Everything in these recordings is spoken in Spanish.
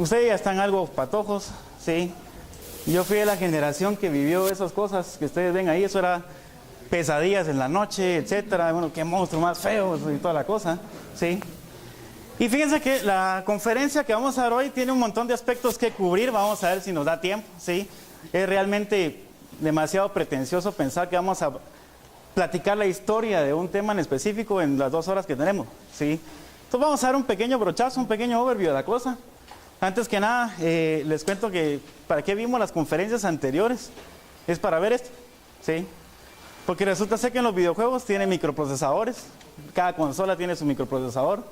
ustedes ya están algo patojos, ¿sí? Yo fui de la generación que vivió esas cosas que ustedes ven ahí, eso era pesadillas en la noche, etcétera, bueno, qué monstruo más feo y toda la cosa, ¿sí? Y fíjense que la conferencia que vamos a dar hoy tiene un montón de aspectos que cubrir, vamos a ver si nos da tiempo, ¿sí? Es realmente demasiado pretencioso pensar que vamos a platicar la historia de un tema en específico en las 2 horas que tenemos, ¿sí? Entonces vamos a dar un pequeño brochazo, un pequeño overview de la cosa. Antes que nada, les cuento que para qué vimos las conferencias anteriores, es para ver esto, ¿sí? Porque resulta ser que en los videojuegos tienen microprocesadores, cada consola tiene su microprocesador.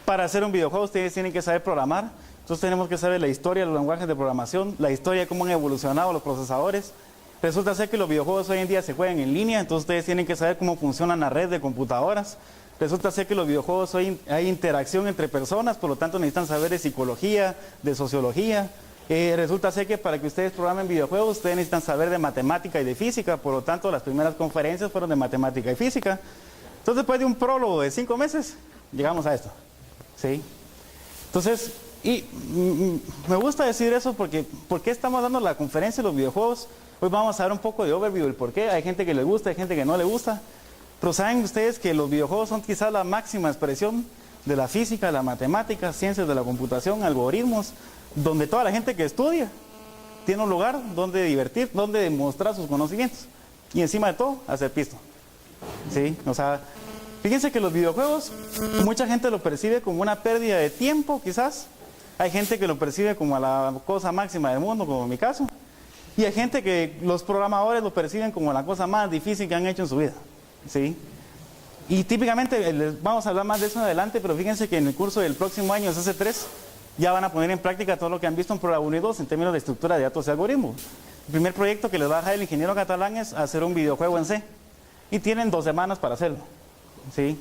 Para hacer un videojuego ustedes tienen que saber programar, entonces tenemos que saber la historia de los lenguajes de programación, la historia de cómo han evolucionado los procesadores. Resulta ser que los videojuegos hoy en día se juegan en línea, entonces ustedes tienen que saber cómo funciona la red de computadoras. Resulta ser que los videojuegos hoy hay interacción entre personas, por lo tanto necesitan saber de psicología, de sociología. Resulta ser que para que ustedes programen videojuegos, ustedes necesitan saber de matemática y de física, por lo tanto las primeras conferencias fueron de matemática y física. Entonces después de un prólogo de 5 meses, llegamos a esto, ¿sí? Entonces, me gusta decir eso porque ¿por qué estamos dando la conferencia de los videojuegos? Hoy vamos a dar un poco de overview del por qué. Hay gente que le gusta, hay gente que no le gusta. Pero saben ustedes que los videojuegos son quizás la máxima expresión de la física, de la matemática, ciencias de la computación, algoritmos, donde toda la gente que estudia tiene un lugar donde divertir, donde demostrar sus conocimientos. Y encima de todo, hacer pisto, ¿sí? O sea, fíjense que los videojuegos, mucha gente lo percibe como una pérdida de tiempo, quizás. Hay gente que lo percibe como la cosa máxima del mundo, como en mi caso. Y hay gente que los programadores lo perciben como la cosa más difícil que han hecho en su vida, ¿sí? Y típicamente, les vamos a hablar más de eso en adelante, pero fíjense que en el curso del próximo año, CC3, ya van a poner en práctica todo lo que han visto en Programa 1 y 2 en términos de estructura de datos y algoritmos. El primer proyecto que les va a dejar el ingeniero catalán es hacer un videojuego en C. Y tienen 2 semanas para hacerlo, ¿sí?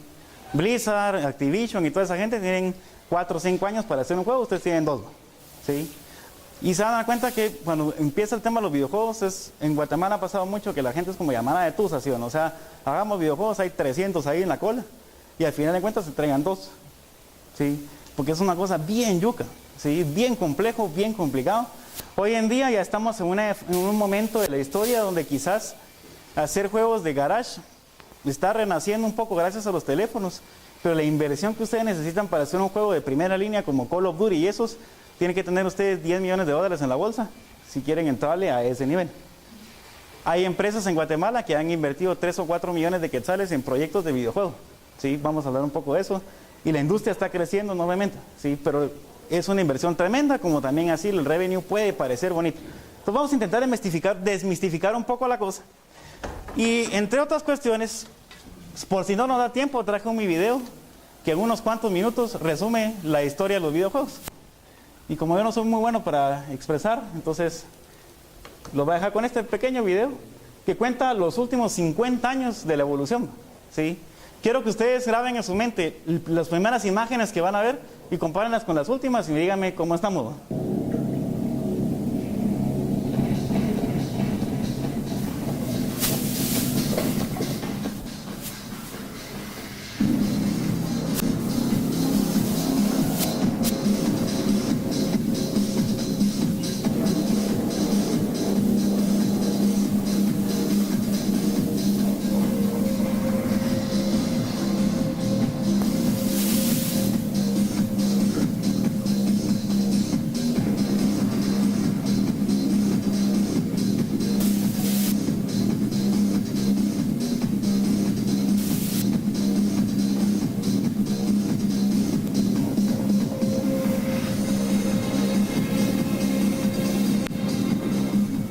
Blizzard, Activision y toda esa gente tienen 4 o 5 años para hacer un juego, ustedes tienen 2, ¿sí? Y se van a dar cuenta que cuando empieza el tema de los videojuegos, en Guatemala ha pasado mucho que la gente es como llamada de tusa, ¿sí? O sea, hagamos videojuegos, hay 300 ahí en la cola, y al final de cuentas se entregan 2, ¿sí? Porque es una cosa bien yuca, ¿sí? Bien complejo, bien complicado. Hoy en día ya estamos en un momento de la historia donde quizás hacer juegos de garage está renaciendo un poco gracias a los teléfonos, pero la inversión que ustedes necesitan para hacer un juego de primera línea como Call of Duty y esos, tienen que tener ustedes 10 millones de dólares en la bolsa si quieren entrarle a ese nivel. Hay empresas en Guatemala que han invertido 3 o 4 millones de quetzales en proyectos de videojuegos, ¿sí? Vamos a hablar un poco de eso. Y la industria está creciendo enormemente, ¿sí? Pero es una inversión tremenda, como también así el revenue puede parecer bonito. Entonces vamos a intentar desmistificar un poco la cosa. Y entre otras cuestiones, por si no nos da tiempo, traje mi video que en unos cuantos minutos resume la historia de los videojuegos. Y como yo no soy muy bueno para expresar, entonces lo voy a dejar con este pequeño video que cuenta los últimos 50 años de la evolución, ¿sí? Quiero que ustedes graben en su mente las primeras imágenes que van a ver y compárenlas con las últimas y díganme cómo estamos.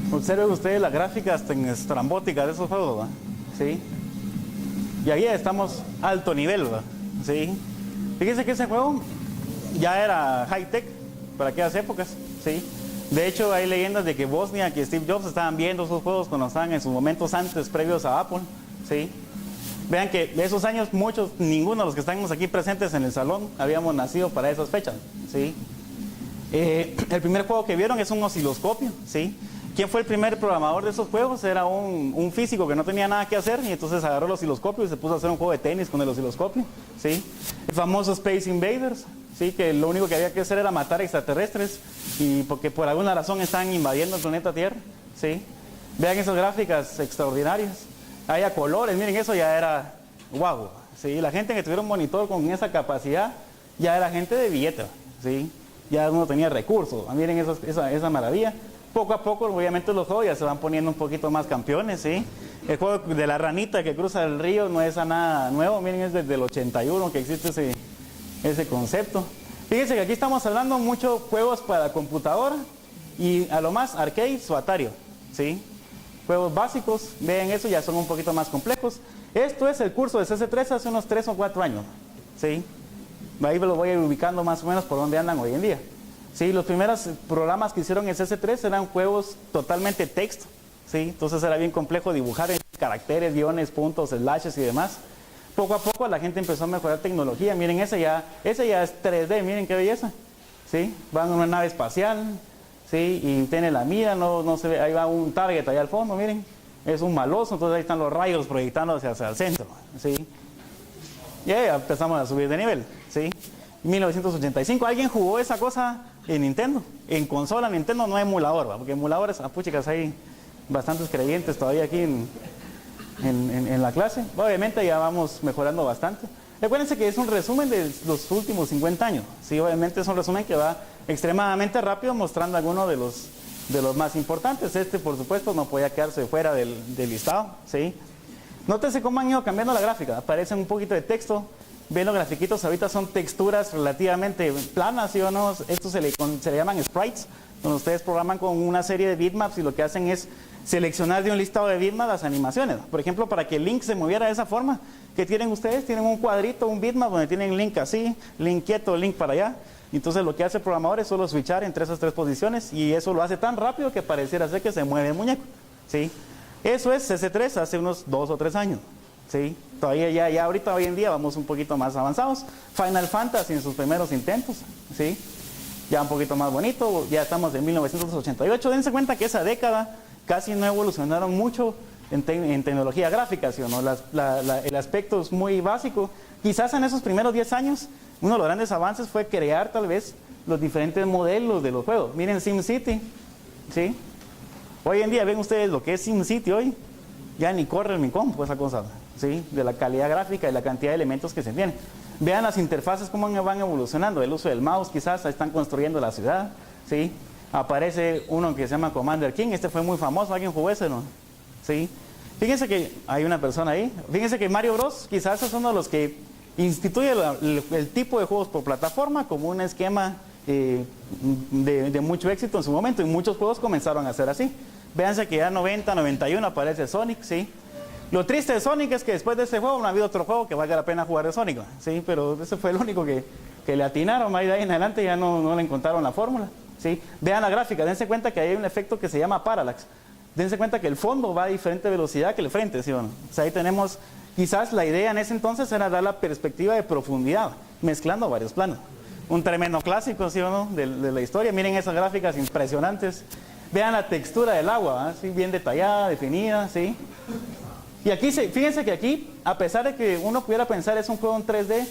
Observen ustedes la gráfica hasta en estrambótica de esos juegos, ¿verdad? ¿Sí? Y ahí estamos alto nivel, ¿verdad? ¿Sí? Fíjense que ese juego ya era high-tech para aquellas épocas, ¿sí? De hecho, hay leyendas de que Wozniak y Steve Jobs estaban viendo esos juegos cuando estaban en sus momentos antes, previos a Apple, ¿sí? Vean que de esos años, ninguno de los que estamos aquí presentes en el salón habíamos nacido para esas fechas, ¿sí? El primer juego que vieron es un osciloscopio, ¿sí? ¿Quién fue el primer programador de esos juegos? Era un físico que no tenía nada que hacer y entonces agarró los osciloscopios y se puso a hacer un juego de tenis con el osciloscopio, ¿sí? El famoso Space Invaders, ¿sí? Que lo único que había que hacer era matar extraterrestres y porque por alguna razón están invadiendo el planeta Tierra, ¿sí? Vean esas gráficas extraordinarias. Hay a colores, miren, eso ya era guau, ¿sí? La gente que tuviera un monitor con esa capacidad ya era gente de billete, ¿sí? Ya uno tenía recursos, miren esa maravilla. Poco a poco, obviamente, los juegos ya se van poniendo un poquito más campeones, ¿sí? El juego de la ranita que cruza el río no es nada nuevo, miren, es desde el 81 que existe ese concepto. Fíjense que aquí estamos hablando mucho juegos para computadora y a lo más arcades o Atari, ¿sí? Juegos básicos, vean eso, ya son un poquito más complejos. Esto es el curso de CC3 hace unos 3 o 4 años, ¿sí? Ahí me lo voy a ir ubicando más o menos por donde andan hoy en día. Sí, los primeros programas que hicieron en CC3 eran juegos totalmente texto, ¿sí? Entonces era bien complejo dibujar en caracteres, guiones, puntos, slashes y demás. Poco a poco la gente empezó a mejorar tecnología. Miren, ese ya es 3D, miren qué belleza, ¿sí? Van en una nave espacial, ¿sí? Y tiene la mira, no se ve, ahí va un target allá al fondo, miren. Es un maloso, entonces ahí están los rayos proyectando hacia el centro, ¿sí? Y ahí empezamos a subir de nivel, ¿sí? 1985, ¿alguien jugó esa cosa en Nintendo? En consola Nintendo no hay emulador, ¿va? Porque emuladores, puchicas, hay bastantes creyentes todavía aquí en la clase. Obviamente ya vamos mejorando bastante. Recuérdense que es un resumen de los últimos 50 años. Sí, obviamente es un resumen que va extremadamente rápido mostrando algunos de los más importantes. Por supuesto, no podía quedarse fuera del listado, ¿sí? Nótense cómo han ido cambiando la gráfica. Aparece un poquito de texto. Ven los grafiquitos, ahorita son texturas relativamente planas, ¿sí o no? Estos se le llaman sprites, donde ustedes programan con una serie de bitmaps y lo que hacen es seleccionar de un listado de bitmaps las animaciones. Por ejemplo, para que Link se moviera de esa forma, ¿qué tienen ustedes? Tienen un cuadrito, un bitmap donde tienen Link así, Link quieto, Link para allá. Entonces lo que hace el programador es solo switchar entre esas 3 posiciones y eso lo hace tan rápido que pareciera ser que se mueve el muñeco, ¿sí? Eso es CC3 hace unos 2 o 3 años. Sí, todavía ya ahorita hoy en día vamos un poquito más avanzados. Final Fantasy en sus primeros intentos, ¿sí? Ya un poquito más bonito, ya estamos en 1988. Dense cuenta que esa década casi no evolucionaron mucho en tecnología gráfica, ¿sí o no? El aspecto es muy básico. Quizás en esos primeros 10 años, uno de los grandes avances fue crear tal vez los diferentes modelos de los juegos. Miren SimCity, ¿sí? Hoy en día ven ustedes lo que es SimCity hoy, ya ni corre en mi compu esa cosa, ¿sí? De la calidad gráfica y la cantidad de elementos que se tienen. Vean las interfaces cómo van evolucionando, el uso del mouse quizás, están construyendo la ciudad, ¿sí? Aparece uno que se llama Commander King, este fue muy famoso, ¿alguien jugó ese, no? ¿Sí? Fíjense que hay una persona ahí, fíjense que Mario Bros quizás es uno de los que instituye el tipo de juegos por plataforma como un esquema de mucho éxito en su momento y muchos juegos comenzaron a ser así. Véanse que ya 90, 91 aparece Sonic, ¿sí? Lo triste de Sonic es que después de ese juego no ha habido otro juego que valga la pena jugar de Sonic, ¿sí? Pero ese fue el único que le atinaron, ahí de ahí en adelante ya no le encontraron la fórmula, ¿sí? Vean la gráfica, dense cuenta que hay un efecto que se llama parallax. Dense cuenta que el fondo va a diferente velocidad que el frente, ¿sí o no? O sea, ahí tenemos, quizás la idea en ese entonces era dar la perspectiva de profundidad, mezclando varios planos. Un tremendo clásico, ¿sí o no? De la historia. Miren esas gráficas impresionantes. Vean la textura del agua, ¿sí? Bien detallada, definida, ¿sí? Y aquí, fíjense que aquí, a pesar de que uno pudiera pensar es un juego en 3D,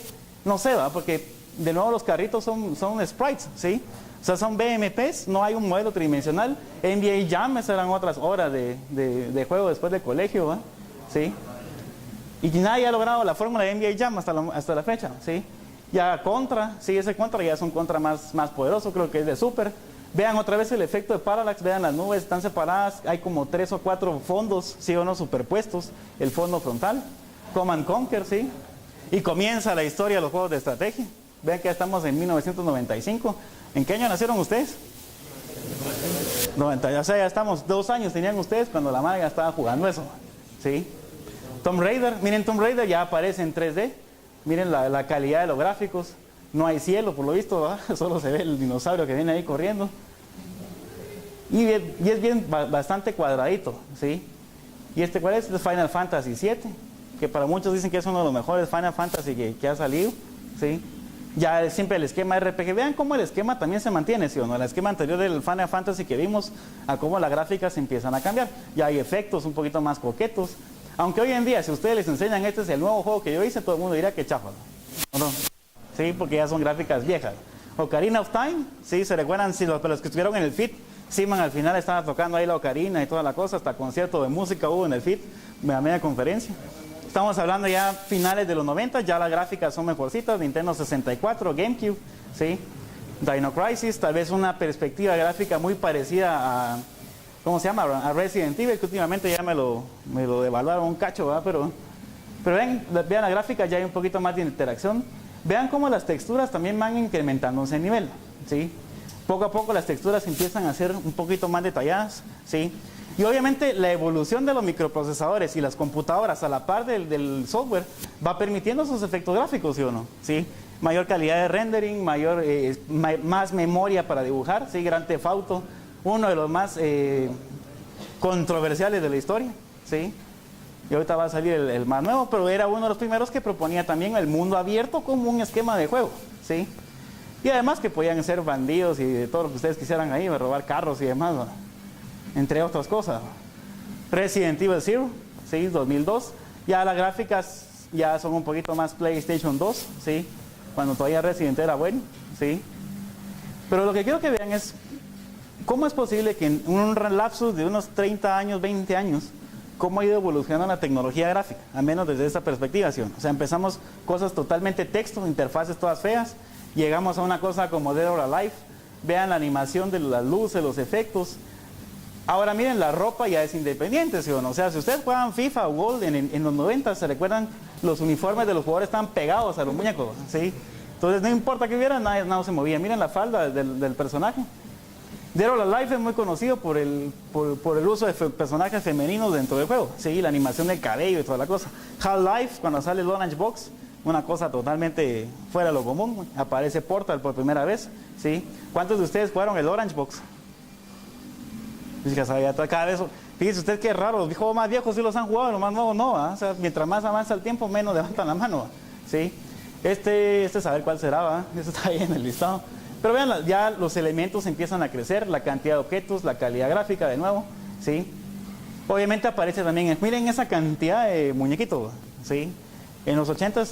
no se va, porque de nuevo los carritos son sprites, ¿sí? O sea, son BMPs, no hay un modelo tridimensional. NBA Jam, esas eran otras horas de juego después del colegio, ¿va? ¿Sí? Y nadie ha logrado la fórmula de NBA Jam hasta la fecha, ¿sí? Ya Contra, sí, ese Contra ya es un Contra más poderoso, creo que es de Super. Vean otra vez el efecto de parallax, vean las nubes, están separadas, hay como 3 o 4 fondos, sí o no, superpuestos, el fondo frontal, Command Conquer, sí, y comienza la historia de los juegos de estrategia. Vean que ya estamos en 1995. ¿En qué año nacieron ustedes? 90, o sea, ya estamos, 2 años tenían ustedes cuando la madre ya estaba jugando eso, ¿sí? Tomb Raider, miren, Tomb Raider ya aparece en 3D, miren la calidad de los gráficos. No hay cielo, por lo visto, ¿verdad? Solo se ve el dinosaurio que viene ahí corriendo. Y es bien bastante cuadradito, ¿sí? Y ¿cuál es? Es Final Fantasy VII, que para muchos dicen que es uno de los mejores Final Fantasy que ha salido, ¿sí? Ya siempre el esquema RPG. Vean cómo el esquema también se mantiene, ¿sí o no? El esquema anterior del Final Fantasy que vimos, a cómo las gráficas se empiezan a cambiar. Ya hay efectos un poquito más coquetos. Aunque hoy en día, si ustedes les enseñan, este es el nuevo juego que yo hice, todo el mundo diría que chafa, ¿o no? Sí, porque ya son gráficas viejas. Ocarina of Time, sí, se recuerdan, si los que estuvieron en el FIT, Simon al final estaba tocando ahí la ocarina y toda la cosa, hasta concierto de música hubo en el FIT, a media conferencia. Estamos hablando ya finales de los 90, ya las gráficas son mejorcitas, Nintendo 64, GameCube, ¿sí? Dino Crisis, tal vez una perspectiva gráfica muy parecida a, ¿cómo se llama? A Resident Evil, que últimamente ya me lo devaluaron un cacho, ¿verdad? Pero vean la gráfica, ya hay un poquito más de interacción. Vean cómo las texturas también van incrementándose en nivel, ¿sí? Poco a poco las texturas empiezan a ser un poquito más detalladas, ¿sí? Y obviamente la evolución de los microprocesadores y las computadoras a la par del software va permitiendo esos efectos gráficos, ¿sí o no? ¿Sí? Mayor calidad de rendering, más memoria para dibujar, ¿sí? Grand Theft Auto, uno de los más controversiales de la historia, ¿sí? Y ahorita va a salir el más nuevo, pero era uno de los primeros que proponía también el mundo abierto como un esquema de juego, ¿sí? Y además que podían ser bandidos y de todo lo que ustedes quisieran ahí, robar carros y demás, ¿no? Entre otras cosas. Resident Evil Zero, ¿sí? 2002. Ya las gráficas ya son un poquito más PlayStation 2, ¿sí? Cuando todavía Resident era bueno, ¿sí? Pero lo que quiero que vean es cómo es posible que en un lapsus de unos 30 años, 20 años, cómo ha ido evolucionando la tecnología gráfica, al menos desde esta perspectiva, ¿sí? O sea, empezamos cosas totalmente texto, interfaces todas feas, llegamos a una cosa como Dead or Alive, vean la animación de las luces, los efectos. Ahora miren, la ropa ya es independiente, ¿sí o no? O sea, si ustedes juegan FIFA o Gold en los 90, ¿se recuerdan? Los uniformes de los jugadores estaban pegados a los muñecos, ¿sí? Entonces no importa que vieran, nada se movía. Miren la falda del personaje. Dead or Alive es muy conocido por el uso de personajes femeninos dentro del juego, ¿sí? La animación del cabello y toda la cosa. Half-Life, cuando sale el Orange Box, una cosa totalmente fuera de lo común, aparece Portal por primera vez, ¿sí? ¿Cuántos de ustedes jugaron el Orange Box? Cada vez, fíjese usted qué raro, los juegos más viejos sí los han jugado, los más nuevos no, ¿eh? O sea, mientras más avanza el tiempo, menos levantan la mano, ¿sí? Saber cuál será, eso está ahí en el listado. Pero vean, ya los elementos empiezan a crecer, la cantidad de objetos, la calidad gráfica de nuevo, ¿sí? Obviamente aparece también, miren esa cantidad de muñequitos, ¿sí? En los 80s,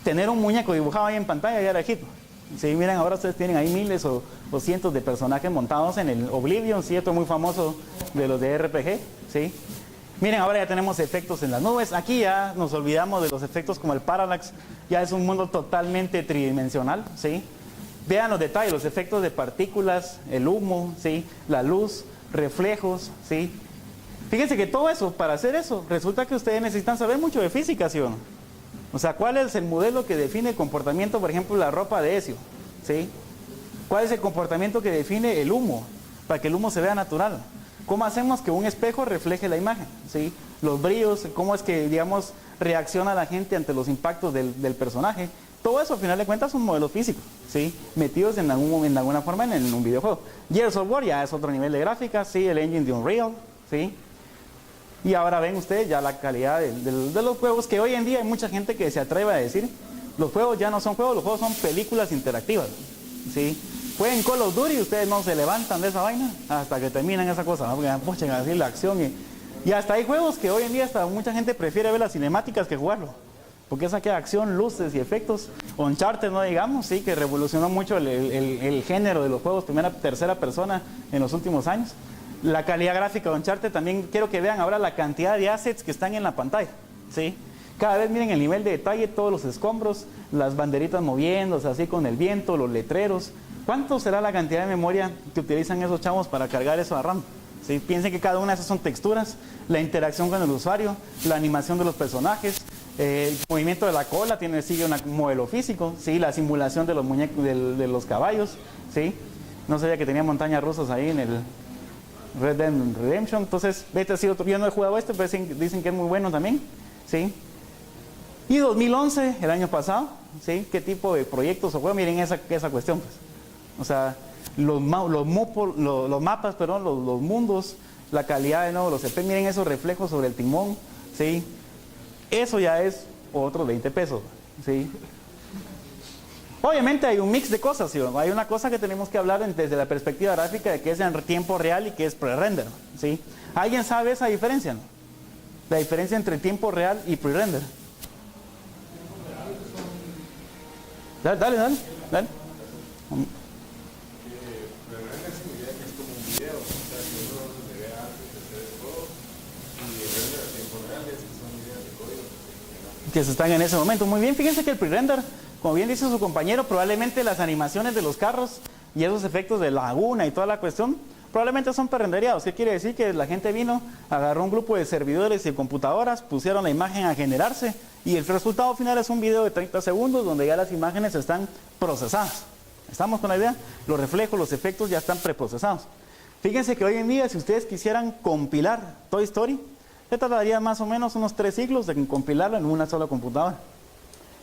tener un muñeco dibujado ahí en pantalla ya era hit. Sí, miren, ahora ustedes tienen ahí miles o cientos de personajes montados en el Oblivion, ¿cierto? Muy famoso de los de RPG, ¿sí? Miren, ahora ya tenemos efectos en las nubes. Aquí ya nos olvidamos de los efectos como el Parallax. Ya es un mundo totalmente tridimensional, ¿sí? Vean los detalles, los efectos de partículas, el humo, ¿sí? La luz, reflejos, ¿sí? Fíjense que todo eso, para hacer eso, resulta que ustedes necesitan saber mucho de física, ¿sí o no? O sea, ¿cuál es el modelo que define el comportamiento, por ejemplo, la ropa de Ezio? ¿Sí? ¿Cuál es el comportamiento que define el humo? Para que el humo se vea natural. ¿Cómo hacemos que un espejo refleje la imagen? ¿Sí? Los brillos, cómo es que, digamos, reacciona la gente ante los impactos del personaje. Todo eso, al final de cuentas, son modelos físicos, ¿sí? Metidos en alguna forma en un videojuego. Gears of War ya es otro nivel de gráfica, ¿sí? El engine de Unreal, ¿sí? Y ahora ven ustedes ya la calidad de los juegos, que hoy en día hay mucha gente que se atreve a decir, los juegos ya no son juegos, los juegos son películas interactivas, ¿sí? Jueguen Call of Duty y ustedes no se levantan de esa vaina hasta que terminan esa cosa, ¿no? Porque puchen así la acción y hasta hay juegos que hoy en día hasta mucha gente prefiere ver las cinemáticas que jugarlo, porque esa que acción, luces y efectos. Uncharted, no digamos, sí, que revolucionó mucho el género de los juegos tercera persona en los últimos años. La calidad gráfica de Uncharted también, quiero que vean ahora la cantidad de assets que están en la pantalla, ¿sí? Cada vez miren el nivel de detalle, todos los escombros, las banderitas moviéndose así con el viento, los letreros. ¿Cuánto será la cantidad de memoria que utilizan esos chavos para cargar eso a RAM? ¿Sí? Piensen que cada una de esas son texturas, la interacción con el usuario, la animación de los personajes, el movimiento de la cola sigue un modelo físico, ¿sí? La simulación de los muñecos, de los caballos, ¿sí? No sabía que tenía montañas rusas ahí en el Red Dead Redemption. Entonces, yo no he jugado pero dicen que es muy bueno también, ¿sí? Y 2011, el año pasado, ¿sí? ¿Qué tipo de proyectos o juegos? Miren esa cuestión, pues. O sea, los mapas, perdón, los mundos, la calidad de nuevo, los EP, miren esos reflejos sobre el timón, ¿sí? Eso ya es otros 20 pesos, ¿sí? Obviamente hay un mix de cosas, ¿sí? Hay una cosa que tenemos que hablar desde la perspectiva gráfica de que es en tiempo real y que es pre-render, ¿sí? ¿Alguien sabe esa diferencia, no? La diferencia entre tiempo real y pre-render. Dale, dale, dale, dale. Pre-render significa que es como un video, o sea, que uno se ve antes de hacer todo, y el render a tiempo real es que son ideas de código Que se están en ese momento. Muy bien, fíjense que el pre-render, como bien dice su compañero, probablemente las animaciones de los carros y esos efectos de laguna y toda la cuestión, probablemente son pre-rendereados. ¿Qué quiere decir? Que la gente vino, agarró un grupo de servidores y computadoras, pusieron la imagen a generarse y el resultado final es un video de 30 segundos donde ya las imágenes están procesadas. ¿Estamos con la idea? Los reflejos, los efectos ya están preprocesados. Fíjense que hoy en día, si ustedes quisieran compilar Toy Story, se tardaría más o menos unos 3 siglos de compilarlo en una sola computadora.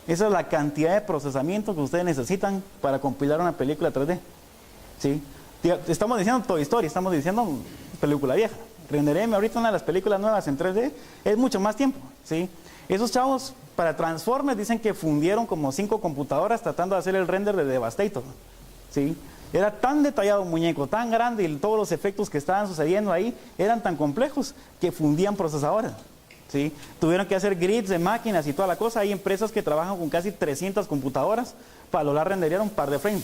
Esa es la cantidad de procesamiento que ustedes necesitan para compilar una película 3D. ¿Sí? Estamos diciendo Toy Story, estamos diciendo película vieja. Rendereme ahorita una de las películas nuevas en 3D, es mucho más tiempo. ¿Sí? Esos chavos para Transformers dicen que fundieron como 5 computadoras tratando de hacer el render de Devastator. ¿Sí? Era tan detallado un muñeco, tan grande y todos los efectos que estaban sucediendo ahí eran tan complejos que fundían procesadores. ¿Sí? Tuvieron que hacer grids de máquinas y toda la cosa. Hay empresas que trabajan con casi 300 computadoras para lograr renderear un par de frames.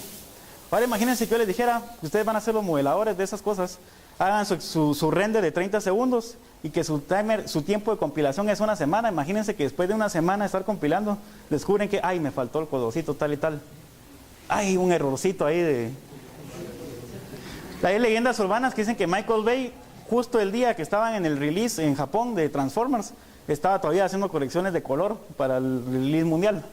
Ahora imagínense que yo les dijera que ustedes van a ser los modeladores de esas cosas, hagan su render de 30 segundos y que su tiempo de compilación es una semana. Imagínense que después de una semana de estar compilando, descubren que, ay, me faltó el codocito tal y tal. Hay un errorcito ahí de... Hay leyendas urbanas que dicen que Michael Bay, justo el día que estaban en el release en Japón de Transformers, estaba todavía haciendo correcciones de color para el release mundial.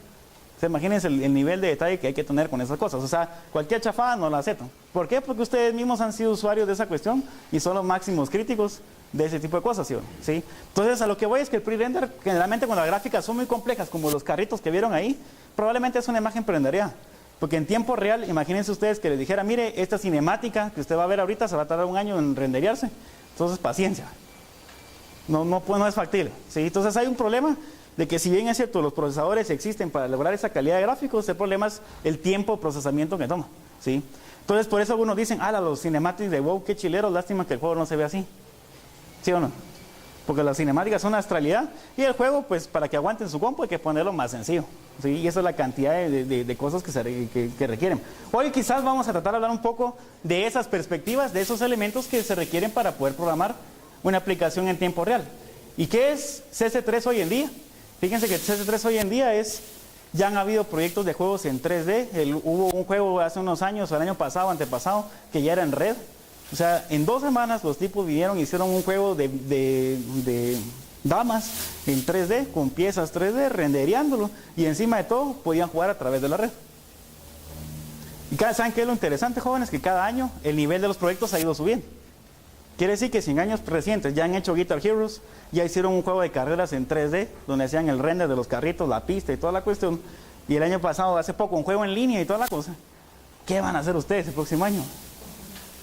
O sea, imagínense el nivel de detalle que hay que tener con esas cosas. O sea, cualquier chafada no la aceptan. ¿Por qué? Porque ustedes mismos han sido usuarios de esa cuestión y son los máximos críticos de ese tipo de cosas, ¿sí? Entonces, a lo que voy es que el pre-render, generalmente cuando las gráficas son muy complejas, como los carritos que vieron ahí, probablemente es una imagen pre-rendereada. Porque en tiempo real, imagínense ustedes que les dijera, mire, esta cinemática que usted va a ver ahorita se va a tardar un año en renderearse. Entonces, paciencia. No es factible, ¿sí? Entonces, hay un problema de que si bien es cierto, los procesadores existen para lograr esa calidad de gráficos, el problema es el tiempo de procesamiento que toma, ¿sí? Entonces, por eso algunos dicen, los cinemáticos de WoW, qué chileros, lástima que el juego no se ve así. ¿Sí o no? Porque las cinemáticas son una astralidad y el juego, pues, para que aguanten su compu hay que ponerlo más sencillo, ¿sí? Y esa es la cantidad de cosas que requieren. Hoy quizás vamos a tratar de hablar un poco de esas perspectivas, de esos elementos que se requieren para poder programar una aplicación en tiempo real. ¿Y qué es CC3 hoy en día? Fíjense que CC3 hoy en día ya han habido proyectos de juegos en 3D. Hubo un juego hace unos años, o el año pasado, antepasado, que ya era en red. O sea, en 2 semanas los tipos vinieron y hicieron un juego de damas en 3D, con piezas 3D, rendereándolo, y encima de todo podían jugar a través de la red. Y ¿saben qué es lo interesante, jóvenes? Que cada año el nivel de los proyectos ha ido subiendo. Quiere decir que si en años recientes ya han hecho Guitar Heroes, ya hicieron un juego de carreras en 3D, donde hacían el render de los carritos, la pista y toda la cuestión, y el año pasado, hace poco, un juego en línea y toda la cosa. ¿Qué van a hacer ustedes el próximo año?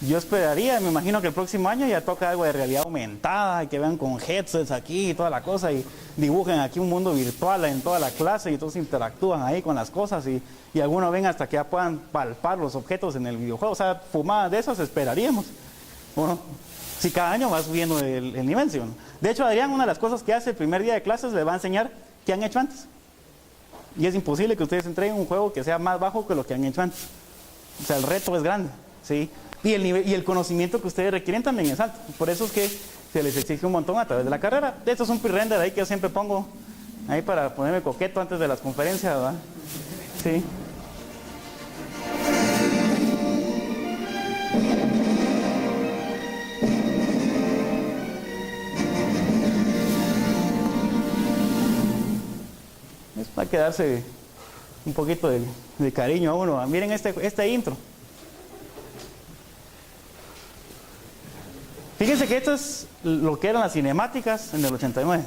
Yo esperaría, me imagino que el próximo año ya toca algo de realidad aumentada, y que vean con headsets aquí y toda la cosa, y dibujen aquí un mundo virtual en toda la clase, y todos interactúan ahí con las cosas, y algunos ven hasta que ya puedan palpar los objetos en el videojuego. O sea, fumadas de esas esperaríamos. Bueno, si cada año va subiendo el nivel, ¿sí o no? De hecho, Adrián, una de las cosas que hace el primer día de clases, le va a enseñar qué han hecho antes. Y es imposible que ustedes entreguen un juego que sea más bajo que lo que han hecho antes. O sea, el reto es grande, ¿sí? Y el nivel y el conocimiento que ustedes requieren también es alto. Por eso es que se les exige un montón a través de la carrera. Esto es un pre-render ahí que yo siempre pongo ahí para ponerme coqueto antes de las conferencias, ¿verdad? Sí. Es para quedarse un poquito de cariño a uno. Miren este intro. Fíjense que esto es lo que eran las cinemáticas en el 89.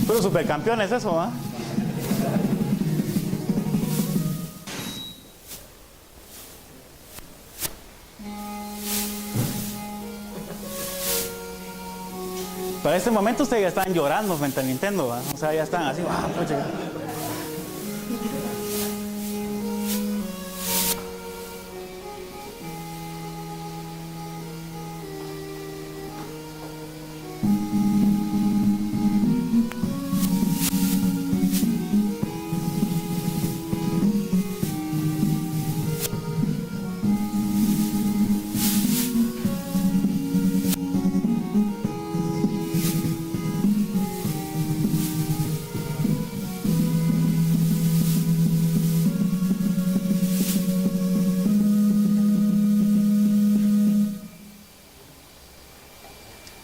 Pero supercampeones eso, ¿ah? Para este momento ustedes ya están llorando frente a Nintendo, ¿va? O sea, ya están así, pucha.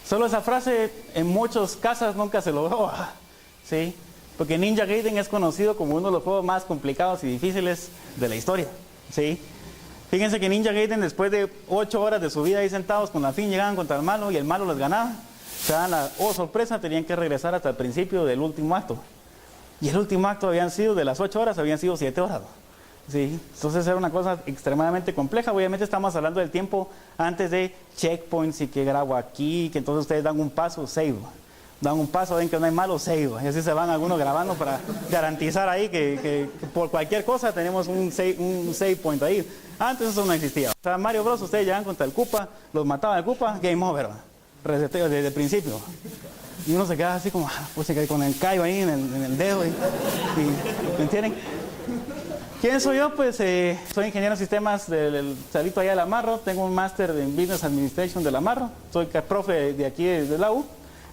Solo esa frase en muchas casas nunca se logró, ¿sí? Porque Ninja Gaiden es conocido como uno de los juegos más complicados y difíciles de la historia, ¿sí? Fíjense que Ninja Gaiden, después de 8 horas de su vida ahí sentados, con la fin llegaban contra el malo y el malo les ganaba. Se dan la sorpresa, tenían que regresar hasta el principio del último acto. Y el último acto habían sido, de las 8 horas, habían sido 7 horas. Sí, entonces era una cosa extremadamente compleja. Obviamente estamos hablando del tiempo antes de checkpoints y que grabo aquí, que entonces ustedes dan un paso, save. Dan un paso, ven que no hay malo, save. Y así se van algunos grabando para garantizar ahí que por cualquier cosa tenemos un save point ahí. Antes eso no existía. O sea, Mario Bros, ustedes llegan contra el Koopa, los mataban el Koopa, game over. Reseteo desde el principio. Y uno se queda así como, pues se queda con el callo ahí en el dedo. ¿Me entienden? ¿Quién soy yo? Pues soy ingeniero en sistemas del Salito allá de la Marro. Tengo un máster en Business Administration de la Marro. Soy profe de aquí de la U.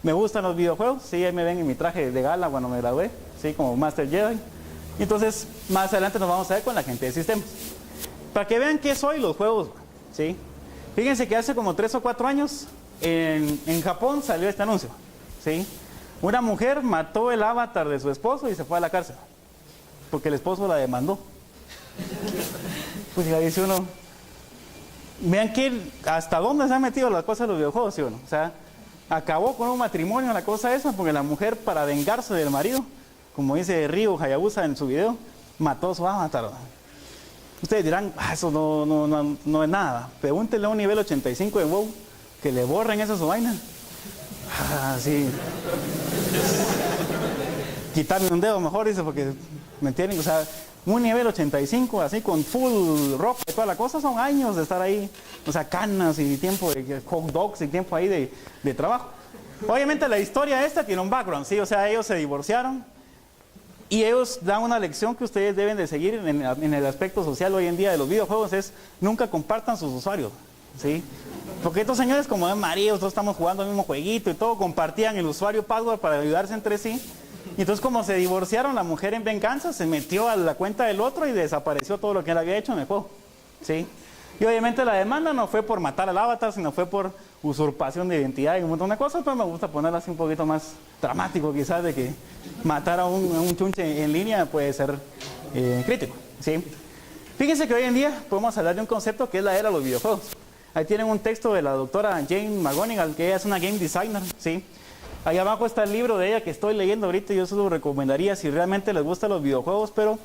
Me gustan los videojuegos. Sí, ahí me ven en mi traje de gala cuando me gradué. Sí, como Master Jedi. Entonces, más adelante nos vamos a ver con la gente de sistemas. Para que vean qué soy los juegos. ¿Sí? Fíjense que hace como 3 o 4 años en Japón salió este anuncio. ¿Sí? Una mujer mató el avatar de su esposo y se fue a la cárcel. Porque el esposo la demandó. Pues ya dice uno, vean que hasta dónde se han metido las cosas de los videojuegos, ¿sí o no? O sea, acabó con un matrimonio la cosa esa, porque la mujer, para vengarse del marido, como dice Ryo Hayabusa en su video, mató a su avatar. Ustedes dirán, eso no es nada. Pregúntenle a un nivel 85 de WoW que le borren esa su vaina. Sí. Quitarme un dedo mejor, dice, porque, ¿me entienden? O sea, un nivel 85, así con full ropa y toda la cosa, son años de estar ahí, o sea, canas y tiempo de hot dogs y tiempo ahí de trabajo. Obviamente la historia esta tiene un background, ¿sí? O sea, ellos se divorciaron y ellos dan una lección que ustedes deben de seguir en el aspecto social hoy en día de los videojuegos, es nunca compartan sus usuarios, ¿sí? Porque estos señores, como de María, todos estamos jugando el mismo jueguito y todo, compartían el usuario password para ayudarse entre sí. Y entonces, como se divorciaron, la mujer en venganza se metió a la cuenta del otro y desapareció todo lo que él había hecho en el juego, ¿sí? Y obviamente la demanda no fue por matar al avatar, sino fue por usurpación de identidad y un montón de cosas, pero me gusta ponerlo así un poquito más dramático, quizás, de que matar a un chunche en línea puede ser crítico, ¿sí? Fíjense que hoy en día podemos hablar de un concepto que es la era de los videojuegos. Ahí tienen un texto de la doctora Jane McGonigal, que ella es una game designer, ¿sí? Ahí abajo está el libro de ella que estoy leyendo ahorita y yo se lo recomendaría si realmente les gustan los videojuegos, pero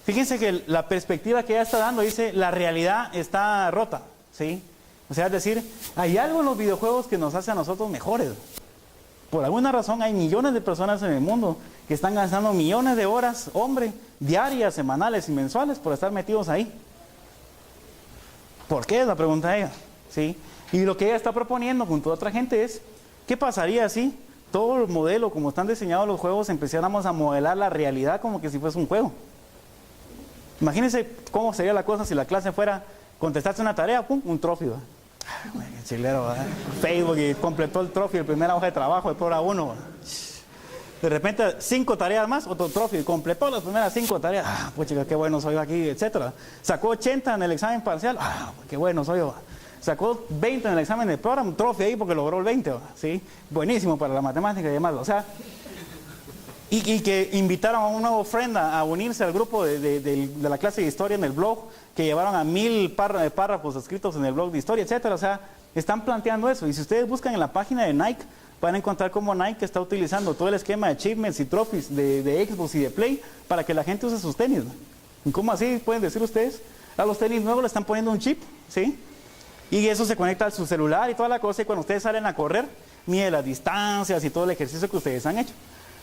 fíjense que la perspectiva que ella está dando dice, la realidad está rota, ¿sí? O sea, es decir, hay algo en los videojuegos que nos hace a nosotros mejores. Por alguna razón hay millones de personas en el mundo que están gastando millones de horas, hombre, diarias, semanales y mensuales por estar metidos ahí. ¿Por qué? Es la pregunta de ella, ¿sí? Y lo que ella está proponiendo junto a otra gente es, ¿qué pasaría si todo el modelo, como están diseñados los juegos, empezáramos a modelar la realidad como que si fuese un juego? Imagínense cómo sería la cosa si la clase fuera, contestaste una tarea, pum, un trofeo. Chilero, Facebook y completó el trofeo, el primera hoja de trabajo, de prueba 1. De repente 5 tareas más, otro trofeo, y completó las primeras 5 tareas. Pues chica, qué bueno soy yo aquí, etcétera. Sacó 80 en el examen parcial, qué bueno soy yo. Sacó 20 en el examen de programa, un trofeo ahí porque logró el 20, ¿sí? Buenísimo para la matemática y demás, o sea, y que invitaron a un nuevo friend a unirse al grupo de la clase de historia en el blog, que llevaron a 1000 párrafos escritos en el blog de historia, etcétera. O sea, están planteando eso. Y si ustedes buscan en la página de Nike, van a encontrar cómo Nike está utilizando todo el esquema de achievements y trophies de Xbox y de Play para que la gente use sus tenis. ¿Y cómo así pueden decir ustedes? A los tenis nuevos le están poniendo un chip, ¿sí? Y eso se conecta a su celular y toda la cosa, y cuando ustedes salen a correr, mide las distancias y todo el ejercicio que ustedes han hecho.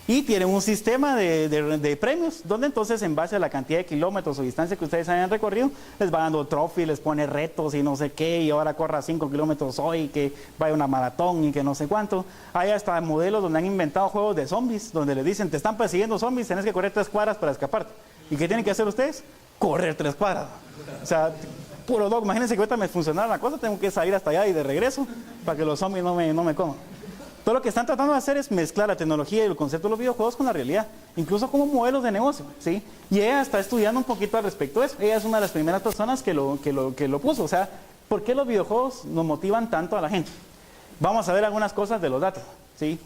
Y tienen un sistema de premios, donde entonces en base a la cantidad de kilómetros o distancia que ustedes hayan recorrido, les va dando trophy, les pone retos y no sé qué, y ahora corra 5 kilómetros hoy, que vaya una maratón y que no sé cuánto. Hay hasta modelos donde han inventado juegos de zombies, donde les dicen, te están persiguiendo zombies, tenés que correr 3 cuadras para escaparte. ¿Y qué tienen que hacer ustedes? Correr 3 cuadras. O sea, puro dog. Imagínense que ahorita me funcionara la cosa, tengo que salir hasta allá y de regreso para que los zombies no me coman. Todo lo que están tratando de hacer es mezclar la tecnología y el concepto de los videojuegos con la realidad, incluso como modelos de negocio, ¿sí? Y ella está estudiando un poquito al respecto de eso. Ella es una de las primeras personas que lo puso. O sea, ¿por qué los videojuegos nos motivan tanto a la gente? Vamos a ver algunas cosas de los datos, ¿sí?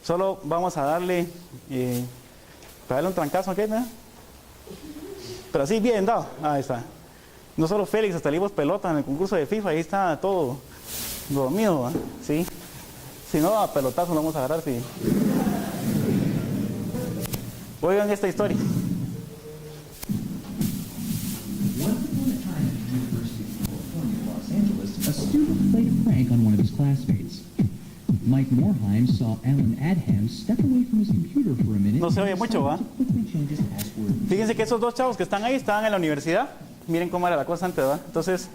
Solo vamos a darle un trancazo aquí, ¿no? Pero así bien dado. Ahí está. No solo Félix, hasta le dimos pelota en el concurso de FIFA, ahí está todo dormido, ¿sí? Si no, a pelotazo lo vamos a agarrar, sí. Oigan esta historia. Once upon a time at the University of California, Los Angeles, a student played a prank on one of his classmates. Mike Morheim saw Alan Adham step away from his computer for a minute. No se oye mucho, ¿va? To quickly change his password. Fíjense que esos dos chavos que están ahí estaban en la universidad. Miren cómo era la cosa antes, ¿verdad? Entonces,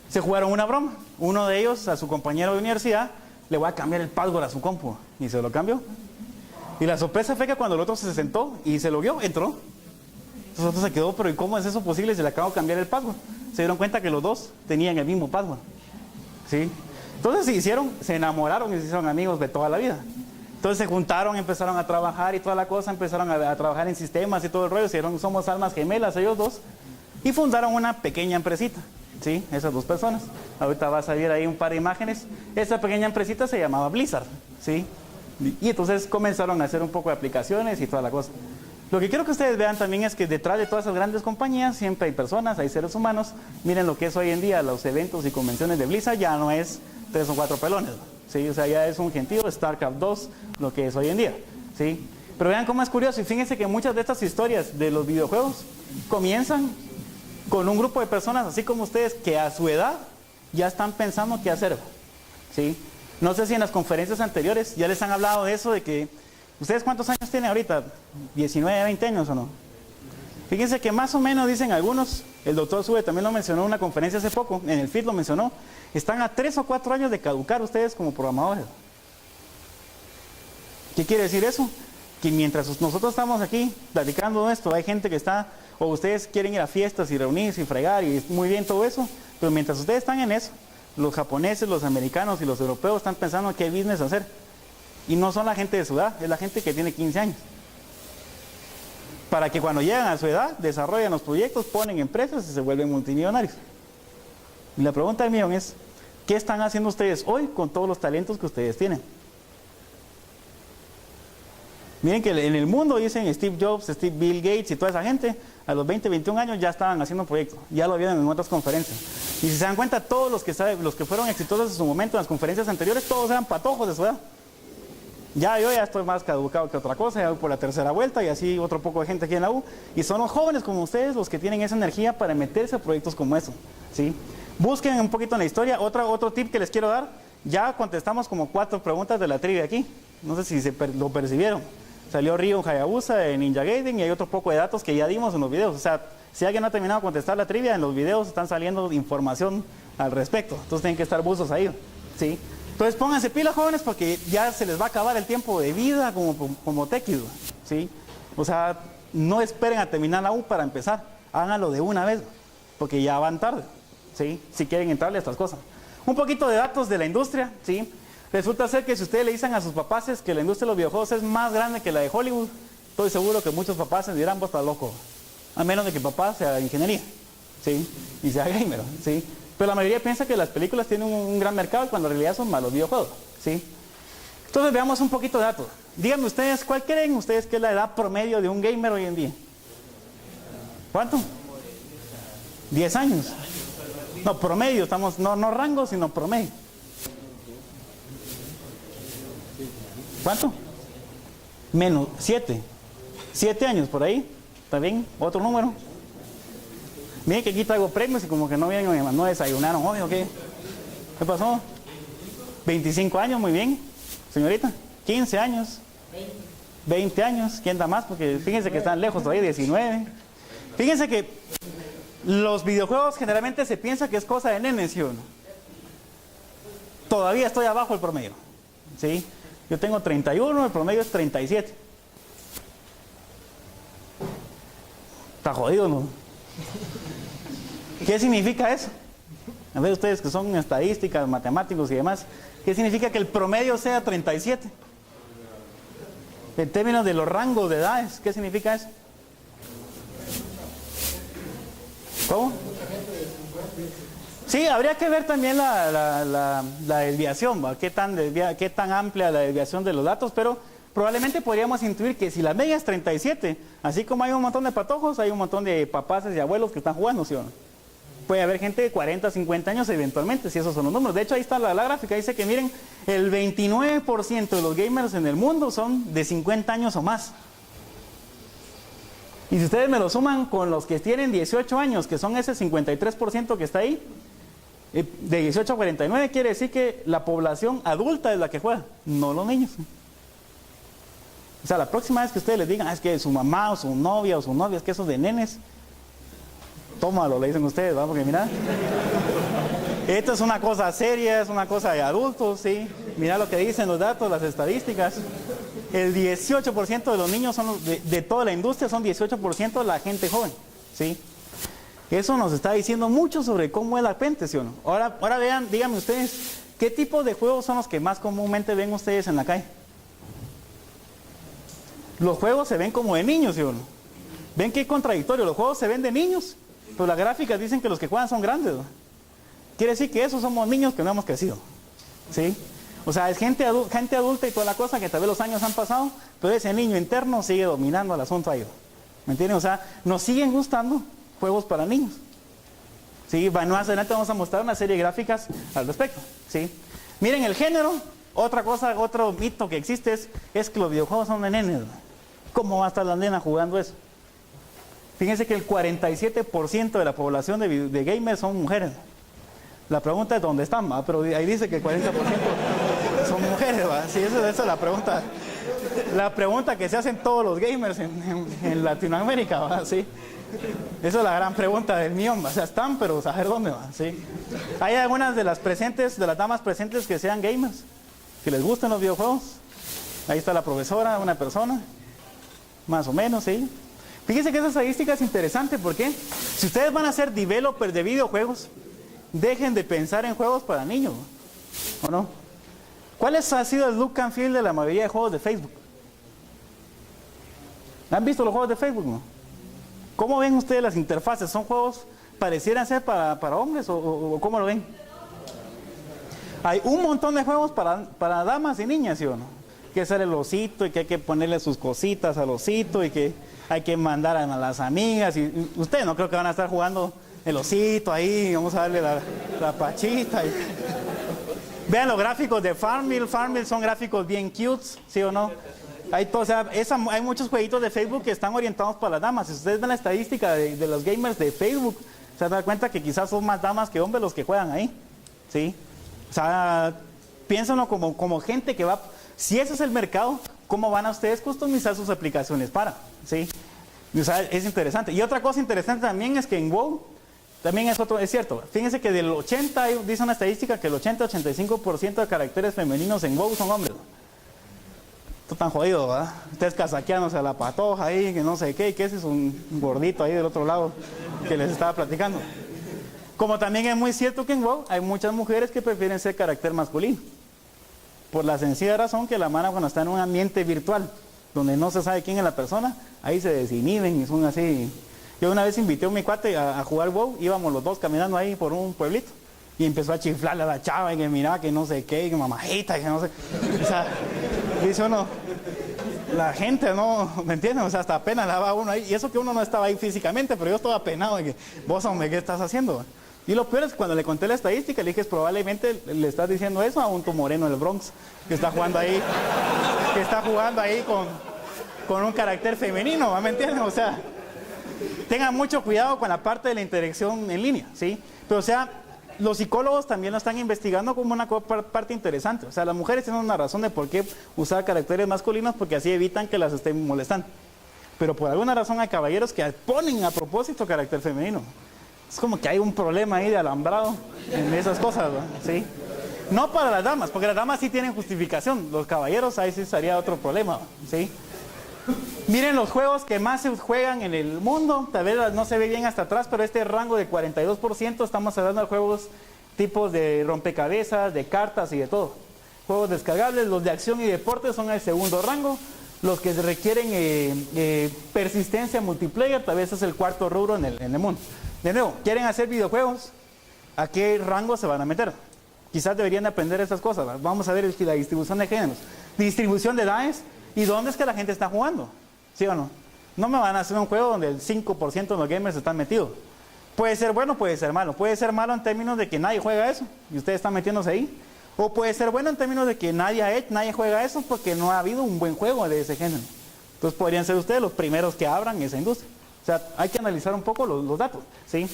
se jugaron una broma. Uno de ellos, a su compañero de universidad, le voy a cambiar el password a su compu. Y se lo cambió. Y la sorpresa fue que cuando el otro se sentó y se lo vio, entró. Entonces otro se quedó, pero ¿y cómo es eso posible? Se le acabó de cambiar el password. Se dieron cuenta que los dos tenían el mismo password. ¿Sí? Entonces se enamoraron y se hicieron amigos de toda la vida. Entonces se juntaron, empezaron a trabajar y toda la cosa, empezaron a trabajar en sistemas y todo el rollo. Se dieron, somos almas gemelas ellos dos. Y fundaron una pequeña empresita. ¿Sí? Esas dos personas. Ahorita va a salir ahí un par de imágenes. Esa pequeña empresita se llamaba Blizzard, ¿sí? Y entonces comenzaron a hacer un poco de aplicaciones y toda la cosa. Lo que quiero que ustedes vean también es que detrás de todas esas grandes compañías siempre hay personas, hay seres humanos. Miren lo que es hoy en día los eventos y convenciones de Blizzard, ya no es 3 o 4 pelones, ¿sí? O sea, ya es un gentío, StarCraft 2, lo que es hoy en día, ¿sí? Pero vean cómo es curioso y fíjense que muchas de estas historias de los videojuegos comienzan con un grupo de personas, así como ustedes, que a su edad ya están pensando qué hacer, ¿sí? No sé si en las conferencias anteriores ya les han hablado de eso, de que, ¿ustedes cuántos años tienen ahorita? ¿19, 20 años o no? Fíjense que más o menos dicen algunos, el doctor Sube también lo mencionó en una conferencia hace poco, en el FIT lo mencionó, están a 3 o 4 años de caducar ustedes como programadores. ¿Qué quiere decir eso? Que mientras nosotros estamos aquí platicando esto, hay gente que está, o ustedes quieren ir a fiestas y reunirse y fregar y muy bien todo eso, pero mientras ustedes están en eso, los japoneses, los americanos y los europeos están pensando qué business hacer. Y no son la gente de su edad, es la gente que tiene 15 años. Para que cuando llegan a su edad, desarrollan los proyectos, ponen empresas y se vuelven multimillonarios. Y la pregunta del millón es, ¿qué están haciendo ustedes hoy con todos los talentos que ustedes tienen? Miren que en el mundo dicen Steve Jobs, Steve Bill Gates y toda esa gente, a los 20, 21 años ya estaban haciendo proyectos, ya lo vieron en otras conferencias. Y si se dan cuenta, todos los que fueron exitosos en su momento en las conferencias anteriores, todos eran patojos de su edad. Yo ya estoy más caducado que otra cosa, ya voy por la tercera vuelta y así otro poco de gente aquí en la U. Y son los jóvenes como ustedes los que tienen esa energía para meterse a proyectos como eso, ¿sí? Busquen un poquito en la historia. Otro tip que les quiero dar, ya contestamos como 4 preguntas de la trivia aquí. No sé si lo percibieron. Salió Ryo Hayabusa en Ninja Gaiden y hay otro poco de datos que ya dimos en los videos. O sea, si alguien no ha terminado de contestar la trivia, en los videos están saliendo información al respecto. Entonces tienen que estar buzos ahí, ¿sí? Entonces pónganse pilas, jóvenes, porque ya se les va a acabar el tiempo de vida como tequis, ¿sí? O sea, no esperen a terminar la U para empezar. Háganlo de una vez, porque ya van tarde, ¿sí? Si quieren entrarle a estas cosas. Un poquito de datos de la industria, ¿sí? Resulta ser que si ustedes le dicen a sus papás que la industria de los videojuegos es más grande que la de Hollywood, estoy seguro que muchos papás se dirán, vos estás loco. A menos de que papá sea de ingeniería, ¿sí? Y sea gamer, ¿sí? Pero la mayoría piensa que las películas tienen un gran mercado cuando en realidad son malos videojuegos, ¿sí? Entonces veamos un poquito de datos. Díganme ustedes, ¿cuál creen ustedes que es la edad promedio de un gamer hoy en día? ¿Cuánto? 10 años. No, promedio, estamos, no rango, sino promedio. ¿Cuánto? Menos 7. 7 años por ahí. ¿Está bien? ¿Otro número? Miren que aquí traigo premios y como que no desayunaron hoy, ¿o qué? ¿Qué pasó? 25 años, muy bien. Señorita, 15 años, 20 años, ¿quién da más? Porque fíjense que están lejos todavía, 19. Fíjense que los videojuegos generalmente se piensa que es cosa de nenes, ¿sí o no? Todavía estoy abajo del promedio, ¿sí? Yo tengo 31, el promedio es 37. Está jodido, ¿no? ¿Qué significa eso? A ver, ustedes que son estadísticas, matemáticos y demás, ¿qué significa que el promedio sea 37? En términos de los rangos de edades, ¿qué significa eso? ¿Cómo? Sí, habría que ver también la desviación, ¿va? ¿Qué tan amplia la desviación de los datos? Pero probablemente podríamos intuir que si la media es 37, así como hay un montón de patojos, hay un montón de papás y abuelos que están jugando, ¿sí o no? Puede haber gente de 40, 50 años eventualmente, si esos son los números. De hecho, ahí está la gráfica, dice que miren, el 29% de los gamers en el mundo son de 50 años o más. Y si ustedes me lo suman con los que tienen 18 años, que son ese 53% que está ahí, de 18 a 49, quiere decir que la población adulta es la que juega, no los niños. O sea, la próxima vez que ustedes les digan, es que su mamá o su novia o su novia, es que esos de nenes, tómalo, le dicen ustedes, ¿va? Porque mira, esto es una cosa seria, es una cosa de adultos, ¿sí? Mira lo que dicen los datos, las estadísticas. El 18% de los niños son de toda la industria, son 18% de la gente joven, ¿sí? Eso nos está diciendo mucho sobre cómo es la gente, ¿sí o no? Ahora vean, díganme ustedes, ¿qué tipo de juegos son los que más comúnmente ven ustedes en la calle? Los juegos se ven como de niños, ¿sí o no? ¿Ven qué contradictorio? Los juegos se ven de niños, pero las gráficas dicen que los que juegan son grandes, ¿no? Quiere decir que esos somos niños que no hemos crecido, ¿sí? O sea, es gente adulta y toda la cosa que tal vez los años han pasado, pero ese niño interno sigue dominando el asunto ahí, ¿me entienden? O sea, nos siguen gustando juegos para niños, ¿sí? Más adelante vamos a mostrar una serie de gráficas al respecto, ¿sí? Miren el género, otra cosa, otro mito que existe es que los videojuegos son de nenes, ¿no? ¿Cómo va a estar la nena jugando eso? Fíjense que el 47% de la población de gamers son mujeres. La pregunta es dónde están, ¿va? Pero ahí dice que el 40% son mujeres, ¿va? Sí, esa es la pregunta. La pregunta que se hacen todos los gamers en Latinoamérica, ¿va? Sí. Esa es la gran pregunta del millón, ¿va? O sea, están, pero saber dónde va, ¿sí? Hay algunas de las damas presentes que sean gamers, que les gusten los videojuegos. Ahí está la profesora, una persona, más o menos, ¿sí? Fíjense que esa estadística es interesante porque si ustedes van a ser developers de videojuegos, dejen de pensar en juegos para niños, ¿o no? ¿Cuál ha sido el look and feel de la mayoría de juegos de Facebook? ¿Han visto los juegos de Facebook, no? ¿Cómo ven ustedes las interfaces? ¿Son juegos parecieran ser para hombres o cómo lo ven? Hay un montón de juegos para damas y niñas, ¿sí o no? Que sale el osito y que hay que ponerle sus cositas al osito y que hay que mandar a las amigas. Y ustedes no creo que van a estar jugando el osito ahí, vamos a darle la pachita. Vean los gráficos de Farmville. Farmville son gráficos bien cute, ¿sí o no? Hay muchos jueguitos de Facebook que están orientados para las damas. Si ustedes ven la estadística de los gamers de Facebook, se dan cuenta que quizás son más damas que hombres los que juegan ahí, ¿sí? O sea, piénsenlo como gente que va... Si ese es el mercado, ¿cómo van a ustedes customizar sus aplicaciones para? ¿Sí? O sea, es interesante. Y otra cosa interesante también es que en WoW, también es cierto. Fíjense que del 80, dice una estadística que el 80-85% de caracteres femeninos en WoW son hombres. Esto tan jodido, ¿verdad? Ustedes casaqueándose a la patoja ahí, que no sé qué, y que ese es un gordito ahí del otro lado que les estaba platicando. Como también es muy cierto que en WoW hay muchas mujeres que prefieren ser carácter masculino. Por la sencilla razón que la mano cuando está en un ambiente virtual, donde no se sabe quién es la persona, ahí se desinhiben y son así. Yo una vez invité a mi cuate a jugar WoW, íbamos los dos caminando ahí por un pueblito, y empezó a chiflarle a la chava y que miraba que no sé qué, que mamajita, que no sé. O sea, dice uno, la gente no, ¿me entienden? O sea, hasta apenas la va uno ahí, y eso que uno no estaba ahí físicamente, pero yo estaba apenado de que, vos hombre, ¿qué estás haciendo? Y lo peor es que cuando le conté la estadística, le dije, probablemente le estás diciendo eso a un moreno del Bronx, que está jugando ahí, con un carácter femenino, ¿me entienden? O sea, tengan mucho cuidado con la parte de la interacción en línea, ¿sí? Pero o sea, los psicólogos también lo están investigando como una parte interesante. O sea, las mujeres tienen una razón de por qué usar caracteres masculinos, porque así evitan que las estén molestando. Pero por alguna razón hay caballeros que ponen a propósito carácter femenino. Es como que hay un problema ahí de alambrado en esas cosas, ¿no? ¿Sí? No para las damas, porque las damas sí tienen justificación. Los caballeros, ahí sí sería otro problema, ¿sí? Miren los juegos que más se juegan en el mundo. Tal vez no se ve bien hasta atrás, pero este rango de 42%, estamos hablando de juegos tipos de rompecabezas, de cartas y de todo. Juegos descargables, los de acción y deporte son el segundo rango. Los que requieren persistencia multiplayer, tal vez es el cuarto rubro en el mundo. De nuevo, ¿quieren hacer videojuegos? ¿A qué rango se van a meter? Quizás deberían aprender estas cosas, ¿verdad? Vamos a ver la distribución de géneros, distribución de edades y dónde es que la gente está jugando, ¿sí o no? No me van a hacer un juego donde el 5% de los gamers están metidos. Puede ser bueno, puede ser malo. Puede ser malo en términos de que nadie juega eso y ustedes están metiéndose ahí. O puede ser bueno en términos de que nadie juega eso porque no ha habido un buen juego de ese género. Entonces podrían ser ustedes los primeros que abran esa industria. O sea, hay que analizar un poco los datos, ¿sí?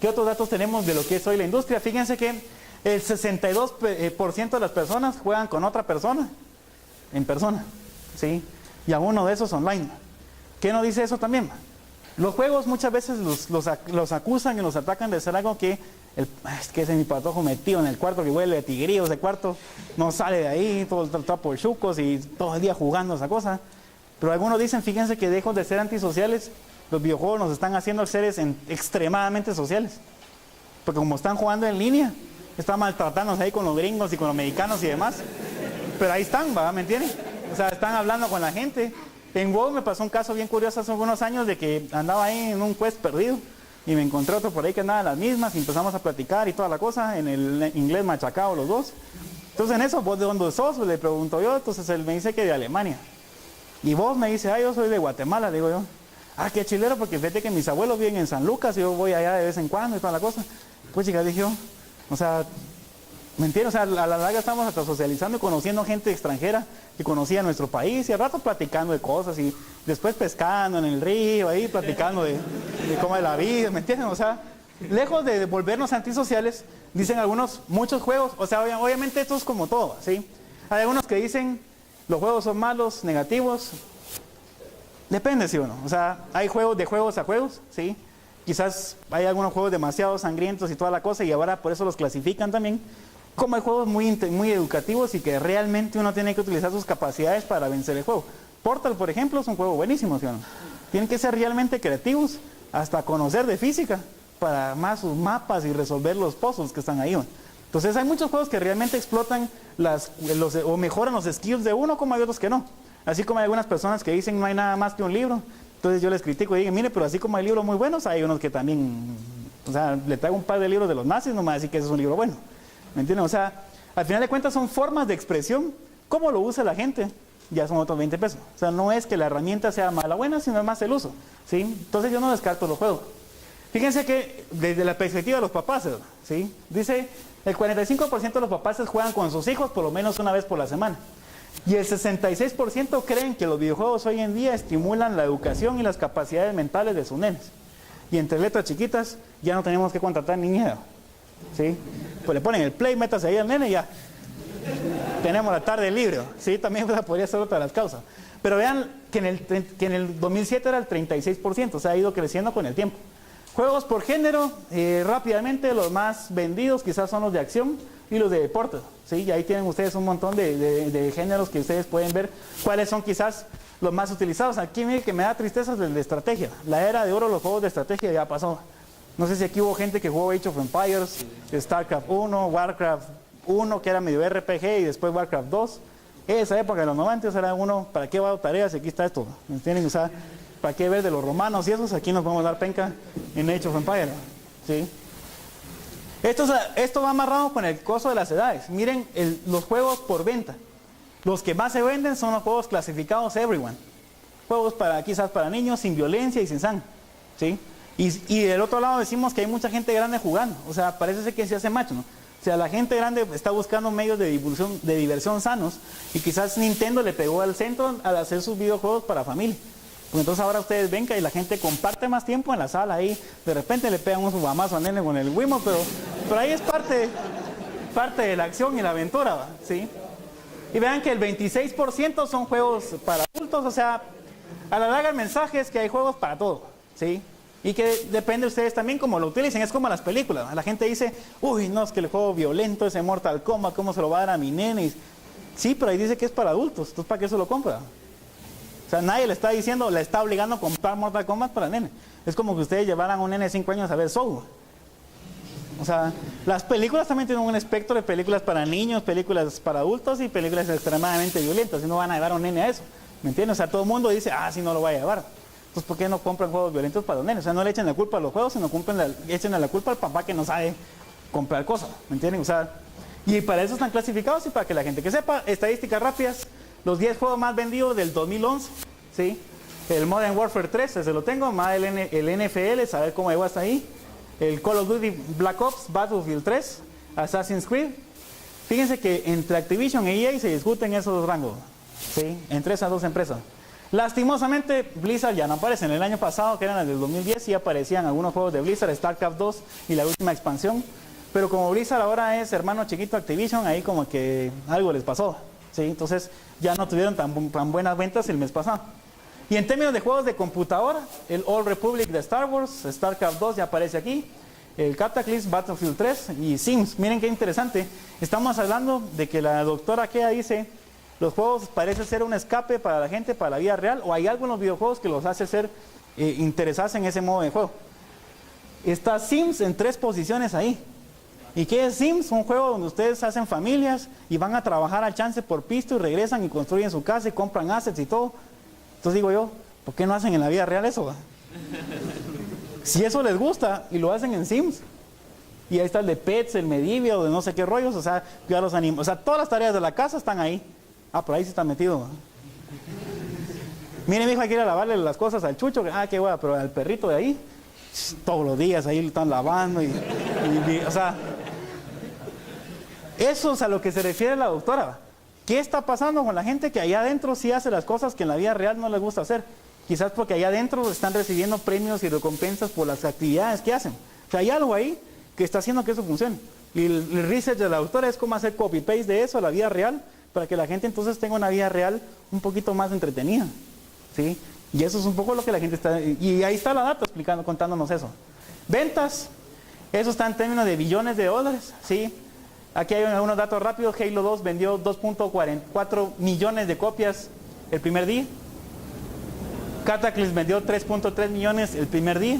¿Qué otros datos tenemos de lo que es hoy la industria? Fíjense que el 62% de las personas juegan con otra persona, en persona, ¿sí? Y a uno de esos online. ¿Qué nos dice eso también? Los juegos muchas veces los acusan y los atacan de ser algo que es que ese es mi patojo metido en el cuarto que huele a tigrillo, ese cuarto no sale de ahí, todo el trapo de chucos y todo el día jugando esa cosa. Pero algunos dicen, fíjense que lejos de ser antisociales, los videojuegos nos están haciendo seres extremadamente sociales. Porque como están jugando en línea, están maltratándose ahí con los gringos y con los mexicanos y demás. Pero ahí están, ¿verdad? ¿Me entienden? O sea, están hablando con la gente. En WoW me pasó un caso bien curioso hace algunos años de que andaba ahí en un quest perdido y me encontré otro por ahí que andaba en las mismas y empezamos a platicar y toda la cosa en el inglés machacado los dos. Entonces en eso, ¿vos de dónde sos? Le pregunto yo, entonces él me dice que de Alemania. Y vos me dice, yo soy de Guatemala, digo yo. Qué chilero, porque fíjate que mis abuelos viven en San Lucas y yo voy allá de vez en cuando y toda la cosa. Pues chica, dije yo, o sea, ¿me entiendes? O sea, a la larga estamos hasta socializando y conociendo gente extranjera que conocía nuestro país y al rato platicando de cosas y después pescando en el río, ahí platicando de cómo es la vida, ¿me entienden? O sea, lejos de volvernos antisociales, dicen algunos, muchos juegos, o sea, obviamente esto es como todo, ¿sí? Hay algunos que dicen, los juegos son malos, negativos, depende, ¿sí o no? O sea, hay juegos de juegos a juegos, ¿sí? Quizás hay algunos juegos demasiado sangrientos y toda la cosa y ahora por eso los clasifican también. Como hay juegos muy educativos y que realmente uno tiene que utilizar sus capacidades para vencer el juego. Portal, por ejemplo, es un juego buenísimo, ¿sí o no? Tienen que ser realmente creativos, hasta conocer de física, para armar sus mapas y resolver los puzzles que están ahí, ¿no? Entonces hay muchos juegos que realmente explotan o mejoran los skills de uno, como hay otros que no. Así como hay algunas personas que dicen no hay nada más que un libro. Entonces yo les critico y digo, mire, pero así como hay libros muy buenos, hay unos que también, o sea, le traigo un par de libros de los nazis, no me va a decir que ese es un libro bueno. ¿Me entienden? O sea, al final de cuentas son formas de expresión. ¿Cómo lo usa la gente? Ya son otros 20 pesos. O sea, no es que la herramienta sea mala o buena, sino es más el uso, ¿sí? Entonces yo no descarto los juegos. Fíjense que desde la perspectiva de los papás, ¿sí? Dice, el 45% de los papás juegan con sus hijos por lo menos una vez por la semana. Y el 66% creen que los videojuegos hoy en día estimulan la educación y las capacidades mentales de sus nenes. Y entre letras chiquitas, ya no tenemos que contratar ni miedo, ¿sí? Pues le ponen el play, métase ahí al nene y ya. Tenemos la tarde libre, ¿sí? También podría ser otra de las causas. Pero vean que en el 2007 era el 36%, o sea, ha ido creciendo con el tiempo. Juegos por género, rápidamente los más vendidos quizás son los de acción y los de deporte, ¿sí? Y ahí tienen ustedes un montón de géneros que ustedes pueden ver cuáles son quizás los más utilizados. Aquí miren que me da tristeza el de estrategia. La era de oro, los juegos de estrategia ya pasó. No sé si aquí hubo gente que jugó Age of Empires, StarCraft 1, Warcraft 1, que era medio RPG, y después Warcraft 2. Esa época de los 90 era uno, ¿para qué va a tareas? Y aquí está esto. ¿Me entienden? O sea, ¿para qué ver de los romanos y esos? Aquí nos vamos a dar penca en Age of Empires, ¿sí? Esto va amarrado con el costo de las edades. Miren los juegos por venta. Los que más se venden son los juegos clasificados Everyone. Juegos quizás para niños, sin violencia y sin sangre, ¿sí? Y del otro lado decimos que hay mucha gente grande jugando. O sea, parece ser que se hace macho, ¿no? O sea, la gente grande está buscando medios de diversión sanos. Y quizás Nintendo le pegó al centro al hacer sus videojuegos para familia. Pues entonces ahora ustedes ven que la gente comparte más tiempo en la sala ahí. De repente le pegan un subamazo al nene con el Wiimote, pero Pero ahí es parte de la acción y la aventura, ¿va? ¿Sí? Y vean que el 26% son juegos para adultos, o sea, a la larga el mensaje es que hay juegos para todo, ¿sí? Y que depende de ustedes también cómo lo utilicen, es como las películas, ¿va? La gente dice, uy, no, es que el juego violento, ese Mortal Kombat, ¿cómo se lo va a dar a mi nene? Sí, pero ahí dice que es para adultos, entonces ¿para qué se lo compra? O sea, nadie le está diciendo, le está obligando a comprar Mortal Kombat para el nene. Es como que ustedes llevaran a un nene de 5 años a ver Soul. O sea, las películas también tienen un espectro de películas para niños, películas para adultos y películas extremadamente violentas. Y no van a llevar a un nene a eso, ¿me entiendes? O sea, todo el mundo dice, sí, no lo voy a llevar. Entonces, ¿por qué no compran juegos violentos para los nenes? O sea, no le echen la culpa a los juegos, sino echen la culpa al papá que no sabe comprar cosas, ¿me entienden? O sea, y para eso están clasificados y para que la gente que sepa, estadísticas rápidas, los 10 juegos más vendidos del 2011, ¿sí? El Modern Warfare 3, ese lo tengo, más el NFL, saber cómo llegó hasta ahí. El Call of Duty Black Ops, Battlefield 3, Assassin's Creed. Fíjense que entre Activision e EA se discuten esos rangos, ¿sí? Entre esas dos empresas. Lastimosamente, Blizzard ya no aparece. En el año pasado, que eran las del 2010, sí aparecían algunos juegos de Blizzard, StarCraft 2 y la última expansión. Pero como Blizzard ahora es hermano chiquito Activision, ahí como que algo les pasó, ¿sí? Entonces ya no tuvieron tan buenas ventas el mes pasado. Y en términos de juegos de computadora, el Old Republic de Star Wars, StarCraft 2 ya aparece aquí, el Cataclysm, Battlefield 3 y Sims. Miren qué interesante, estamos hablando de que la doctora Kea dice, los juegos parece ser un escape para la gente, para la vida real, o hay algo en los videojuegos que los hace ser interesarse en ese modo de juego. Está Sims en 3 posiciones ahí. ¿Y qué es Sims? Un juego donde ustedes hacen familias y van a trabajar al chance por pisto y regresan y construyen su casa y compran assets y todo. Entonces digo yo, ¿por qué no hacen en la vida real eso? Si eso les gusta y lo hacen en Sims. Y ahí está el de Pets, el Medieval, de no sé qué rollos, o sea, cuidar los animales. O sea, todas las tareas de la casa están ahí. Por ahí sí está metido. Miren, mi hijo, hay que ir a lavarle las cosas al chucho. Qué guay, pero al perrito de ahí, todos los días ahí lo están lavando. O sea, eso es a lo que se refiere la doctora. ¿Qué está pasando con la gente que allá adentro sí hace las cosas que en la vida real no les gusta hacer? Quizás porque allá adentro están recibiendo premios y recompensas por las actividades que hacen. O sea, hay algo ahí que está haciendo que eso funcione. Y el research de la doctora es cómo hacer copy-paste de eso a la vida real para que la gente entonces tenga una vida real un poquito más entretenida, ¿sí? Y eso es un poco lo que la gente está... Y ahí está la data contándonos eso. Ventas, eso está en términos de billones de dólares, ¿sí? Aquí hay algunos datos rápidos. Halo 2 vendió 2.44 millones de copias el primer día. Cataclysm vendió 3.3 millones el primer día.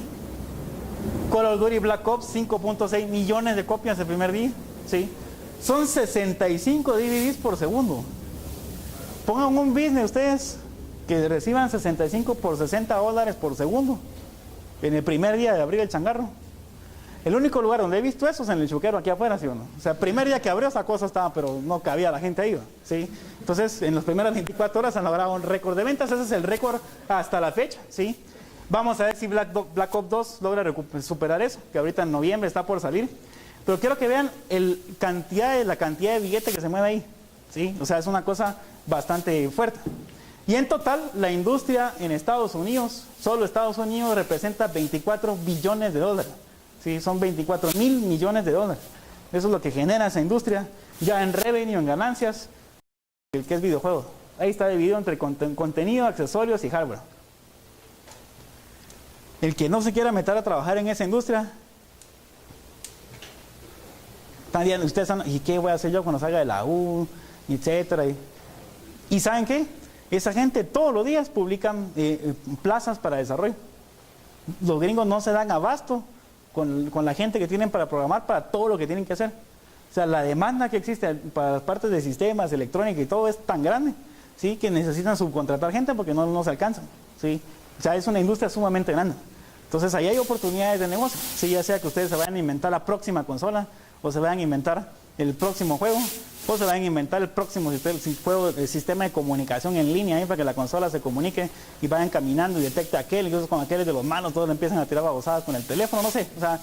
Call of Duty Black Ops 5.6 millones de copias el primer día, ¿sí? Son 65 DVDs por segundo. Pongan un business ustedes que reciban 65 por $60 por segundo en el primer día de abrir el changarro. El único lugar donde he visto eso es en el Chuquero, aquí afuera, ¿sí o no? O sea, el primer día que abrió esa cosa estaba, pero no cabía la gente ahí, ¿sí? Entonces, en las primeras 24 horas han logrado un récord de ventas, ese es el récord hasta la fecha, ¿sí? Vamos a ver si Black Ops 2 logra superar eso, que ahorita en noviembre está por salir. Pero quiero que vean la cantidad de billete que se mueve ahí, ¿sí? O sea, es una cosa bastante fuerte. Y en total, la industria en Estados Unidos, solo Estados Unidos representa 24 billones de dólares. Sí, son 24 mil millones de dólares. Eso es lo que genera esa industria. Ya en revenue, en ganancias, el que es videojuego. Ahí está dividido entre contenido, accesorios y hardware. El que no se quiera meter a trabajar en esa industria, también ustedes están, ¿y qué voy a hacer yo cuando salga de la U? Etcétera. ¿Y saben qué? Esa gente todos los días publican plazas para desarrollo. Los gringos no se dan abasto con la gente que tienen para programar para todo lo que tienen que hacer. O sea, la demanda que existe para las partes de sistemas, electrónica y todo es tan grande, ¿sí? Que necesitan subcontratar gente porque no se alcanzan, ¿sí? O sea, es una industria sumamente grande. Entonces, ahí hay oportunidades de negocio, ¿sí? Ya sea que ustedes se vayan a inventar la próxima consola, o se vayan a inventar el próximo juego, o se vayan a inventar el próximo sistema de comunicación en línea para que la consola se comunique y vayan caminando y detecte aquel, incluso con aquel de los malos, todos le empiezan a tirar babosadas con el teléfono, no sé, o sea,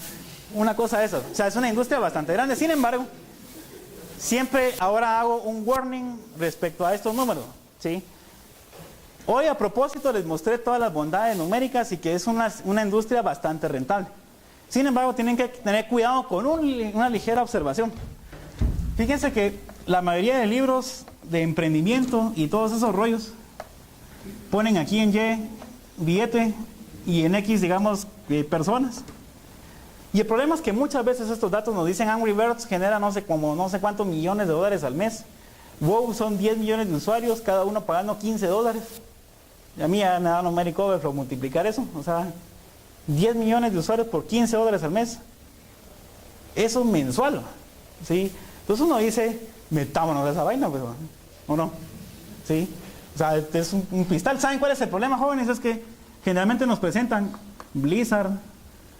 una cosa de eso. O sea, es una industria bastante grande. Sin embargo, siempre ahora hago un warning respecto a estos números, ¿sí? Hoy a propósito les mostré todas las bondades numéricas y que es una industria bastante rentable. Sin embargo, tienen que tener cuidado con una ligera observación. Fíjense que la mayoría de libros de emprendimiento y todos esos rollos ponen aquí en Y billete y en X, digamos, personas. Y el problema es que muchas veces estos datos nos dicen Angry Birds genera no sé cuántos millones de dólares al mes. WoW son 10 millones de usuarios, cada uno pagando $15. Y a mí ya me da numeric overflow multiplicar eso. O sea, 10 millones de usuarios por $15 al mes. Eso es mensual, ¿sí? Entonces uno dice, metámonos de esa vaina, pues, ¿o no? ¿Sí? O sea, es un cristal. ¿Saben cuál es el problema, jóvenes? Es que generalmente nos presentan Blizzard,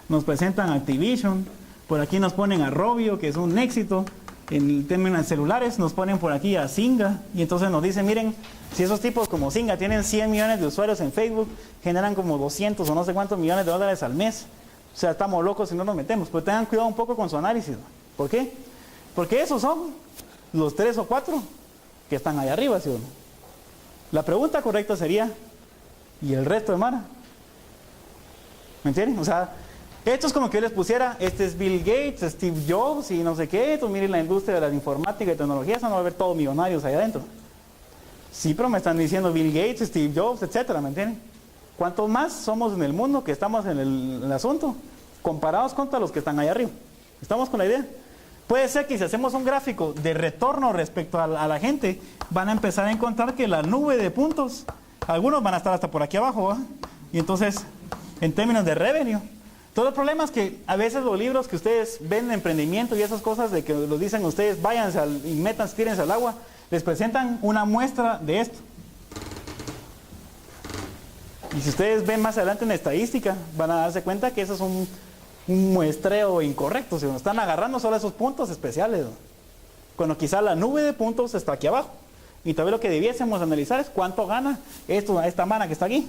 nos presentan Activision, por aquí nos ponen a Rovio, que es un éxito en términos de celulares, nos ponen por aquí a Zynga, y entonces nos dicen, miren, si esos tipos como Zynga tienen 100 millones de usuarios en Facebook, generan como 200 o no sé cuántos millones de dólares al mes. O sea, estamos locos si no nos metemos. Pero tengan cuidado un poco con su análisis. ¿Por qué? Porque esos son los 3 o 4 que están ahí arriba, ¿sí o no? La pregunta correcta sería, ¿y el resto de Mara? ¿Me entienden? O sea, esto es como que yo les pusiera, este es Bill Gates, Steve Jobs y no sé qué, tú miren la industria de la informática y tecnología, eso no va a haber todos millonarios ahí adentro. Sí, pero me están diciendo Bill Gates, Steve Jobs, etcétera, ¿me entienden? ¿Cuántos más somos en el mundo que estamos en el asunto? Comparados contra los que están ahí arriba. ¿Estamos con la idea? Puede ser que si hacemos un gráfico de retorno respecto a la gente, van a empezar a encontrar que la nube de puntos, algunos van a estar hasta por aquí abajo, ¿va? Y entonces, en términos de revenue, todo el problema es que a veces los libros que ustedes ven de emprendimiento y esas cosas de que los dicen ustedes, váyanse y métanse, tírense al agua, les presentan una muestra de esto. Y si ustedes ven más adelante en estadística, van a darse cuenta que eso es un muestreo incorrecto. Si nos están agarrando solo esos puntos especiales, ¿no? Cuando quizá la nube de puntos está aquí abajo. Y tal vez lo que debiésemos analizar es cuánto gana esta mana que está aquí.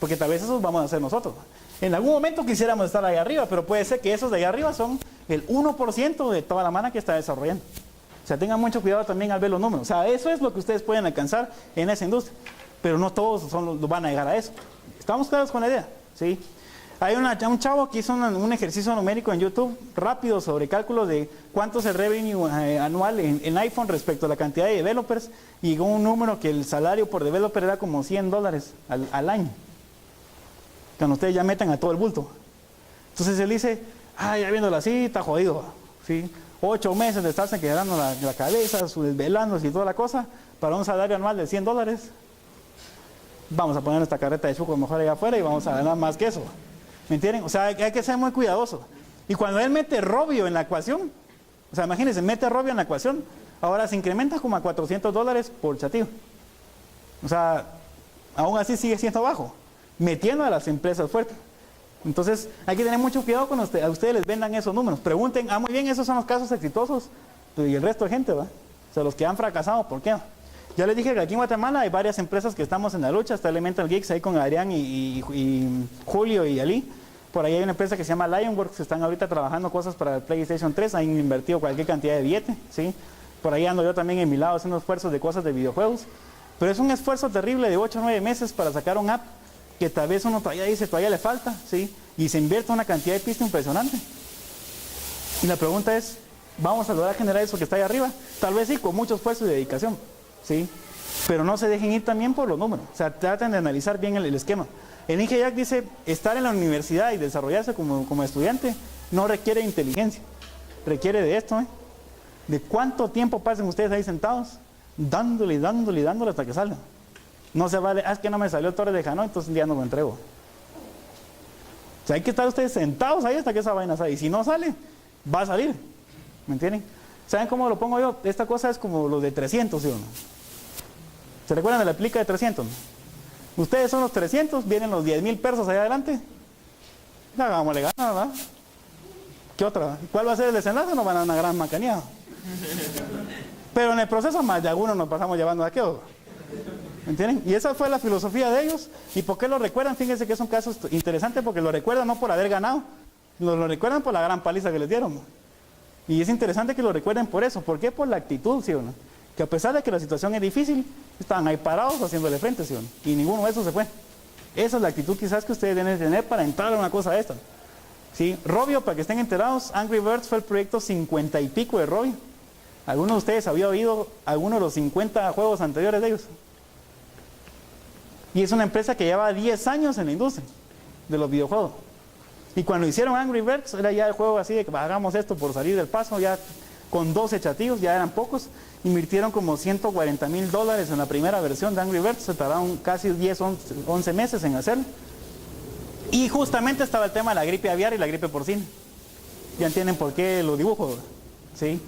Porque tal vez eso vamos a hacer nosotros. En algún momento quisiéramos estar ahí arriba, pero puede ser que esos de ahí arriba son el 1% de toda la mana que está desarrollando. O sea, tengan mucho cuidado también al ver los números. O sea, eso es lo que ustedes pueden alcanzar en esa industria. Pero no todos van a llegar a eso. ¿Estamos claros con la idea? ¿Sí? Hay un chavo que hizo un ejercicio numérico en YouTube rápido sobre cálculos de cuánto es el revenue anual en iPhone respecto a la cantidad de developers, y llegó un número que el salario por developer era como $100 al año. Cuando ustedes ya metan a todo el bulto. Entonces él dice, ya viéndolo así, está jodido. ¿Sí? 8 meses de estarse quedando la cabeza, desvelándose y toda la cosa, para un salario anual de $100. Vamos a poner nuestra carreta de chuco mejor allá afuera y vamos a ganar más que eso. ¿Me entienden? O sea, hay que ser muy cuidadoso. Y cuando él mete Rovio en la ecuación, o sea, imagínense, mete Rovio en la ecuación, ahora se incrementa como a $400 por chatillo. O sea, aún así sigue siendo bajo, metiendo a las empresas fuertes. Entonces, hay que tener mucho cuidado cuando a ustedes les vendan esos números. Pregunten, muy bien, esos son los casos exitosos. Y el resto de gente, ¿va? O sea, los que han fracasado, ¿por qué? Ya les dije que aquí en Guatemala hay varias empresas que estamos en la lucha. Está Elemental Geeks ahí con Adrián y Julio y Ali. Por ahí hay una empresa que se llama Lionworks, que están ahorita trabajando cosas para el PlayStation 3. Han invertido cualquier cantidad de billete, ¿sí? Por ahí ando yo también en mi lado haciendo esfuerzos de cosas de videojuegos. Pero es un esfuerzo terrible de 8 o 9 meses para sacar un app que tal vez uno todavía dice, todavía le falta, ¿sí? Y se invierte una cantidad de pista impresionante. Y la pregunta es, ¿vamos a lograr generar eso que está ahí arriba? Tal vez sí, con mucho esfuerzo y dedicación. ¿Sí? Pero no se dejen ir también por los números. O sea, traten de analizar bien el esquema. El Inge Jack dice, estar en la universidad y desarrollarse como estudiante no requiere inteligencia. Requiere de esto, de cuánto tiempo pasen ustedes ahí sentados, dándole y dándole y dándole hasta que salgan. No se vale, es que no me salió Torres de Hanoi, entonces un día no lo entrego. O sea, hay que estar ustedes sentados ahí hasta que esa vaina salga. Y si no sale, va a salir. ¿Me entienden? ¿Saben cómo lo pongo yo? Esta cosa es como los de 300, ¿sí o no? ¿Se recuerdan de la plica de 300? Ustedes son los 300, vienen los 10,000 persos allá adelante. Hagámosle ganas, ¿verdad? ¿Qué otra? ¿Cuál va a ser el desenlace? Nos van a dar una gran macaneada. Pero en el proceso más de algunos nos pasamos llevando a aquello. ¿Me entienden? Y esa fue la filosofía de ellos. ¿Y por qué lo recuerdan? Fíjense que es un caso interesante porque lo recuerdan no por haber ganado, lo recuerdan por la gran paliza que les dieron. Y es interesante que lo recuerden por eso. ¿Por qué? Por la actitud, ¿sí o no? Que a pesar de que la situación es difícil, estaban ahí parados haciéndole frente, ¿sí o no? Y ninguno de esos se fue. Esa es la actitud quizás que ustedes deben tener para entrar a una cosa de esta. ¿sí? Rovio, para que estén enterados, Angry Birds fue el proyecto 50 y pico de Rovio. ¿Alguno de ustedes había oído alguno de los 50 juegos anteriores de ellos? Y es una empresa que lleva 10 años en la industria de los videojuegos. Y cuando hicieron Angry Birds, era ya el juego así de que hagamos esto por salir del paso, ya con 12 chatillos, ya eran pocos. Invirtieron como $140,000 en la primera versión de Angry Birds, se tardaron casi 10, 11 meses en hacerlo. Y justamente estaba el tema de la gripe aviar y la gripe porcina. Ya entienden por qué los dibujos, ¿sí?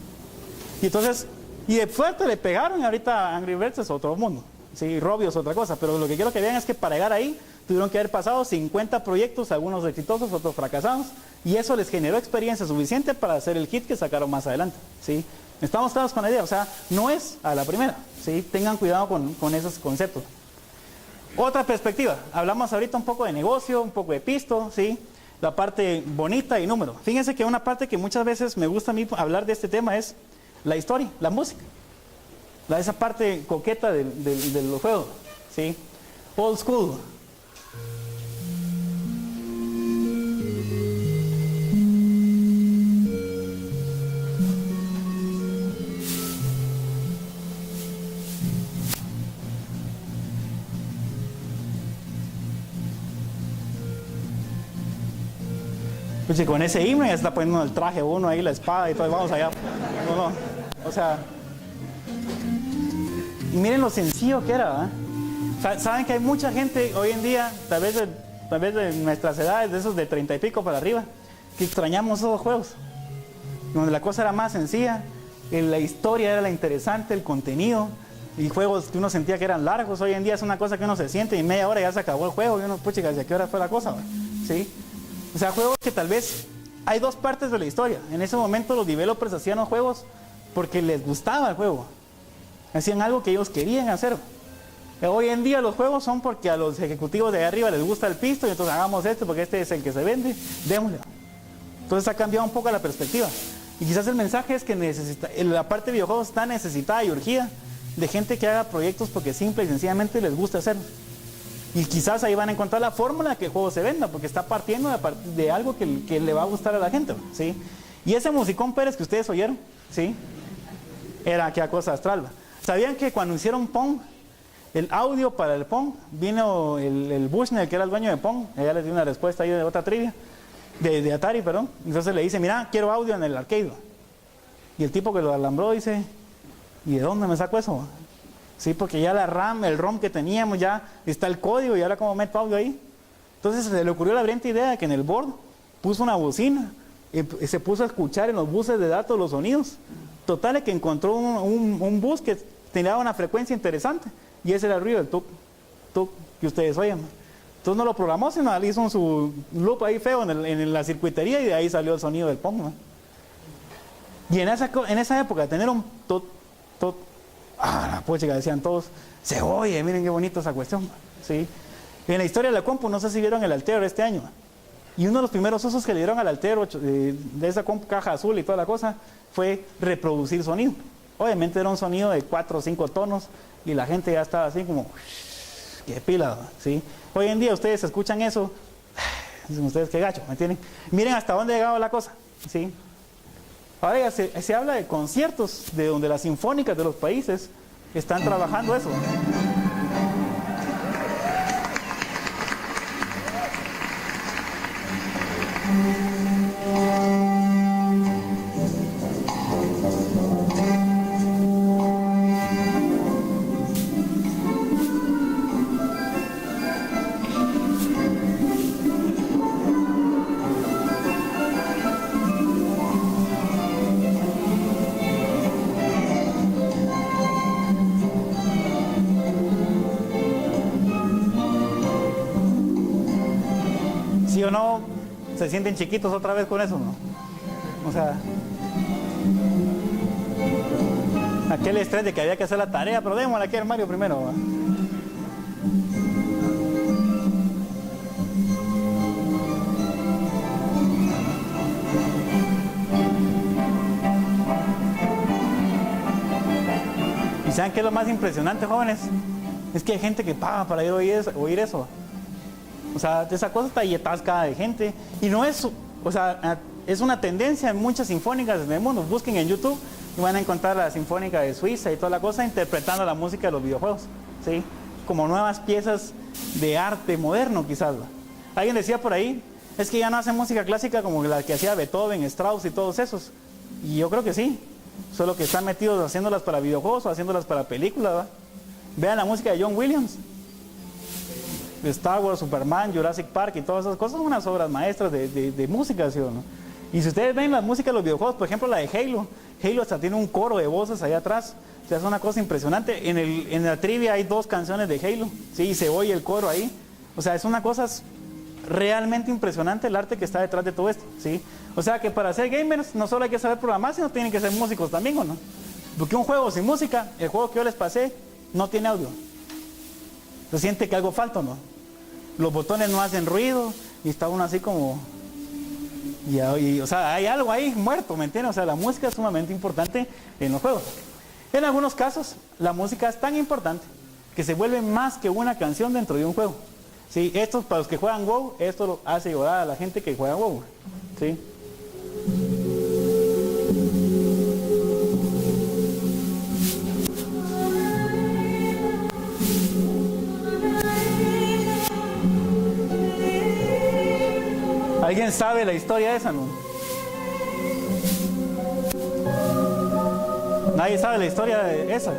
Y entonces, y de fuerte le pegaron, y ahorita Angry Birds es otro mundo, ¿sí? Rovio es otra cosa, pero lo que quiero que vean es que para llegar ahí tuvieron que haber pasado 50 proyectos, algunos exitosos, otros fracasados, y eso les generó experiencia suficiente para hacer el hit que sacaron más adelante, ¿sí? Estamos claros con la idea, o sea, no es a la primera, ¿sí? Tengan cuidado con esos conceptos. Otra perspectiva, hablamos ahorita un poco de negocio, un poco de pisto, ¿sí? La parte bonita y número. Fíjense que una parte que muchas veces me gusta a mí hablar de este tema es la historia, la música. Esa parte coqueta de los juegos, ¿sí? Old school. Pues con ese himno ya está poniendo el traje uno ahí, la espada y todo, vamos allá. No, o sea, y miren lo sencillo que era, ¿eh? Saben que hay mucha gente hoy en día, tal vez de nuestras edades, de esos de 30 y pico para arriba, que extrañamos esos juegos, donde la cosa era más sencilla, la historia era la interesante, el contenido, y juegos que uno sentía que eran largos. Hoy en día es una cosa que uno se siente y media hora ya se acabó el juego, y uno, puchica, ¿a qué hora fue la cosa? ¿Sí? O sea, juegos que tal vez hay dos partes de la historia. En ese momento los developers hacían los juegos porque les gustaba el juego. Hacían algo que ellos querían hacer. Hoy en día los juegos son porque a los ejecutivos de ahí arriba les gusta el pisto y entonces hagamos esto porque este es el que se vende, démosle. Entonces ha cambiado un poco la perspectiva. Y quizás el mensaje es que la parte de videojuegos está necesitada y urgida de gente que haga proyectos porque simple y sencillamente les gusta hacerlo. Y quizás ahí van a encontrar la fórmula que el juego se venda, porque está partiendo de algo que le va a gustar a la gente, ¿sí? Y ese musicón Pérez que ustedes oyeron, ¿sí? Era aquella cosa astral. ¿Sabían que cuando hicieron Pong, el audio para el Pong, vino el Bushnell, que era el dueño de Pong, ella les dio una respuesta ahí de otra trivia, de Atari, perdón. Entonces le dice, mira, quiero audio en el arcade. Y el tipo que lo alambró dice, ¿y de dónde me saco eso? Sí, porque ya la RAM, el ROM que teníamos, ya está el código y ahora cómo meto audio ahí. Entonces se le ocurrió la brillante idea de que en el board puso una bocina y se puso a escuchar en los buses de datos los sonidos. Total es que encontró un bus que tenía una frecuencia interesante y ese era el ruido del tuk, tuk que ustedes oyen. Entonces no lo programó, sino hizo su loop ahí feo en la circuitería y de ahí salió el sonido del Pong, ¿no? Y en esa época tener un tot, tot, la puchica, decían todos, se oye, miren qué bonito esa cuestión, ¿sí? En la historia de la compu, no sé si vieron el Altair este año, y uno de los primeros usos que le dieron al Altair de esa compu, caja azul y toda la cosa, fue reproducir sonido. Obviamente era un sonido de 4 o 5 tonos, y la gente ya estaba así como, qué pila, ¿sí? Hoy en día ustedes escuchan eso, dicen ustedes qué gacho, ¿me entienden? Miren hasta dónde ha llegado la cosa, ¿sí? Ahora ya se habla de conciertos de donde las sinfónicas de los países están trabajando eso. ¿Sí o no? ¿Se sienten chiquitos otra vez con eso, no? O sea, aquel estrés de que había que hacer la tarea, pero démosle aquí al Mario primero, ¿va? ¿Y saben qué es lo más impresionante, jóvenes? Es que hay gente que paga para ir a oír eso. O sea, esa cosa está ahí atascada de gente. Y no es O sea, es una tendencia en muchas sinfónicas del mundo. Busquen en YouTube y van a encontrar la Sinfónica de Suiza y toda la cosa interpretando la música de los videojuegos, ¿sí? Como nuevas piezas de arte moderno, quizás. Alguien decía por ahí, es que ya no hacen música clásica como la que hacía Beethoven, Strauss y todos esos. Y yo creo que sí, solo que están metidos haciéndolas para videojuegos o haciéndolas para películas, ¿va? Vean la música de John Williams, de Star Wars, Superman, Jurassic Park y todas esas cosas, son unas obras maestras de música, ¿sí o no? Y si ustedes ven la música de los videojuegos, por ejemplo la de Halo, Halo hasta tiene un coro de voces allá atrás, o sea, es una cosa impresionante. En la trivia hay 2 canciones de Halo, ¿sí? Y se oye el coro ahí, o sea, es una cosa realmente impresionante el arte que está detrás de todo esto, ¿sí? O sea, que para ser gamers no solo hay que saber programar, sino tienen que ser músicos también, ¿o no? Porque un juego sin música, el juego que yo les pasé, no tiene audio. Se siente que algo falta, ¿no? Los botones no hacen ruido y está uno así como... o sea, hay algo ahí muerto, ¿me entiendes? O sea, la música es sumamente importante en los juegos. En algunos casos, la música es tan importante que se vuelve más que una canción dentro de un juego. ¿Sí? Esto, para los que juegan WoW, esto lo hace llorar a la gente que juega WoW. ¿Sí? ¿Alguien sabe la historia de esa, no? Nadie sabe la historia de esa.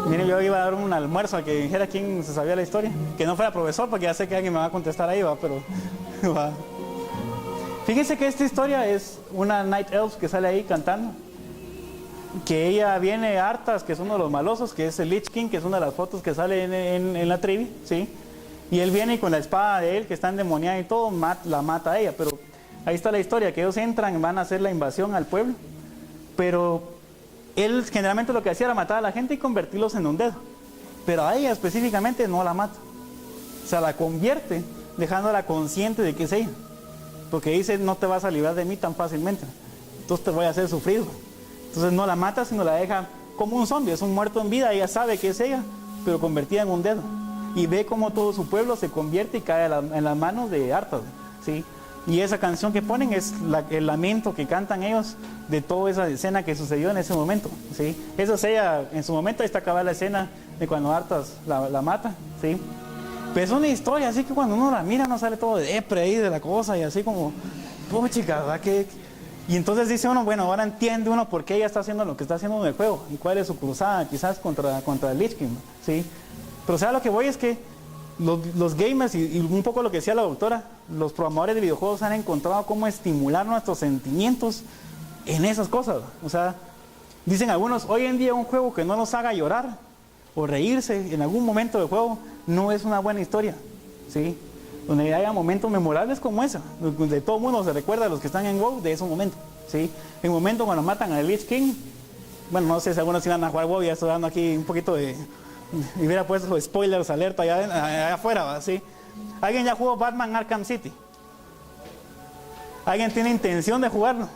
Miren, yo iba a dar un almuerzo a que dijera quién se sabía la historia. Que no fuera profesor, porque ya sé que alguien me va a contestar ahí, va, pero... va. Fíjense que esta historia es una Night Elf que sale ahí cantando. Que ella viene hartas, que es uno de los malosos, que es el Lich King, que es una de las fotos que sale en la trivia, ¿sí? Y él viene y con la espada de él, que está endemoniada y todo, la mata a ella. Pero ahí está la historia, que ellos entran, van a hacer la invasión al pueblo. Pero él generalmente lo que hacía era matar a la gente y convertirlos en un dedo. Pero a ella específicamente no la mata. O sea, la convierte, dejándola consciente de que es ella. Porque dice, no te vas a librar de mí tan fácilmente. Entonces te voy a hacer sufrir. Entonces no la mata, sino la deja como un zombie. Es un muerto en vida, ella sabe que es ella, pero convertida en un dedo. Y ve cómo todo su pueblo se convierte y cae en las manos de Arthas, ¿sí? Y esa canción que ponen es el lamento que cantan ellos de toda esa escena que sucedió en ese momento, ¿sí? Eso es ella, en su momento ahí está acabada la escena de cuando Arthas la mata, ¿sí? Pero es una historia, así que cuando uno la mira no sale todo de depre ahí de la cosa y así como, chica, ¿verdad? Y entonces dice uno, bueno, ahora entiende uno por qué ella está haciendo lo que está haciendo en el juego y cuál es su cruzada, quizás contra el Lich King, ¿sí? Pero o sea, lo que voy es que los gamers y un poco lo que decía la doctora, los programadores de videojuegos han encontrado cómo estimular nuestros sentimientos en esas cosas. O sea, dicen algunos, hoy en día un juego que no nos haga llorar o reírse en algún momento del juego no es una buena historia, ¿sí? Donde haya momentos memorables como esa, donde todo el mundo se recuerda a los que están en WoW de esos momentos, ¿sí? En el momento cuando matan al Lich King, bueno, no sé si algunos iban a jugar WoW, ya estoy dando aquí un poquito de... Y hubiera puesto los spoilers alerta allá afuera, ¿sí? ¿Alguien ya jugó Batman Arkham City? ¿Alguien tiene intención de jugarlo?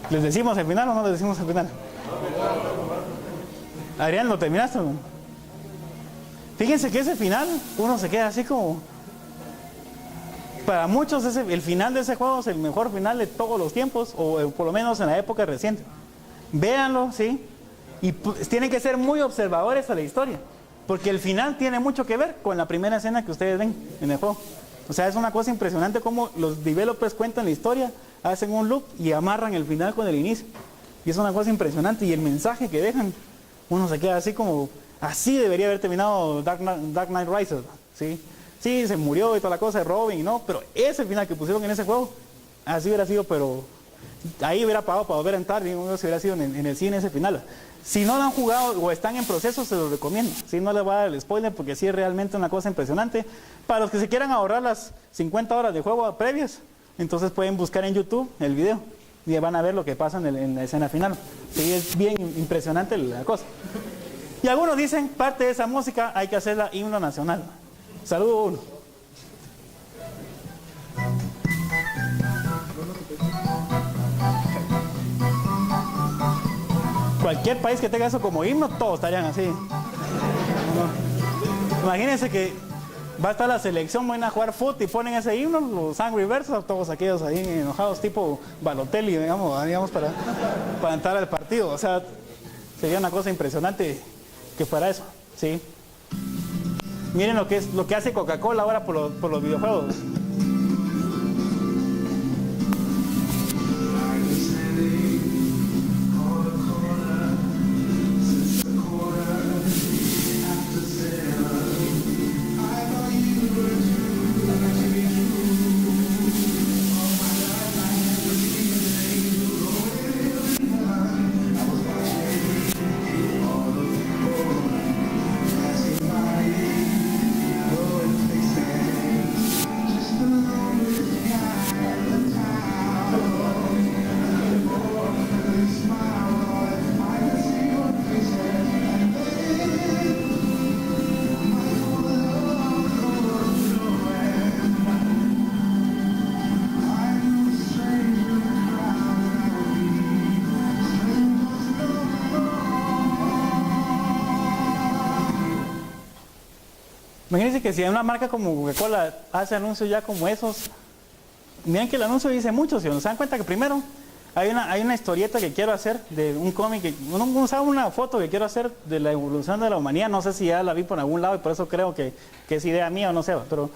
¿Les decimos el final o no les decimos el final? Adrián, ¿lo terminaste? Fíjense que ese final, uno se queda así como... Para muchos el final de ese juego es el mejor final de todos los tiempos, o por lo menos en la época reciente. Véanlo, ¿sí? Y tienen que ser muy observadores a la historia, porque el final tiene mucho que ver con la primera escena que ustedes ven en el juego. O sea, es una cosa impresionante cómo los developers cuentan la historia, hacen un loop y amarran el final con el inicio. Y es una cosa impresionante, y el mensaje que dejan, uno se queda así como, así debería haber terminado Dark Knight Rises, ¿sí? Sí, se murió y toda la cosa de Robin, ¿no? Pero ese final que pusieron en ese juego, así hubiera sido, pero ahí hubiera pagado para volver a entrar, y no si hubiera sido en el cine ese final. Si no lo han jugado o están en proceso, se los recomiendo. Si no les voy a dar el spoiler porque sí es realmente una cosa impresionante. Para los que se quieran ahorrar las 50 horas de juego previas, entonces pueden buscar en YouTube el video y van a ver lo que pasa en la escena final. Sí, es bien impresionante la cosa. Y algunos dicen, parte de esa música hay que hacerla himno nacional. Saludos. Cualquier país que tenga eso como himno, todos estarían así. Imagínense que va a estar la selección, van a jugar fútbol y ponen ese himno, los Angry Birds, todos aquellos ahí enojados, tipo Balotelli, digamos para entrar al partido. O sea, sería una cosa impresionante que fuera eso, ¿sí? Miren lo que hace Coca-Cola ahora por los videojuegos. Imagínense que si una marca como Coca-Cola hace anuncios ya como esos, miren que el anuncio dice mucho, ¿sí? ¿Se dan cuenta que primero hay una historieta que quiero hacer de un cómic, una foto que quiero hacer de la evolución de la humanidad? No sé si ya la vi por algún lado y por eso creo que es idea mía o no sé, pero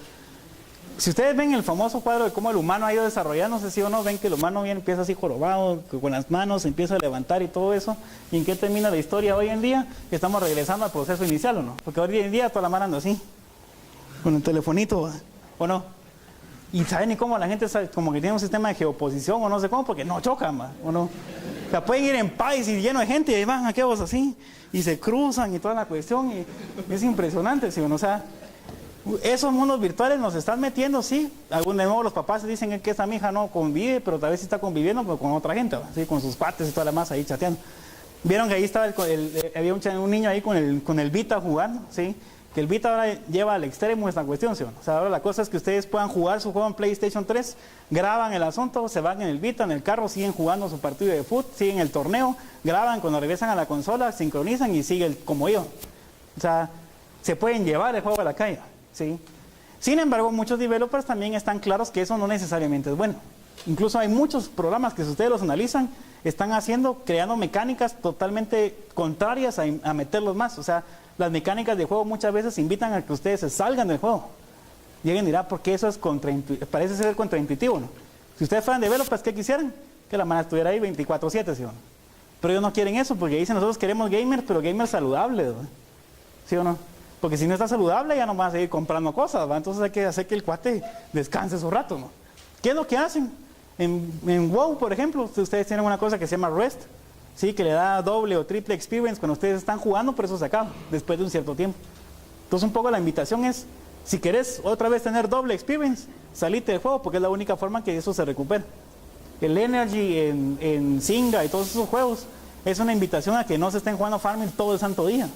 si ustedes ven el famoso cuadro de cómo el humano ha ido desarrollándose, sí o no, ven que el humano bien empieza así jorobado, con las manos se empieza a levantar y todo eso, y en qué termina la historia hoy en día, que estamos regresando al proceso inicial, ¿o no? Porque hoy en día toda la mano anda así, con el telefonito, ¿o no? Y saben ni cómo la gente sabe, como que tiene un sistema de geoposición o no sé cómo, porque no chocan, ¿o no? O sea, pueden ir en país y lleno de gente y ahí van aquellos así, y se cruzan y toda la cuestión, y es impresionante, ¿sí? O sea, esos mundos virtuales nos están metiendo, sí. De nuevo los papás dicen que esa mija no convive, pero tal vez sí está conviviendo pero con otra gente, ¿sí? Con sus cuates y toda la masa ahí chateando. Vieron que ahí estaba había un niño ahí con el Vita jugando, ¿sí? Que el Vita ahora lleva al extremo esta cuestión, ¿sí? O sea, ahora la cosa es que ustedes puedan jugar su juego en PlayStation 3, graban el asunto, se van en el Vita, en el carro, siguen jugando su partido de fútbol, siguen el torneo, graban, cuando regresan a la consola, sincronizan y siguen como yo. O sea, se pueden llevar el juego a la calle, ¿sí? Sin embargo, muchos developers también están claros que eso no necesariamente es bueno. Incluso hay muchos programas que si ustedes los analizan, están creando mecánicas totalmente contrarias a meterlos más. O sea, las mecánicas de juego muchas veces invitan a que ustedes se salgan del juego. Lleguen y dirán, porque eso es parece ser contraintuitivo, ¿no? Si ustedes fueran developers, ¿qué quisieran? Que la mano estuviera ahí 24/7, ¿sí o no? Pero ellos no quieren eso, porque dicen, nosotros queremos gamers, pero gamers saludables, ¿no? ¿Sí o no? Porque si no está saludable, ya no van a seguir comprando cosas, ¿va? Entonces hay que hacer que el cuate descanse su rato, ¿no? ¿Qué es lo que hacen? En WoW, por ejemplo, ustedes tienen una cosa que se llama Rest, ¿sí? Que le da doble o triple experience cuando ustedes están jugando, pero eso se acaba después de un cierto tiempo. Entonces un poco la invitación es, si querés otra vez tener doble experience, salite del juego, porque es la única forma que eso se recupera. El Energy en Zynga y todos esos juegos es una invitación a que no se estén jugando farming todo el santo día,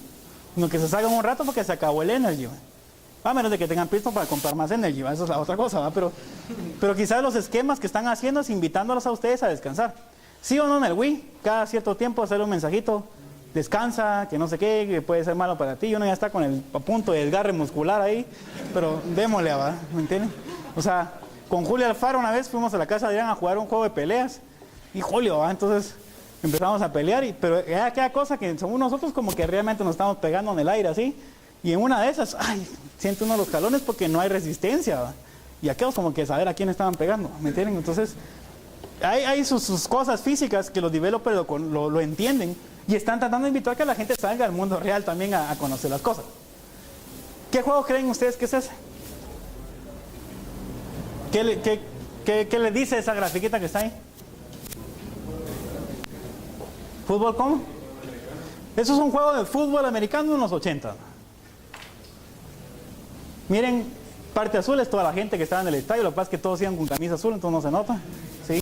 sino que se salgan un rato porque se acabó el Energy, ¿va? A menos de que tengan pisto para comprar más Energy, ¿va? Eso es la otra cosa, ¿va? Pero quizás los esquemas que están haciendo es invitándolos a ustedes a descansar. Sí o no en el Wii, cada cierto tiempo hacer un mensajito, descansa, que no sé qué, que puede ser malo para ti, y uno ya está con a punto de desgarre muscular ahí, pero démosle, ¿va? ¿Me entienden? O sea, con Julio Alfaro una vez fuimos a la casa de Adrián a jugar un juego de peleas, y Julio, ¿va? Entonces empezamos a pelear, pero era aquella cosa que según nosotros como que realmente nos estamos pegando en el aire así, y en una de esas, ay, siente uno los jalones porque no hay resistencia, ¿va? Y aquellos como que saber a quién estaban pegando, ¿me entienden? Entonces hay sus cosas físicas que los developers lo entienden y están tratando de invitar a que la gente salga al mundo real también a conocer las cosas. ¿Qué juego creen ustedes que es ese? ¿Qué le dice esa grafiquita que está ahí? ¿Fútbol cómo? Eso es un juego de fútbol americano de los 80. Miren, parte azul es toda la gente que estaba en el estadio, lo que pasa es que todos iban con camisa azul, entonces no se nota, ¿sí?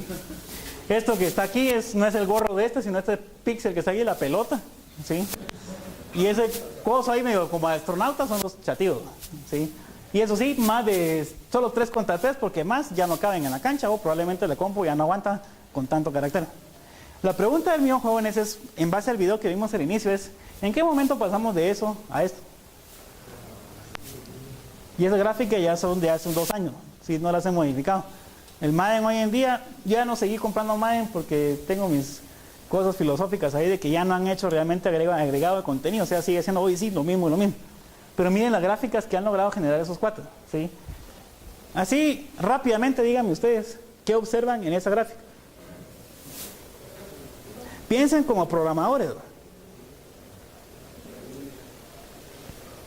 Esto que está aquí no es el gorro de sino este píxel que está aquí, la pelota, ¿sí? Y ese coso ahí medio como astronautas son los chatillos, ¿sí? Y eso sí, más de solo 3 contra 3 porque más ya no caben en la cancha o probablemente la compu ya no aguanta con tanto carácter. La pregunta del mío, jóvenes, es, en base al video que vimos al inicio, es ¿en qué momento pasamos de eso a esto? Y esas gráficas ya son de hace 2 años, ¿sí? No las he modificado. El Madden hoy en día, ya no seguí comprando Madden porque tengo mis cosas filosóficas ahí de que ya no han hecho realmente agregado de contenido, o sea, sigue siendo hoy sí lo mismo. Pero miren las gráficas que han logrado generar esos cuates, ¿sí? Así, rápidamente díganme ustedes, ¿qué observan en esa gráfica? Piensen como programadores.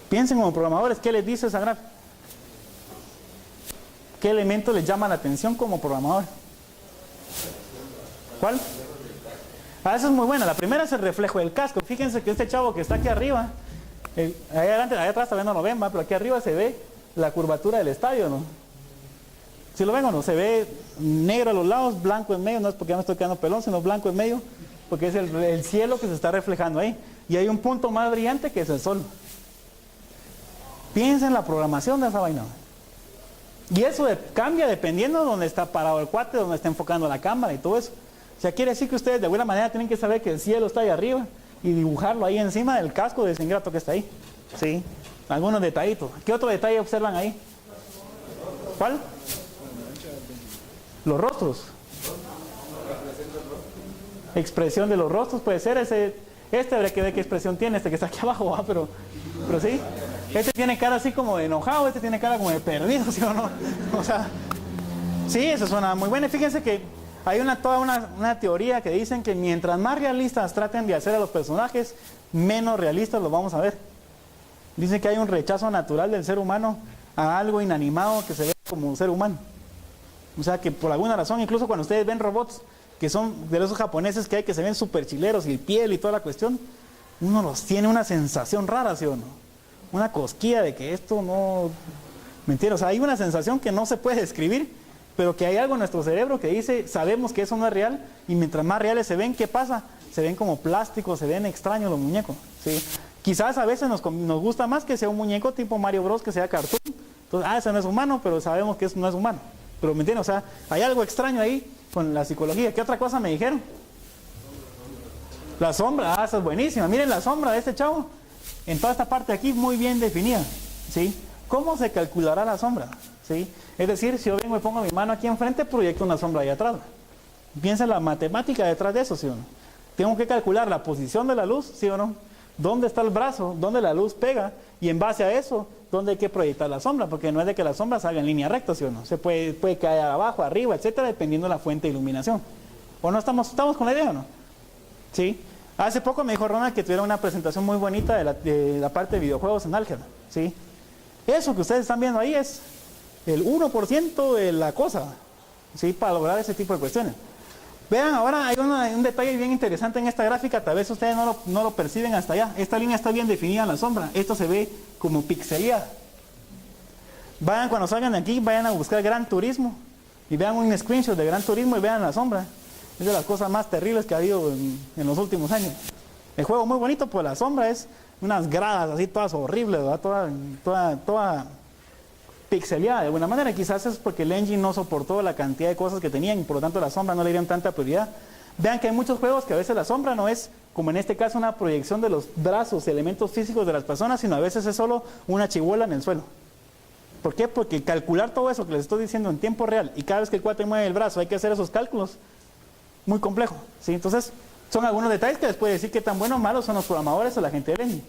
Piensen como programadores, ¿qué les dice esa gráfica? ¿Qué elemento les llama la atención como programador? ¿Cuál? Eso es muy buena. La primera es el reflejo del casco. Fíjense que este chavo que está aquí arriba, ahí atrás todavía no lo ven, pero aquí arriba se ve la curvatura del estadio, ¿no? ¿Sí lo ven o no? Se ve negro a los lados, blanco en medio, no es porque ya me estoy quedando pelón, sino blanco en medio, porque es el cielo que se está reflejando ahí. Y hay un punto más brillante que es el sol. Piensa en la programación de esa vaina. Y eso cambia dependiendo de dónde está parado el cuate, dónde está enfocando la cámara y todo eso. O sea, quiere decir que ustedes de alguna manera tienen que saber que el cielo está ahí arriba y dibujarlo ahí encima del casco de ese ingrato que está ahí. ¿Sí? Algunos detallitos. ¿Qué otro detalle observan ahí? ¿Cuál? Los rostros. Expresión de los rostros puede ser este habría que ver qué expresión tiene, este que está aquí abajo, ¿va? Pero sí. Este tiene cara así como de enojado, este tiene cara como de perdido, ¿sí o no? O sea, sí, eso suena muy bueno. Fíjense que hay toda una teoría que dicen que mientras más realistas traten de hacer a los personajes, menos realistas los vamos a ver. Dicen que hay un rechazo natural del ser humano a algo inanimado que se ve como un ser humano. O sea que por alguna razón, incluso cuando ustedes ven robots que son de esos japoneses que hay que se ven súper chileros y piel y toda la cuestión, uno los tiene una sensación rara, ¿sí o no? Una cosquilla de que esto no... Mentira, o sea, hay una sensación que no se puede describir, pero que hay algo en nuestro cerebro que dice, sabemos que eso no es real, y mientras más reales se ven, ¿qué pasa? Se ven como plásticos, se ven extraños los muñecos, ¿sí? Quizás a veces nos gusta más que sea un muñeco tipo Mario Bros, que sea cartoon. Entonces, ese no es humano, pero sabemos que eso no es humano. Pero, ¿me entiendes? O sea, hay algo extraño ahí con la psicología. ¿Qué otra cosa me dijeron? La sombra, esa es buenísima. Miren la sombra de este chavo. En toda esta parte de aquí muy bien definida, ¿sí? ¿Cómo se calculará la sombra? ¿Sí? Es decir, si yo vengo y pongo mi mano aquí enfrente, proyecto una sombra ahí atrás. Piensa en la matemática detrás de eso, ¿sí o no? Tengo que calcular la posición de la luz, ¿sí o no? ¿Dónde está el brazo? ¿Dónde la luz pega? Y en base a eso, ¿dónde hay que proyectar la sombra? Porque no es de que la sombra salga en línea recta, ¿sí o no? Se puede caer abajo, arriba, etcétera, dependiendo de la fuente de iluminación. ¿O no estamos con la idea o no? ¿Sí? Hace poco me dijo Ronald que tuviera una presentación muy bonita de la parte de videojuegos en álgebra, ¿sí? Eso que ustedes están viendo ahí es el 1% de la cosa, ¿sí? Para lograr ese tipo de cuestiones. Vean, ahora hay un detalle bien interesante en esta gráfica, tal vez ustedes no lo perciben hasta allá. Esta línea está bien definida en la sombra, esto se ve como pixeleada. Vayan, cuando salgan de aquí, vayan a buscar Gran Turismo y vean un screenshot de Gran Turismo y vean la sombra. Es de las cosas más terribles que ha habido en los últimos años. El juego muy bonito, pues la sombra es unas gradas así todas horribles, ¿verdad? Toda pixeleada de alguna manera. Quizás es porque el engine no soportó la cantidad de cosas que tenían y por lo tanto la sombra no le dieron tanta prioridad. Vean que hay muchos juegos que a veces la sombra no es, como en este caso, una proyección de los brazos, elementos físicos de las personas, sino a veces es solo una chibola en el suelo. ¿Por qué? Porque calcular todo eso que les estoy diciendo en tiempo real y cada vez que el cuate mueve el brazo hay que hacer esos cálculos, muy complejo, ¿sí? Entonces, son algunos detalles que les puede decir qué tan buenos o malos son los programadores o la gente del engine.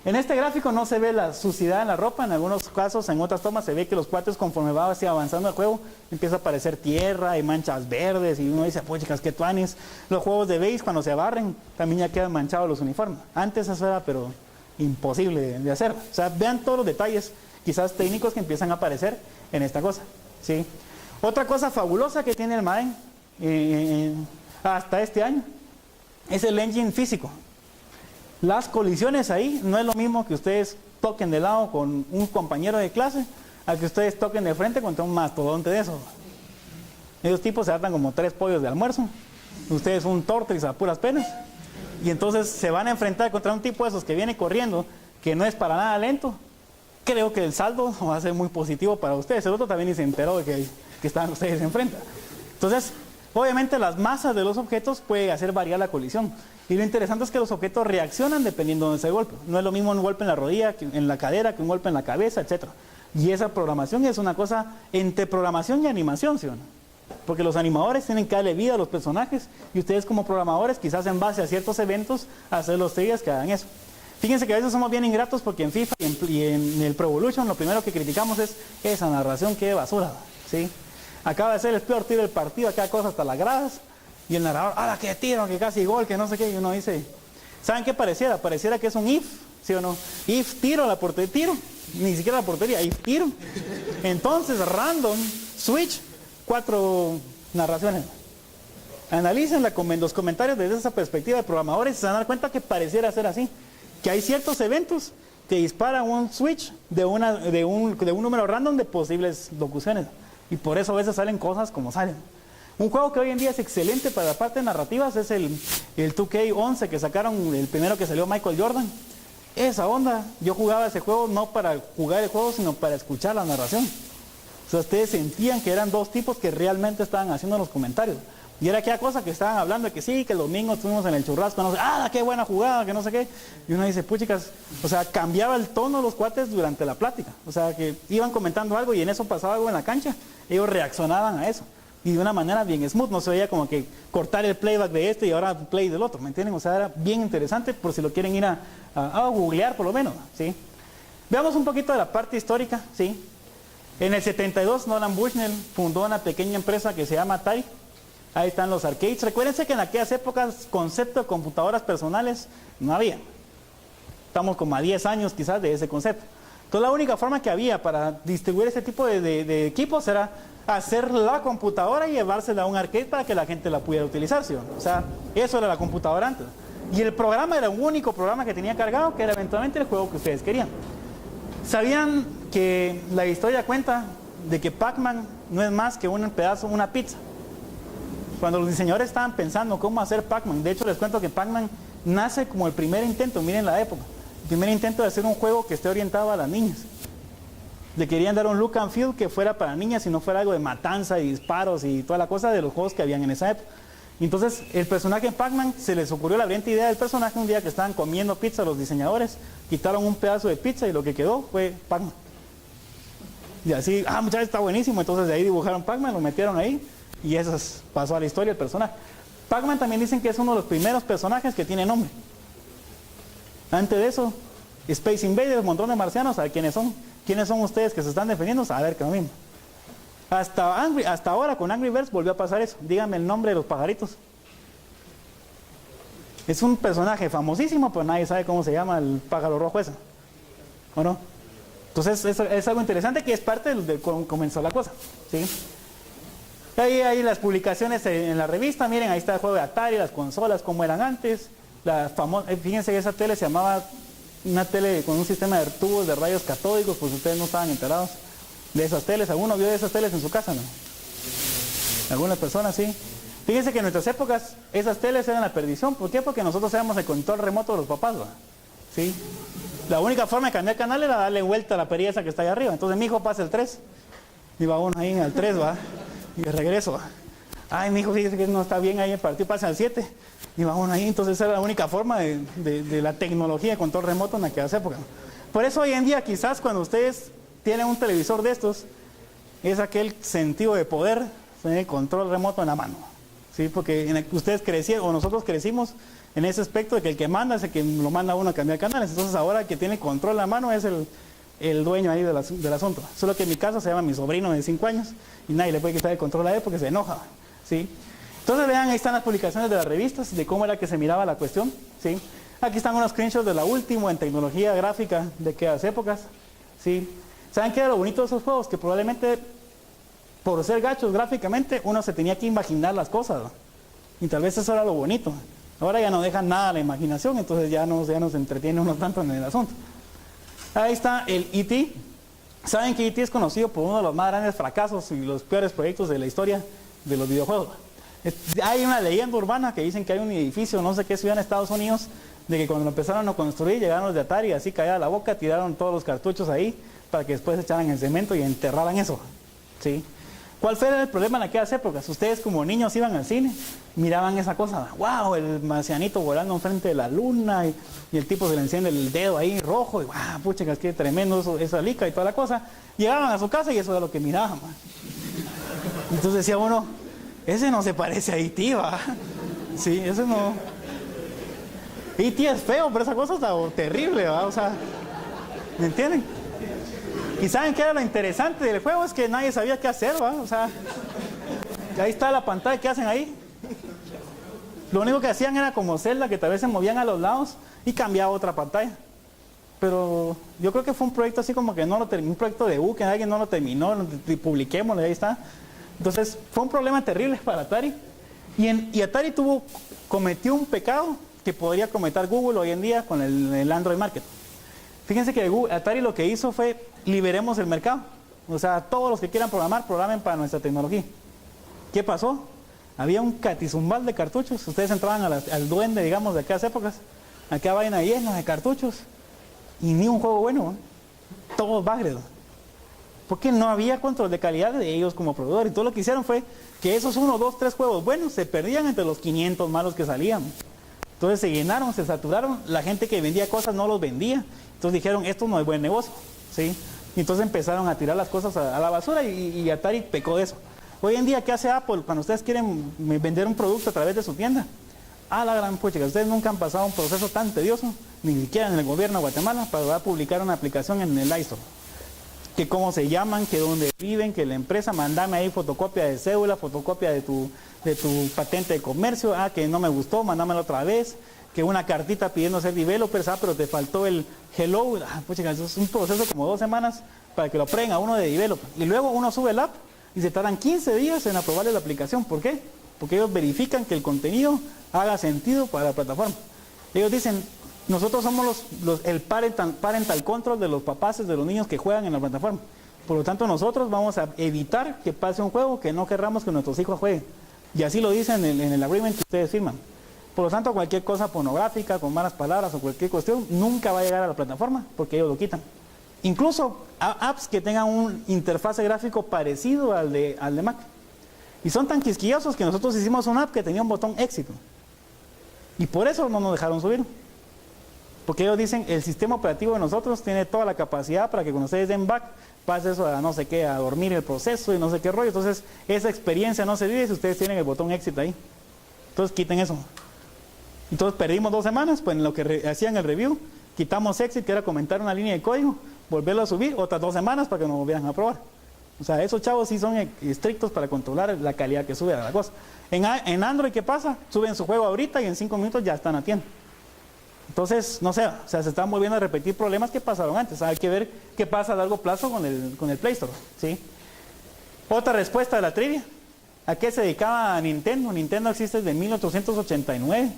En este gráfico no se ve la suciedad en la ropa, en algunos casos, en otras tomas se ve que los cuates conforme va así avanzando el juego, empieza a aparecer tierra y manchas verdes y uno dice, pues chicas, qué tuanis. Los juegos de base cuando se barren también ya quedan manchados los uniformes. Antes eso era pero imposible de hacer. O sea, vean todos los detalles, quizás técnicos que empiezan a aparecer en esta cosa, ¿sí? Otra cosa fabulosa que tiene el Madden hasta este año es el engine físico. Las colisiones ahí no es lo mismo que ustedes toquen de lado con un compañero de clase a que ustedes toquen de frente contra un mastodonte de esos. Esos tipos se atan como 3 pollos de almuerzo, ustedes un tortrix a puras penas, y entonces se van a enfrentar contra un tipo de esos que viene corriendo, que no es para nada lento. Creo que el saldo va a ser muy positivo para ustedes. El otro también ni se enteró de que estaban ustedes enfrente. Entonces, obviamente las masas de los objetos puede hacer variar la colisión. Y lo interesante es que los objetos reaccionan dependiendo de ese golpe. No es lo mismo un golpe en la rodilla, que en la cadera, que un golpe en la cabeza, etc. Y esa programación es una cosa entre programación y animación, ¿sí o no? Porque los animadores tienen que darle vida a los personajes y ustedes como programadores quizás en base a ciertos eventos hacer los triggers que hagan eso. Fíjense que a veces somos bien ingratos porque en FIFA y en el Pro Evolution lo primero que criticamos es esa narración, qué basura, ¿sí? Acaba de ser el peor tiro del partido, acá cosa hasta las gradas y el narrador, ¡ah, qué tiro, que casi gol, que no sé qué! Y uno dice, ¿saben qué pareciera? Pareciera que es un if, ¿sí o no? If, tiro, la portería, tiro, ni siquiera la portería, if, tiro. Entonces, random, switch, 4 narraciones. Analicen los comentarios desde esa perspectiva de programadores y se van a dar cuenta que pareciera ser así. Que hay ciertos eventos que disparan un switch de un número random de posibles locuciones. Y por eso a veces salen cosas como salen. Un juego que hoy en día es excelente para la parte de narrativas es el 2K11 que sacaron, el primero que salió Michael Jordan. Esa onda, yo jugaba ese juego no para jugar el juego, sino para escuchar la narración. O sea, ustedes sentían que eran dos tipos que realmente estaban haciendo los comentarios. Y era aquella cosa que estaban hablando de que sí, que el domingo estuvimos en el churrasco, no sé, ¡ah, qué buena jugada! Que no sé qué. Y uno dice, puchicas, o sea, cambiaba el tono de los cuates durante la plática. O sea, que iban comentando algo y en eso pasaba algo en la cancha. Ellos reaccionaban a eso. Y de una manera bien smooth, no se veía como que cortar el playback de este y ahora play del otro, ¿me entienden? O sea, era bien interesante por si lo quieren ir a googlear por lo menos, ¿sí? Veamos un poquito de la parte histórica, ¿sí? En el 72, Nolan Bushnell fundó una pequeña empresa que se llama Atari. Ahí están los arcades. Recuérdense que en aquellas épocas concepto de computadoras personales no había. Estamos como a 10 años quizás de ese concepto. Entonces la única forma que había para distribuir ese tipo de equipos era hacer la computadora y llevársela a un arcade para que la gente la pudiera utilizar, ¿sí? O sea, eso era la computadora antes. Y el programa era un único programa que tenía cargado, que era eventualmente el juego que ustedes querían. ¿Sabían que la historia cuenta de que Pac-Man no es más que un pedazo, una pizza? Cuando los diseñadores estaban pensando cómo hacer Pac-Man, de hecho les cuento que Pac-Man nace como el primer intento, miren la época, el primer intento de hacer un juego que esté orientado a las niñas. Le querían dar un look and feel que fuera para niñas y no fuera algo de matanza y disparos y toda la cosa de los juegos que habían en esa época. Entonces el personaje en Pac-Man, se les ocurrió la brillante idea del personaje un día que estaban comiendo pizza los diseñadores, quitaron un pedazo de pizza y lo que quedó fue Pac-Man. Y así, muchachos, está buenísimo, entonces de ahí dibujaron Pac-Man, lo metieron ahí y eso pasó a la historia el personaje. Pac-Man también dicen que es uno de los primeros personajes que tiene nombre. Antes de eso, Space Invaders, un montón de marcianos, a ver quiénes son. ¿Quiénes son ustedes que se están defendiendo? A ver, que lo mismo. Hasta ahora con Angry Birds volvió a pasar eso. Díganme el nombre de los pajaritos. Es un personaje famosísimo, pero nadie sabe cómo se llama el pájaro rojo ese. ¿O no? Entonces es algo interesante que es parte de cómo comenzó la cosa, ¿sí? Ahí las publicaciones en la revista, miren, ahí está el juego de Atari, las consolas, como eran antes. Fíjense que esa tele se llamaba una tele con un sistema de tubos de rayos catódicos, pues ustedes no estaban enterados de esas teles. ¿Alguno vio de esas teles en su casa, no? Algunas personas sí. Fíjense que en nuestras épocas esas teles eran la perdición. ¿Por qué? Porque nosotros éramos el control remoto de los papás, ¿va? ¿Sí? La única forma de cambiar canal era darle vuelta a la perilla esa que está ahí arriba. Entonces mi hijo pasa el 3 y va uno ahí al 3, ¿va? Y de regreso, ¿va? Ay, mi hijo, fíjese que no está bien ahí el partido, pasa al 7 y va uno ahí. Entonces esa era la única forma de la tecnología de control remoto en aquellas épocas. Por eso hoy en día quizás cuando ustedes tienen un televisor de estos, es aquel sentido de poder, el control remoto en la mano, ¿sí? Porque ustedes crecieron, o nosotros crecimos en ese aspecto de que el que manda es el que lo manda a uno a cambiar canales. Entonces ahora el que tiene control en la mano es el dueño ahí del asunto. Solo que en mi caso se llama mi sobrino de 5 años y nadie le puede quitar el control a él porque se enoja, ¿sí? Entonces vean, ahí están las publicaciones de las revistas de cómo era que se miraba la cuestión, ¿sí? Aquí están unos screenshots de la última en tecnología gráfica de aquellas épocas, ¿sí? ¿Saben qué era lo bonito de esos juegos? Que probablemente por ser gachos gráficamente uno se tenía que imaginar las cosas, ¿no? Y tal vez eso era lo bonito. Ahora ya no dejan nada a la imaginación, entonces ya no se entretiene uno tanto en el asunto. Ahí está el E.T. Saben que E.T. es conocido por uno de los más grandes fracasos y los peores proyectos de la historia de los videojuegos. Hay una leyenda urbana que dicen que hay un edificio, no sé qué ciudad en Estados Unidos, de que cuando lo empezaron a construir llegaron los de Atari, así callada la boca, tiraron todos los cartuchos ahí para que después echaran el cemento y enterraran eso, ¿sí? ¿Cuál fue el problema en aquellas épocas? Ustedes como niños iban al cine, miraban esa cosa, wow, el marcianito volando enfrente de la luna y el tipo se le enciende el dedo ahí rojo y wow, pucha, qué tremendo eso, esa lica y toda la cosa. Llegaban a su casa y eso era lo que miraban. Man. Entonces decía uno, ese no se parece a E.T., ¿va? Sí, ese no. E.T. es feo, pero esa cosa está terrible, ¿va? O sea, ¿me entienden? ¿Y saben qué era lo interesante del juego? Es que nadie sabía qué hacer, ¿va? O sea, ahí está la pantalla, ¿qué hacen ahí? Lo único que hacían era como Zelda, que tal vez se movían a los lados y cambiaba otra pantalla. Pero yo creo que fue un proyecto así como que no lo terminó, un proyecto de que alguien no lo terminó, publiquémoslo, ahí está. Entonces, fue un problema terrible para Atari. Y Atari cometió un pecado que podría cometer Google hoy en día con el Android Market. Fíjense que Atari lo que hizo fue liberemos el mercado. O sea, todos los que quieran programar, programen para nuestra tecnología. ¿Qué pasó? Había un catizumbal de cartuchos. Ustedes entraban al duende, digamos, de aquellas épocas. Acá vaina llena de cartuchos. Y ni un juego bueno. Todos bagres. Porque no había control de calidad de ellos como proveedores. Y todo lo que hicieron fue que esos 1, 2, 3 juegos buenos se perdían entre los 500 malos que salían. Entonces se llenaron, se saturaron. La gente que vendía cosas no los vendía. Entonces dijeron, esto no es buen negocio, ¿sí? Y entonces empezaron a tirar las cosas a la basura y Atari pecó de eso. Hoy en día, ¿qué hace Apple cuando ustedes quieren vender un producto a través de su tienda? A la gran pucha, ustedes nunca han pasado un proceso tan tedioso, ni siquiera en el gobierno de Guatemala, para publicar una aplicación en el iStore. Que cómo se llaman, que dónde viven, que la empresa, mandame ahí fotocopia de cédula, fotocopia de tu patente de comercio, que no me gustó, mándamelo otra vez. Que una cartita pidiendo ser developers, pero te faltó el hello, pues eso es un proceso como 2 semanas para que lo prueben a uno de developer. Y luego uno sube el app y se tardan 15 días en aprobarle la aplicación. ¿Por qué? Porque ellos verifican que el contenido haga sentido para la plataforma. Ellos dicen, nosotros somos el parental control de los papás de los niños que juegan en la plataforma. Por lo tanto, nosotros vamos a evitar que pase un juego que no querramos que nuestros hijos jueguen. Y así lo dicen en el agreement que ustedes firman. Por lo tanto, cualquier cosa pornográfica, con malas palabras o cualquier cuestión, nunca va a llegar a la plataforma porque ellos lo quitan. Incluso apps que tengan un interfase gráfico parecido al de Mac. Y son tan quisquillosos que nosotros hicimos una app que tenía un botón éxito. Y por eso no nos dejaron subir. Porque ellos dicen, el sistema operativo de nosotros tiene toda la capacidad para que cuando ustedes den back, pase eso a no sé qué, a dormir el proceso y no sé qué rollo. Entonces, esa experiencia no se vive si ustedes tienen el botón éxito ahí. Entonces, quiten eso. Entonces perdimos 2 semanas, pues en lo que hacían el review, quitamos exit, que era comentar una línea de código, volverlo a subir, otras 2 semanas para que nos volvieran a probar. O sea, esos chavos sí son estrictos para controlar la calidad que sube a la cosa. En Android, ¿qué pasa? Suben su juego ahorita y en 5 minutos ya están a tienda. Entonces, no sé, o sea, se están volviendo a repetir problemas que pasaron antes. Hay que ver qué pasa a largo plazo con el Play Store, ¿sí? Otra respuesta de la trivia. ¿A qué se dedicaba Nintendo? Nintendo existe desde 1889.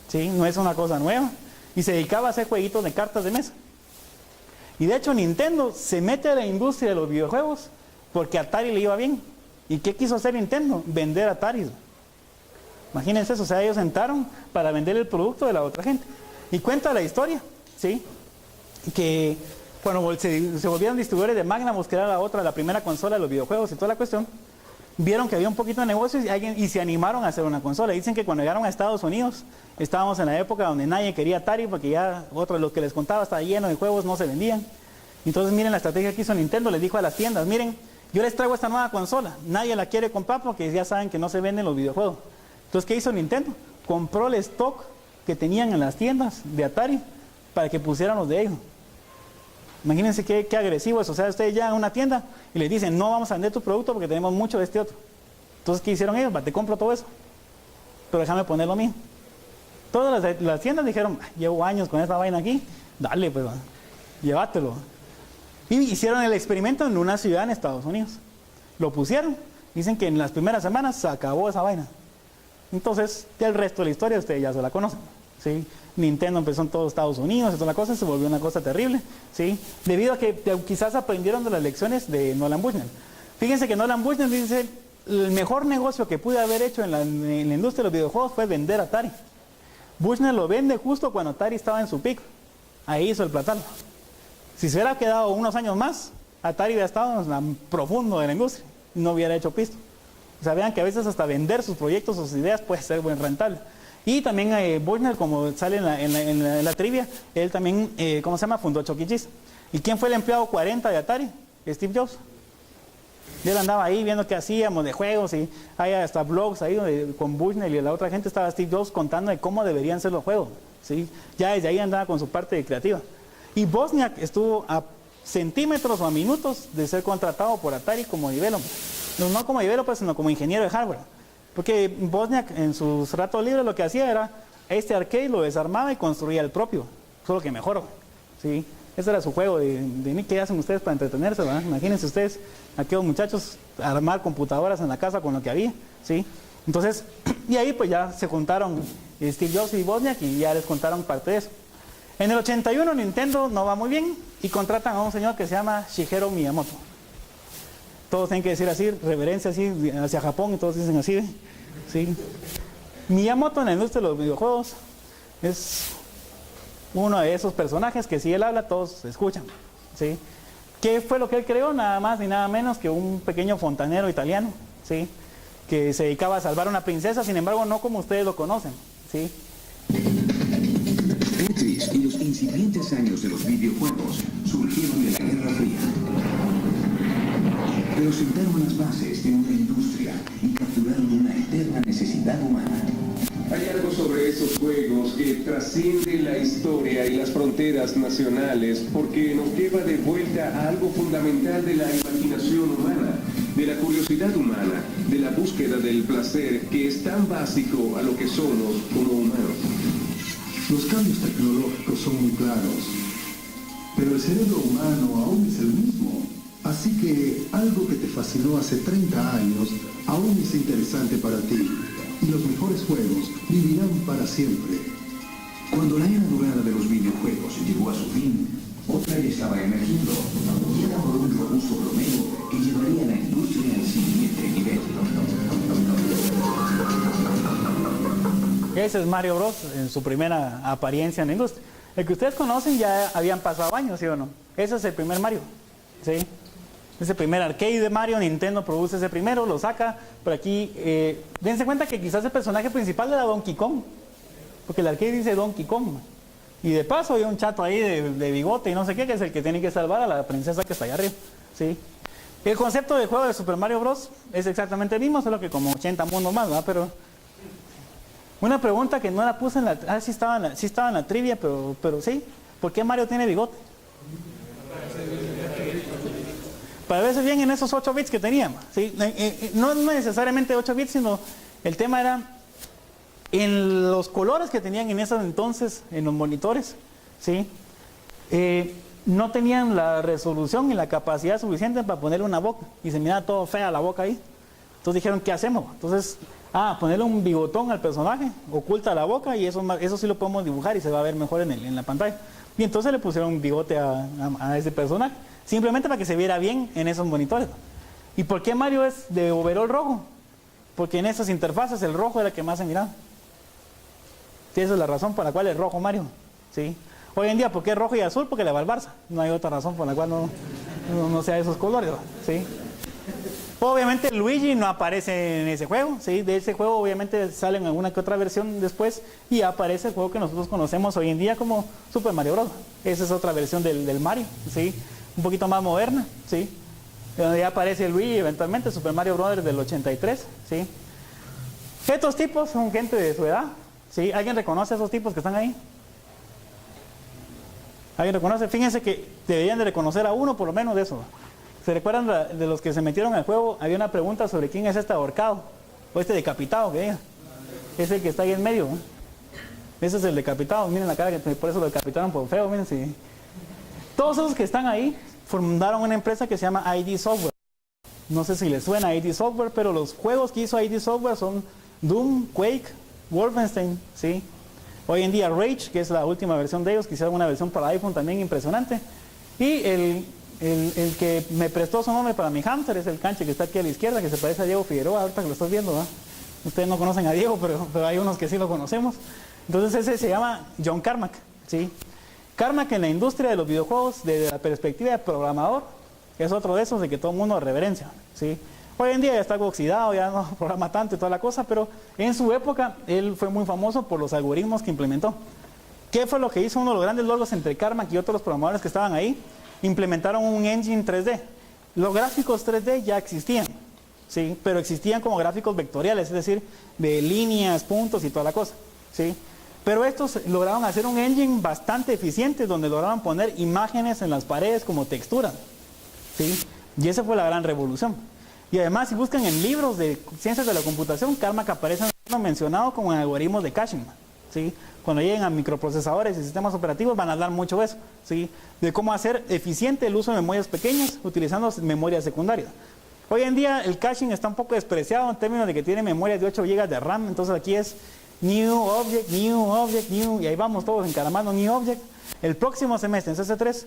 ¿Sí? No es una cosa nueva. Y se dedicaba a hacer jueguitos de cartas de mesa. Y de hecho Nintendo se mete a la industria de los videojuegos porque a Atari le iba bien. ¿Y qué quiso hacer Nintendo? Vender Atari. Imagínense eso, o sea, ellos entraron para vender el producto de la otra gente. Y cuenta la historia, ¿sí? Que cuando se volvieron distribuidores de Magnavox, que era la primera consola de los videojuegos y toda la cuestión, vieron que había un poquito de negocios y se animaron a hacer una consola. Dicen que cuando llegaron a Estados Unidos, estábamos en la época donde nadie quería Atari porque ya lo que les contaba estaba lleno de juegos, no se vendían. Entonces miren la estrategia que hizo Nintendo, les dijo a las tiendas, miren, yo les traigo esta nueva consola, nadie la quiere comprar porque ya saben que no se venden los videojuegos. Entonces, ¿qué hizo Nintendo? Compró el stock que tenían en las tiendas de Atari para que pusieran los de ellos. Imagínense qué agresivo es. O sea, ustedes llegan a una tienda y les dicen, no vamos a vender tu producto porque tenemos mucho de este otro. Entonces, ¿qué hicieron ellos? Te compro todo eso, pero déjame poner lo mío. Todas las tiendas dijeron, llevo años con esta vaina aquí, dale, pues, llévatelo. Y hicieron el experimento en una ciudad en Estados Unidos. Lo pusieron. Dicen que en las primeras semanas se acabó esa vaina. Entonces, el resto de la historia ustedes ya se la conocen, ¿sí? Nintendo empezó en todos Estados Unidos y toda la cosa, se volvió una cosa terrible, ¿sí? Debido a que quizás aprendieron de las lecciones de Nolan Bushnell. Fíjense que Nolan Bushnell dice, el mejor negocio que pude haber hecho en la industria de los videojuegos fue vender Atari. Bushnell lo vende justo cuando Atari estaba en su pico. Ahí hizo el platano. Si se hubiera quedado unos años más, Atari hubiera estado en lo profundo de la industria. no hubiera hecho pisto. O sea, vean que a veces hasta vender sus proyectos, sus ideas puede ser buen rentable. Y también Bushnell, como sale en la trivia, él también, ¿cómo se llama? Fundó Chuck E. Cheese. ¿Y quién fue el empleado 40 de Atari? Steve Jobs. Y él andaba ahí viendo qué hacíamos de juegos y hay hasta blogs ahí donde con Bushnell y la otra gente estaba Steve Jobs contando de cómo deberían ser los juegos, ¿sí? Ya desde ahí andaba con su parte creativa. Y Wozniak estuvo a centímetros o a minutos de ser contratado por Atari como developer. No como developer, sino como ingeniero de hardware. Porque Wozniak en sus ratos libres lo que hacía era, este arcade lo desarmaba y construía el propio, solo que mejor, ¿sí? Ese era su juego de qué hacen ustedes para entretenerse, ¿verdad? Imagínense ustedes, aquellos muchachos, armar computadoras en la casa con lo que había, ¿sí? Entonces, y ahí pues ya se juntaron Steve Jobs y Wozniak y ya les contaron parte de eso. En el 81 Nintendo no va muy bien y contratan a un señor que se llama Shigeru Miyamoto. Todos tienen que decir así, reverencia así hacia Japón y todos dicen así, ¿sí? Miyamoto en la industria de los videojuegos es uno de esos personajes que si él habla todos escuchan, ¿sí? ¿Qué fue lo que él creó? Nada más ni nada menos que un pequeño fontanero italiano, ¿sí? Que se dedicaba a salvar a una princesa, sin embargo no como ustedes lo conocen, ¿sí? Tetris y los incipientes años de los videojuegos surgieron de la Guerra Fría, pero sentaron las bases de una industria y capturaron una eterna necesidad humana. Hay algo sobre esos juegos que trasciende la historia y las fronteras nacionales porque nos lleva de vuelta a algo fundamental de la imaginación humana, de la curiosidad humana, de la búsqueda del placer que es tan básico a lo que somos como humanos. Los cambios tecnológicos son muy claros, pero el cerebro humano aún es el mismo. Así que algo que te fascinó hace 30 años aún es interesante para ti. Y los mejores juegos vivirán para siempre. Cuando la era dorada de los videojuegos llegó a su fin, otra ya estaba emergiendo, guiada por un robusto promedio que llevaría a la industria al siguiente nivel. Ese es Mario Bros. En su primera apariencia en la industria. El que ustedes conocen ya habían pasado años, ¿sí o no? Ese es el primer Mario, ¿sí? Ese primer arcade de Mario, Nintendo produce ese primero, lo saca, pero aquí, dense cuenta que quizás el personaje principal era Donkey Kong, porque el arcade dice Donkey Kong, y de paso hay un chato ahí de bigote y no sé qué, que es el que tiene que salvar a la princesa que está allá arriba, ¿sí? El concepto de juego de Super Mario Bros. Es exactamente el mismo, solo que como 80 mundos más, ¿verdad? Pero una pregunta que no la puse en la, sí estaba en la trivia, pero sí, ¿por qué Mario tiene bigote? Para verse bien en esos 8 bits que teníamos, ¿sí? No necesariamente 8 bits, sino el tema era en los colores que tenían en esos entonces, en los monitores, ¿sí? No tenían la resolución y la capacidad suficiente para ponerle una boca, y se miraba todo fea la boca ahí. Entonces dijeron, ¿qué hacemos? Entonces, ponerle un bigotón al personaje, oculta la boca, y eso sí lo podemos dibujar y se va a ver mejor en la pantalla. Y entonces le pusieron un bigote a ese personaje, simplemente para que se viera bien en esos monitores. ¿Y por qué Mario es de overol rojo? Porque en esas interfaces el rojo era el que más se miraba. Sí, esa es la razón por la cual es rojo Mario, ¿sí? Hoy en día, ¿por qué rojo y azul? Porque le va al Barça. No hay otra razón por la cual no sea esos colores, ¿sí? Obviamente Luigi no aparece en ese juego, ¿sí? De ese juego obviamente sale en alguna que otra versión después y aparece el juego que nosotros conocemos hoy en día como Super Mario Bros. Esa es otra versión del Mario, ¿sí? Un poquito más moderna, ¿sí? Donde ya aparece Luigi eventualmente, Super Mario Bros. Del 83, ¿sí? Estos tipos son gente de su edad, ¿sí? ¿Alguien reconoce a esos tipos que están ahí? ¿Alguien reconoce? Fíjense que deberían de reconocer a uno por lo menos de eso. ¿Se recuerdan de los que se metieron al juego? Había una pregunta sobre quién es este ahorcado o este decapitado, que diga. Es el que está ahí en medio, ¿no? Ese es el decapitado, miren la cara, que por eso lo decapitaron por feo, miren, sí. Todos esos que están ahí fundaron una empresa que se llama ID Software. No sé si les suena ID Software, pero los juegos que hizo ID Software son Doom, Quake, Wolfenstein, ¿sí? Hoy en día Rage, que es la última versión de ellos, que hicieron una versión para iPhone también impresionante. Y el que me prestó su nombre para mi hámster es el canche que está aquí a la izquierda, que se parece a Diego Figueroa, ahorita que lo estás viendo, ¿verdad? Ustedes no conocen a Diego, pero hay unos que sí lo conocemos. Entonces ese se llama John Carmack, ¿sí? Carmack en la industria de los videojuegos, desde la perspectiva de programador, es otro de esos de que todo el mundo reverencia, ¿sí? Hoy en día ya está algo oxidado, ya no programa tanto y toda la cosa, pero en su época él fue muy famoso por los algoritmos que implementó. ¿Qué fue lo que hizo? Uno de los grandes logros entre Carmack y otros programadores que estaban ahí, implementaron un engine 3D. Los gráficos 3D ya existían, ¿sí? Pero existían como gráficos vectoriales, es decir, de líneas, puntos y toda la cosa, ¿sí? Pero estos lograron hacer un engine bastante eficiente donde lograron poner imágenes en las paredes como textura, ¿sí? Y esa fue la gran revolución. Y además, si buscan en libros de ciencias de la computación, Carmack aparece mencionado como en algoritmos de caching, ¿sí? Cuando lleguen a microprocesadores y sistemas operativos van a hablar mucho de eso, ¿sí? De cómo hacer eficiente el uso de memorias pequeñas utilizando memorias secundarias. Hoy en día el caching está un poco despreciado en términos de que tiene memorias de 8 GB de RAM, entonces aquí es new object, new, y ahí vamos todos encaramando new object. El próximo semestre en CC3,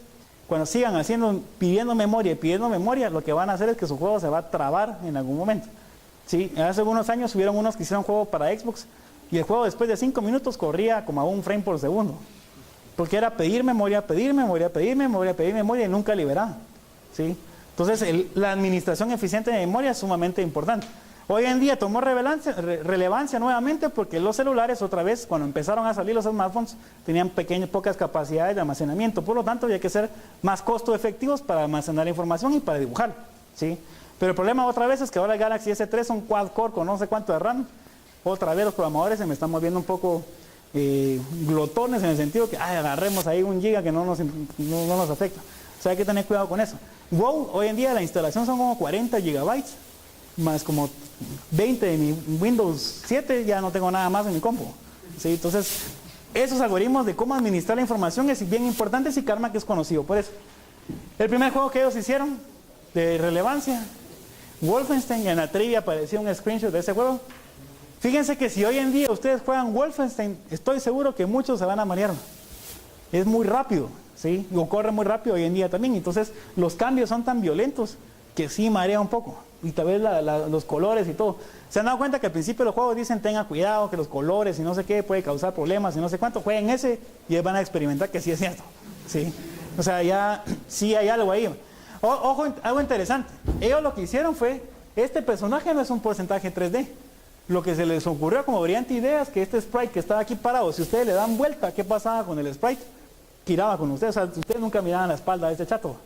cuando sigan pidiendo memoria, lo que van a hacer es que su juego se va a trabar en algún momento, ¿sí? Hace algunos años hubieron unos que hicieron juego para Xbox y el juego después de 5 minutos corría como a 1 frame por segundo, porque era pedir memoria y nunca liberar, ¿sí? Entonces la administración eficiente de memoria es sumamente importante. Hoy en día tomó relevancia nuevamente porque los celulares, otra vez, cuando empezaron a salir los smartphones, tenían pocas capacidades de almacenamiento. Por lo tanto, había que ser más costo efectivos para almacenar información y para dibujar, ¿sí? Pero el problema otra vez es que ahora el Galaxy S3 son quad-core con no sé cuánto de RAM. Otra vez los programadores se me están volviendo un poco glotones en el sentido que agarremos ahí 1 giga que no nos afecta. O sea, hay que tener cuidado con eso. WoW, hoy en día la instalación son como 40 gigabytes, más como 20 de mi Windows 7, ya no tengo nada más en mi compu, ¿sí? Entonces, esos algoritmos de cómo administrar la información es bien importante y Carmack es conocido por eso. El primer juego que ellos hicieron de relevancia, Wolfenstein, y en la trivia apareció un screenshot de ese juego. Fíjense que si hoy en día ustedes juegan Wolfenstein, estoy seguro que muchos se van a marear. Es muy rápido, ¿sí? O corre muy rápido hoy en día también. Entonces, los cambios son tan violentos que sí marea un poco. Y tal vez los colores y todo. ¿Se han dado cuenta que al principio los juegos dicen tenga cuidado, que los colores y no sé qué puede causar problemas y no sé cuánto? Jueguen ese y van a experimentar que sí es cierto, ¿sí? O sea, ya sí hay algo ahí. Ojo, algo interesante. Ellos lo que hicieron fue, este personaje no es un porcentaje 3D. Lo que se les ocurrió como brillante idea es que este sprite que estaba aquí parado, si ustedes le dan vuelta, ¿qué pasaba con el sprite? Giraba con ustedes, o sea, ustedes nunca miraban la espalda de este chato,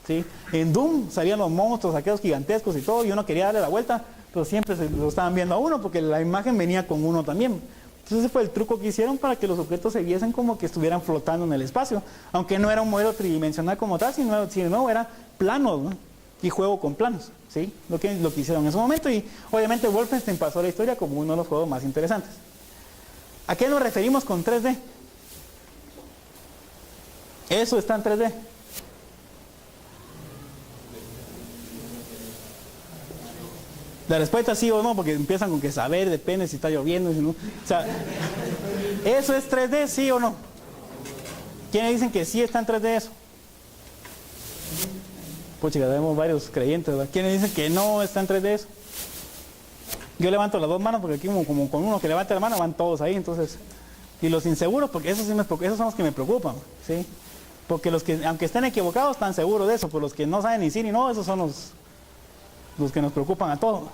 ¿sí? En Doom salían los monstruos, aquellos gigantescos y todo, y uno quería darle la vuelta, pero siempre se lo estaban viendo a uno, porque la imagen venía con uno también. Entonces ese fue el truco que hicieron para que los objetos se viesen como que estuvieran flotando en el espacio, aunque no era un modelo tridimensional como tal, sino era planos, ¿no? Y juego con planos, ¿sí? Lo que hicieron en su momento, y obviamente Wolfenstein pasó a la historia como uno de los juegos más interesantes. ¿A qué nos referimos con 3D? Eso está en 3D. La respuesta es sí o no, porque empiezan con que saber, depende si está lloviendo, si no. O sea, ¿eso es 3D, sí o no? ¿Quiénes dicen que sí está en 3D eso? Pues chicas, tenemos varios creyentes, ¿verdad? ¿Quiénes dicen que no está en 3D eso? Yo levanto las dos manos porque aquí como con uno que levante la mano van todos ahí, entonces. Y los inseguros, porque esos son los que me preocupan, ¿sí? Porque los que, aunque estén equivocados, están seguros de eso, pero los que no saben ni sí ni no, esos son los que nos preocupan a todos.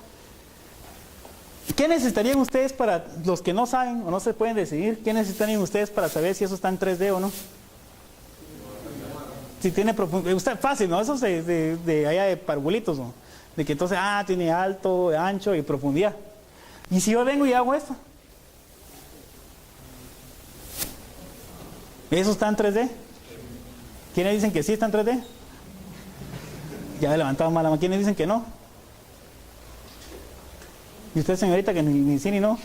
¿Qué necesitarían ustedes para, los que no saben o no se pueden decidir, qué necesitarían ustedes para saber si eso está en 3D o no? Si tiene profundidad, fácil, ¿no? Eso es de allá de parvulitos, ¿no? De que entonces, tiene alto, ancho y profundidad. Y si yo vengo y hago esto, ¿eso está en 3D? ¿Quiénes dicen que sí está en 3D? Ya he levantado mal la mano. ¿Quiénes dicen que no? ¿Y usted, señorita, que ni sí ni no?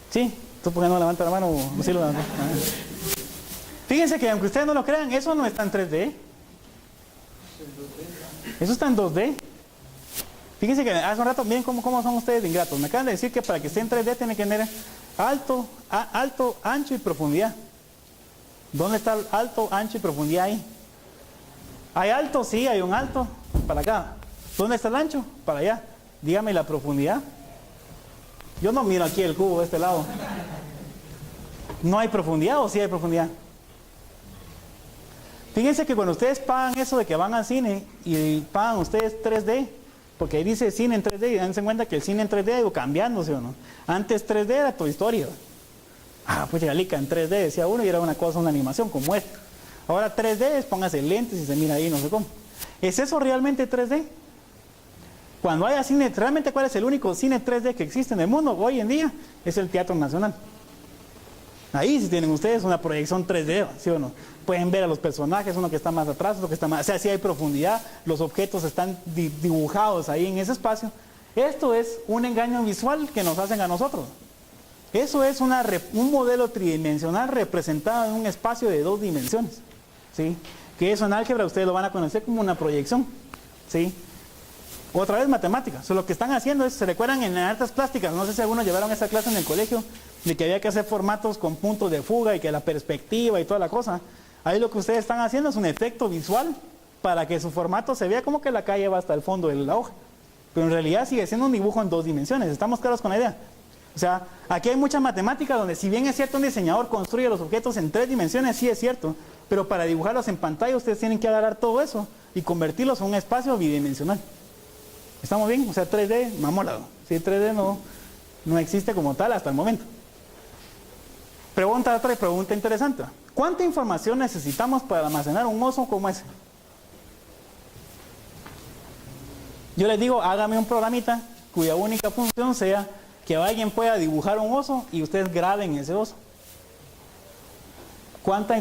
¿Sí? ¿Tú por qué no levanta la mano o sí lo levanta? Fíjense que aunque ustedes no lo crean, eso no está en 3D. Eso está en 2D. Fíjense que hace un rato, miren cómo son ustedes de ingratos. Me acaban de decir que para que esté en 3D tiene que tener alto, ancho y profundidad. ¿Dónde está el alto, ancho y profundidad ahí? ¿Hay alto? Sí, hay un alto. Para acá. ¿Dónde está el ancho? Para allá. Dígame la profundidad. Yo no miro aquí el cubo de este lado. ¿No hay profundidad o sí hay profundidad? Fíjense que cuando ustedes pagan eso de que van al cine y pagan ustedes 3D, Porque ahí dice cine en 3D y dense cuenta que el cine en 3D ha ido cambiando, ¿sí o no? Antes 3D era Toy Story. Pues Galica en 3D decía uno y era una cosa, una animación como esta. Ahora 3D es póngase lentes y se mira ahí, no sé cómo. ¿Es eso realmente 3D? Cuando haya cine, realmente ¿cuál es el único cine 3D que existe en el mundo hoy en día? Es el Teatro Nacional. Ahí sí tienen ustedes una proyección 3D, ¿sí o no? Pueden ver a los personajes, uno que está más atrás, otro que está más... O sea, sí hay profundidad, los objetos están dibujados ahí en ese espacio. Esto es un engaño visual que nos hacen a nosotros. Eso es un modelo tridimensional representado en un espacio de 2 dimensiones, ¿sí? Que eso en álgebra ustedes lo van a conocer como una proyección, ¿sí? Otra vez matemáticas. Lo que están haciendo es, ¿se recuerdan en artes plásticas? No sé si algunos llevaron esa clase en el colegio, de que había que hacer formatos con puntos de fuga y que la perspectiva y toda la cosa. Ahí lo que ustedes están haciendo es un efecto visual para que su formato se vea como que la calle va hasta el fondo de la hoja. Pero en realidad sigue siendo un dibujo en 2 dimensiones. ¿Estamos claros con la idea? O sea, aquí hay mucha matemática donde si bien es cierto un diseñador construye los objetos en 3 dimensiones, sí es cierto, pero para dibujarlos en pantalla ustedes tienen que agarrar todo eso y convertirlos en un espacio bidimensional. ¿Estamos bien? O sea, 3D, mamólado. Sí, 3D no existe como tal hasta el momento. Otra pregunta interesante. ¿Cuánta información necesitamos para almacenar un oso como ese? Yo les digo, hágame un programita cuya única función sea que alguien pueda dibujar un oso y ustedes graben ese oso.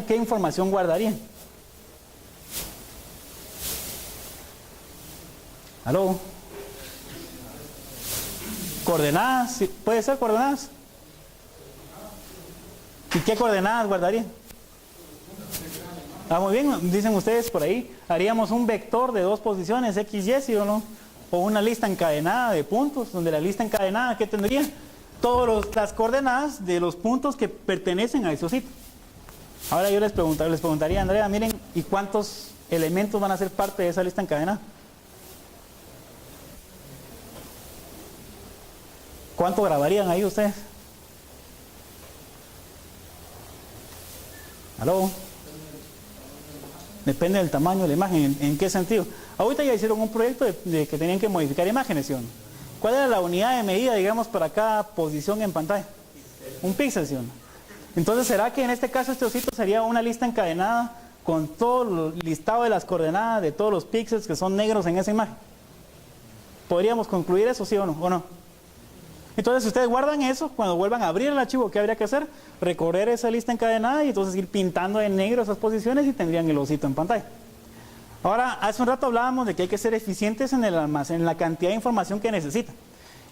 ¿Qué información guardarían? ¿Aló? ¿Coordenadas? ¿Sí? ¿Puede ser coordenadas? ¿Y qué coordenadas guardarían? Muy bien, dicen ustedes por ahí, haríamos un vector de 2 posiciones, X, Y, ¿sí o no? O una lista encadenada de puntos, donde la lista encadenada, ¿qué tendría? Todas las coordenadas de los puntos que pertenecen a ese osito. Ahora yo les preguntaría a Andrea, miren, ¿y cuántos elementos van a ser parte de esa lista encadenada? ¿Cuánto grabarían ahí ustedes? ¿Aló? Depende del tamaño de la imagen. ¿En qué sentido? Ahorita ya hicieron un proyecto de que tenían que modificar imágenes, ¿sí o no? ¿Cuál era la unidad de medida, digamos, para cada posición en pantalla? Un píxel, ¿sí o no? Entonces, ¿será que en este caso este osito sería una lista encadenada con todo el listado de las coordenadas de todos los píxeles que son negros en esa imagen? ¿Podríamos concluir eso, sí o no? ¿O no? Entonces, si ustedes guardan eso, cuando vuelvan a abrir el archivo, ¿qué habría que hacer? Recorrer esa lista encadenada y entonces ir pintando en negro esas posiciones y tendrían el osito en pantalla. Ahora, hace un rato hablábamos de que hay que ser eficientes en el almacén, en la cantidad de información que necesitan.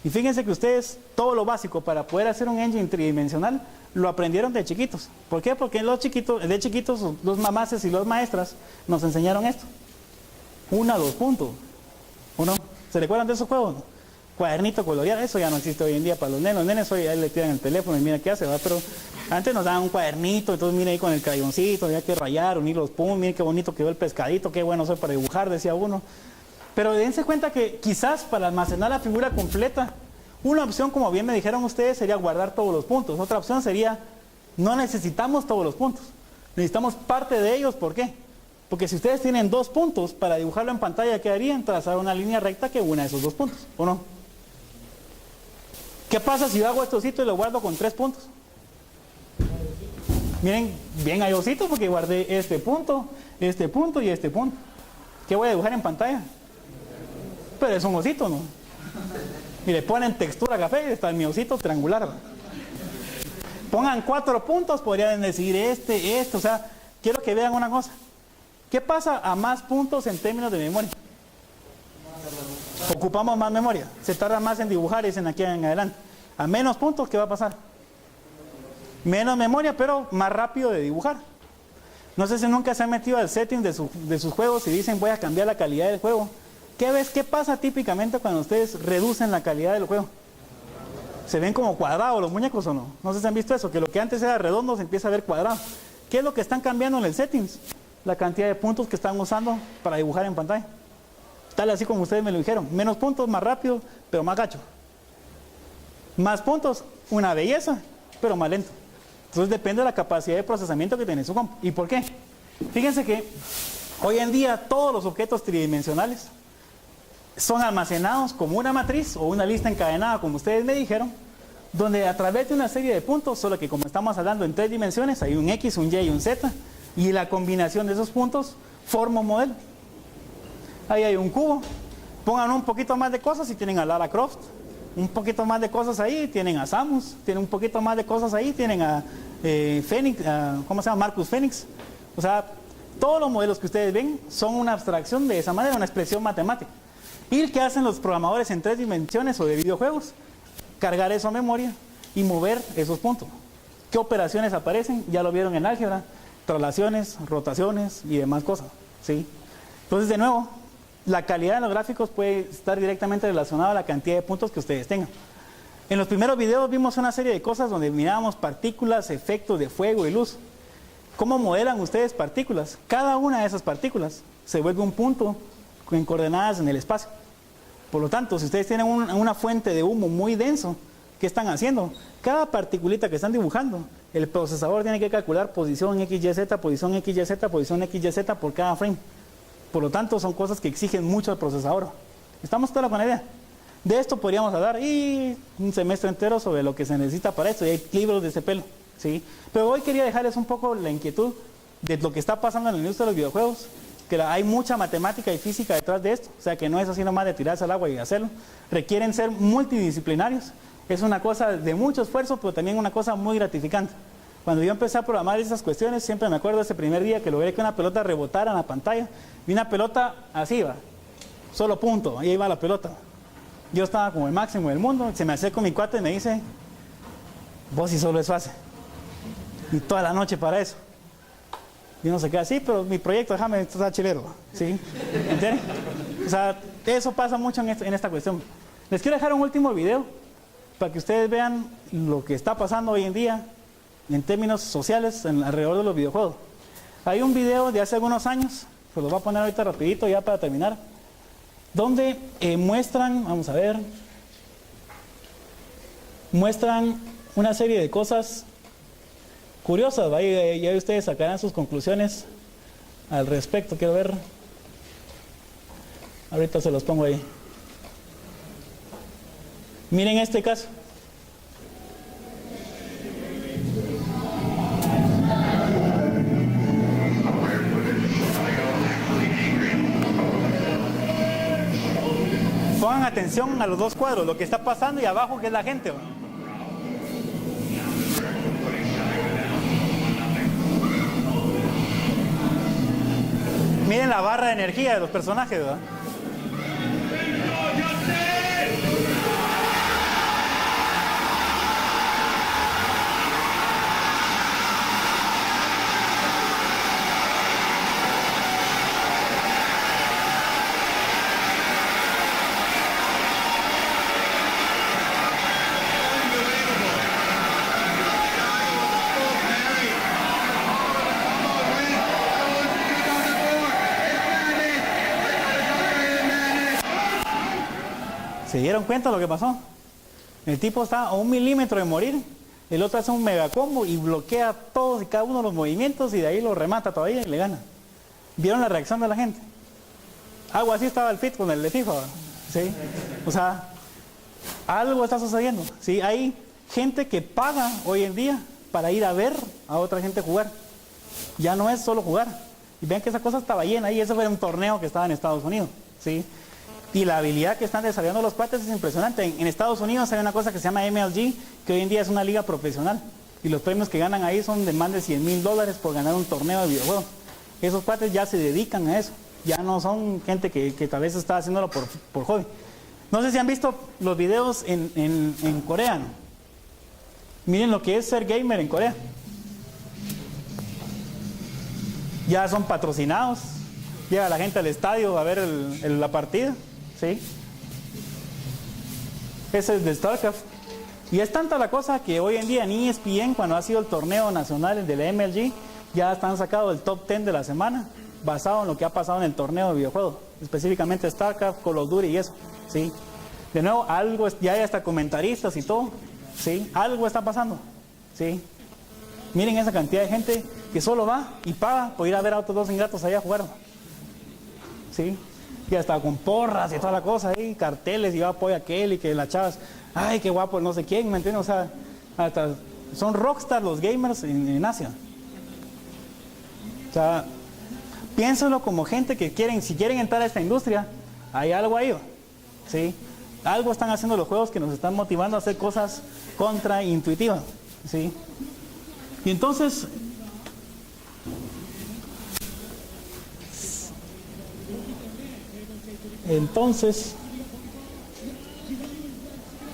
Y fíjense que ustedes, todo lo básico para poder hacer un engine tridimensional, lo aprendieron de chiquitos. ¿Por qué? Porque de chiquitos, los mamaces y los maestras nos enseñaron esto. 1 a 2 puntos. ¿O no? ¿Se recuerdan de esos juegos? Cuadernito coloreado, eso ya no existe hoy en día para los nenes. Los nenes hoy le tiran el teléfono y mira qué hace, ¿va? Pero antes nos daban un cuadernito, entonces mira ahí con el crayoncito, había que rayar, unir los puntos, miren qué bonito quedó el pescadito, qué bueno soy para dibujar, decía uno. Pero dense cuenta que quizás para almacenar la figura completa, una opción, como bien me dijeron ustedes, sería guardar todos los puntos. Otra opción sería, no necesitamos todos los puntos, necesitamos parte de ellos. ¿Por qué? Porque si ustedes tienen 2 puntos, para dibujarlo en pantalla, ¿qué harían? Trazar una línea recta que una de esos 2 puntos, ¿o no? ¿Qué pasa si yo hago este osito y lo guardo con 3 puntos? Miren, bien hay ositos porque guardé este punto y este punto. ¿Qué voy a dibujar en pantalla? Pero es un osito, ¿no? Y le ponen textura café y está mi osito triangular, ¿no? Pongan 4 puntos, podrían decir o sea, quiero que vean una cosa. ¿Qué pasa a más puntos en términos de memoria? Ocupamos más memoria, se tarda más en dibujar y en aquí en adelante. A menos puntos, ¿qué va a pasar? Menos memoria, pero más rápido de dibujar. No sé si nunca se han metido al setting de sus juegos y dicen voy a cambiar la calidad del juego. ¿Qué pasa típicamente cuando ustedes reducen la calidad del juego? ¿Se ven como cuadrados los muñecos o no? No sé si han visto eso, que lo que antes era redondo se empieza a ver cuadrado. ¿Qué es lo que están cambiando en el settings? La cantidad de puntos que están usando para dibujar en pantalla. Tal así como ustedes me lo dijeron. Menos puntos, más rápido, pero más gacho. Más puntos, una belleza, pero más lento. Entonces depende de la capacidad de procesamiento que tiene su compu. ¿Y por qué? Fíjense que hoy en día todos los objetos tridimensionales son almacenados como una matriz o una lista encadenada, como ustedes me dijeron, donde a través de una serie de puntos, solo que como estamos hablando en 3 dimensiones, hay un X, un Y y un Z, y la combinación de esos puntos forma un modelo. Ahí hay un cubo, pongan un poquito más de cosas y tienen a Lara Croft, un poquito más de cosas ahí, tienen a Samus, tienen un poquito más de cosas ahí, tienen a Fénix, ¿cómo se llama? Marcus Fénix. O sea, todos los modelos que ustedes ven son una abstracción de esa manera, una expresión matemática. ¿Y qué hacen los programadores en 3 dimensiones o de videojuegos? Cargar eso a memoria y mover esos puntos. ¿Qué operaciones aparecen? Ya lo vieron en álgebra, traslaciones, rotaciones y demás cosas, ¿sí? Entonces, de nuevo, la calidad de los gráficos puede estar directamente relacionada a la cantidad de puntos que ustedes tengan. En los primeros videos vimos una serie de cosas donde mirábamos partículas, efectos de fuego y luz. ¿Cómo modelan ustedes partículas? Cada una de esas partículas se vuelve un punto en coordenadas en el espacio. Por lo tanto, si ustedes tienen una fuente de humo muy denso, ¿qué están haciendo? Cada particulita que están dibujando, el procesador tiene que calcular posición XYZ, posición XYZ, posición XYZ por cada frame. Por lo tanto, son cosas que exigen mucho al procesador. ¿Estamos todos con la idea? De esto podríamos hablar un semestre entero sobre lo que se necesita para esto, y hay libros de ese pelo, ¿sí? Pero hoy quería dejarles un poco la inquietud de lo que está pasando en la industria de los videojuegos, que hay mucha matemática y física detrás de esto, o sea que no es así nomás de tirarse al agua y hacerlo, requieren ser multidisciplinarios, es una cosa de mucho esfuerzo, pero también una cosa muy gratificante. Cuando yo empecé a programar esas cuestiones, siempre me acuerdo ese primer día que logré que una pelota rebotara en la pantalla, y una pelota así va, solo punto, ahí va la pelota. Yo estaba como el máximo del mundo, se me acerca mi cuate y me dice, vos si solo eso hace, y toda la noche para eso. Y uno se queda así, pero mi proyecto, déjame, esto está chilero, ¿sí? ¿Entienden? O sea, eso pasa mucho en esta cuestión. Les quiero dejar un último video para que ustedes vean lo que está pasando hoy en día en términos sociales alrededor de los videojuegos. Hay un video de hace algunos años, pues lo voy a poner ahorita rapidito ya para terminar, donde muestran, vamos a ver, muestran una serie de cosas curiosas, ¿va? Ya ustedes sacarán sus conclusiones al respecto. Quiero ver, ahorita se los pongo ahí. Miren este caso. Pongan atención a los dos cuadros, lo que está pasando y abajo que es la gente, ¿va? Miren la barra de energía de los personajes, ¿verdad? ¿Se dieron cuenta de lo que pasó? El tipo está a 1 milímetro de morir, el otro hace un mega combo y bloquea todos y cada uno de los movimientos y de ahí lo remata todavía y le gana. ¿Vieron la reacción de la gente? Algo así estaba el fit con el de FIFA, ¿sí? O sea, algo está sucediendo, ¿sí? Hay gente que paga hoy en día para ir a ver a otra gente jugar. Ya no es solo jugar. Y vean que esa cosa estaba llena ahí, eso fue un torneo que estaba en Estados Unidos, ¿sí? Y la habilidad que están desarrollando los cuates es impresionante. En Estados Unidos hay una cosa que se llama MLG, que hoy en día es una liga profesional. Y los premios que ganan ahí son de más de $100,000 por ganar un torneo de videojuegos. Esos cuates ya se dedican a eso. Ya no son gente que tal vez está haciéndolo por hobby. No sé si han visto los videos en Corea, ¿no? Miren lo que es ser gamer en Corea. Ya son patrocinados. Llega la gente al estadio a ver la partida, ¿sí? Ese es de StarCraft. Y es tanta la cosa que hoy en día en ESPN, cuando ha sido el torneo nacional de la MLG, ya están sacados el top 10 de la semana, basado en lo que ha pasado en el torneo de videojuegos, específicamente StarCraft, Call of Duty y eso, ¿sí? De nuevo, algo, ya hay hasta comentaristas y todo, ¿sí? Algo está pasando, ¿sí? Miren esa cantidad de gente que solo va y paga por ir a ver a otros dos ingratos allá a jugar, ¿sí? Y hasta con porras y toda la cosa ahí, carteles, y yo apoyo a aquel, y que las chavas, ay, qué guapo, no sé quién, ¿me entiendes? O sea, hasta son rockstar los gamers en Asia. O sea, piénsalo como gente que quieren, si quieren entrar a esta industria, hay algo ahí, ¿sí? Algo están haciendo los juegos que nos están motivando a hacer cosas contraintuitivas, ¿sí? Y entonces,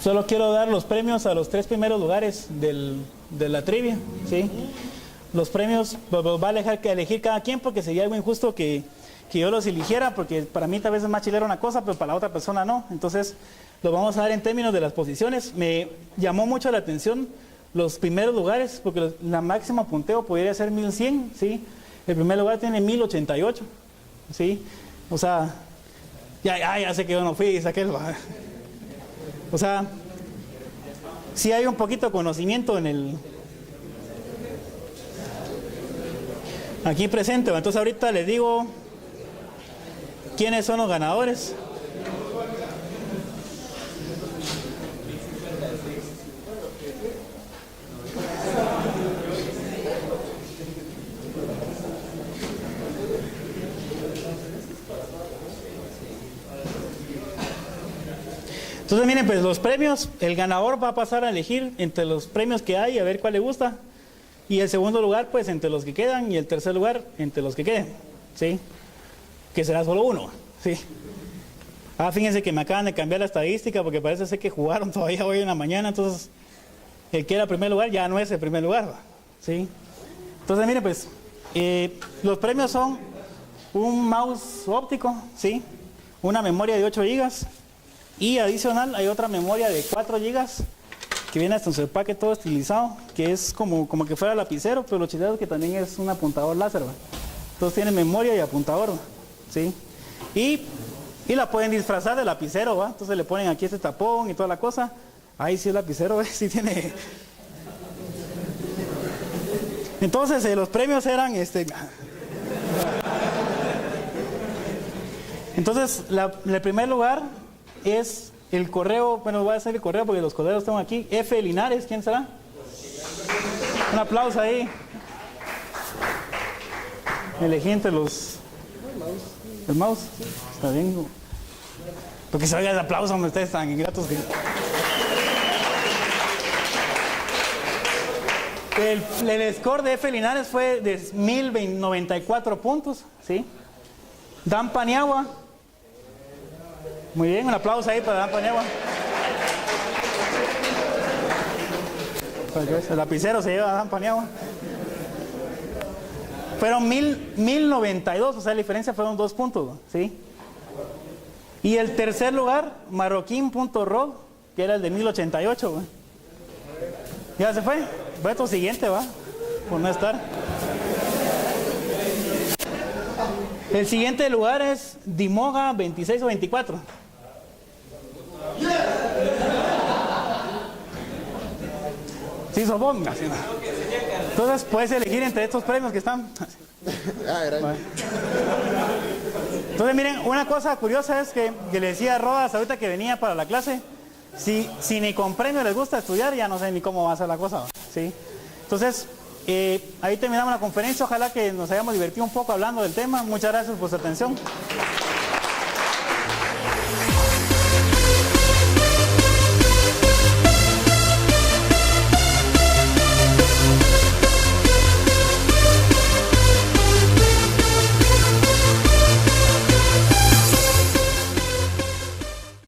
solo quiero dar los premios a los 3 primeros lugares de la trivia, ¿sí? Los premios va a dejar que elegir cada quien, porque sería algo injusto que yo los eligiera, porque para mí tal vez es más chilera una cosa, pero para la otra persona no. Entonces, lo vamos a dar en términos de las posiciones. Me llamó mucho la atención los primeros lugares, porque la máxima punteo podría ser 1100, ¿sí? El primer lugar tiene 1088, ¿sí? O sea, ya sé que yo no fui y saqué el... O sea, sí hay un poquito de conocimiento en el... aquí presente. Entonces ahorita les digo quiénes son los ganadores. Entonces miren, pues los premios, el ganador va a pasar a elegir entre los premios que hay, a ver cuál le gusta. Y el segundo lugar, pues entre los que quedan, y el tercer lugar, entre los que queden, ¿sí? Que será solo uno, ¿sí? Fíjense que me acaban de cambiar la estadística, porque parece ser que jugaron todavía hoy en la mañana, entonces el que era primer lugar ya no es el primer lugar, ¿sí? Entonces miren, pues, los premios son un mouse óptico, ¿sí? Una memoria de 8 GB, y adicional hay otra memoria de 4 GB, que viene hasta en su empaque todo estilizado, que es como que fuera lapicero, pero lo chido es que también es un apuntador láser, ¿va? Entonces tiene memoria y apuntador, ¿va? ¿Sí? Y la pueden disfrazar de lapicero, ¿va? Entonces le ponen aquí este tapón y toda la cosa. Ahí sí es lapicero, ¿va? Sí tiene... Entonces los premios eran Entonces el primer lugar es el correo, bueno, voy a hacer el correo porque los correos están aquí. F. Linares, ¿quién será? Un aplauso ahí. Elegí entre los... el mouse. Está bien. Porque se oiga el aplauso, donde ustedes están ingratos que... El score de F. Linares fue de 1094 puntos, ¿sí? Dan Paniagua. Muy bien, un aplauso ahí para Dan Paniagua. El lapicero se lleva a Dan Paniagua. Fueron 1092, o sea, la diferencia fueron 2 puntos, ¿sí? Y el tercer lugar, Marroquín.ro, que era el de 1088, ¿va? Ya se fue. Reto siguiente, va, por no estar. El siguiente lugar es Dimoga 26 o 24. Sí, Sobón. Entonces puedes elegir entre estos premios que están. Entonces miren, una cosa curiosa es que le decía a Rodas ahorita que venía para la clase. Si ni con premio les gusta estudiar, ya no sé ni cómo va a ser la cosa, ¿sí? Entonces, ahí terminamos la conferencia. Ojalá que nos hayamos divertido un poco hablando del tema. Muchas gracias por su atención.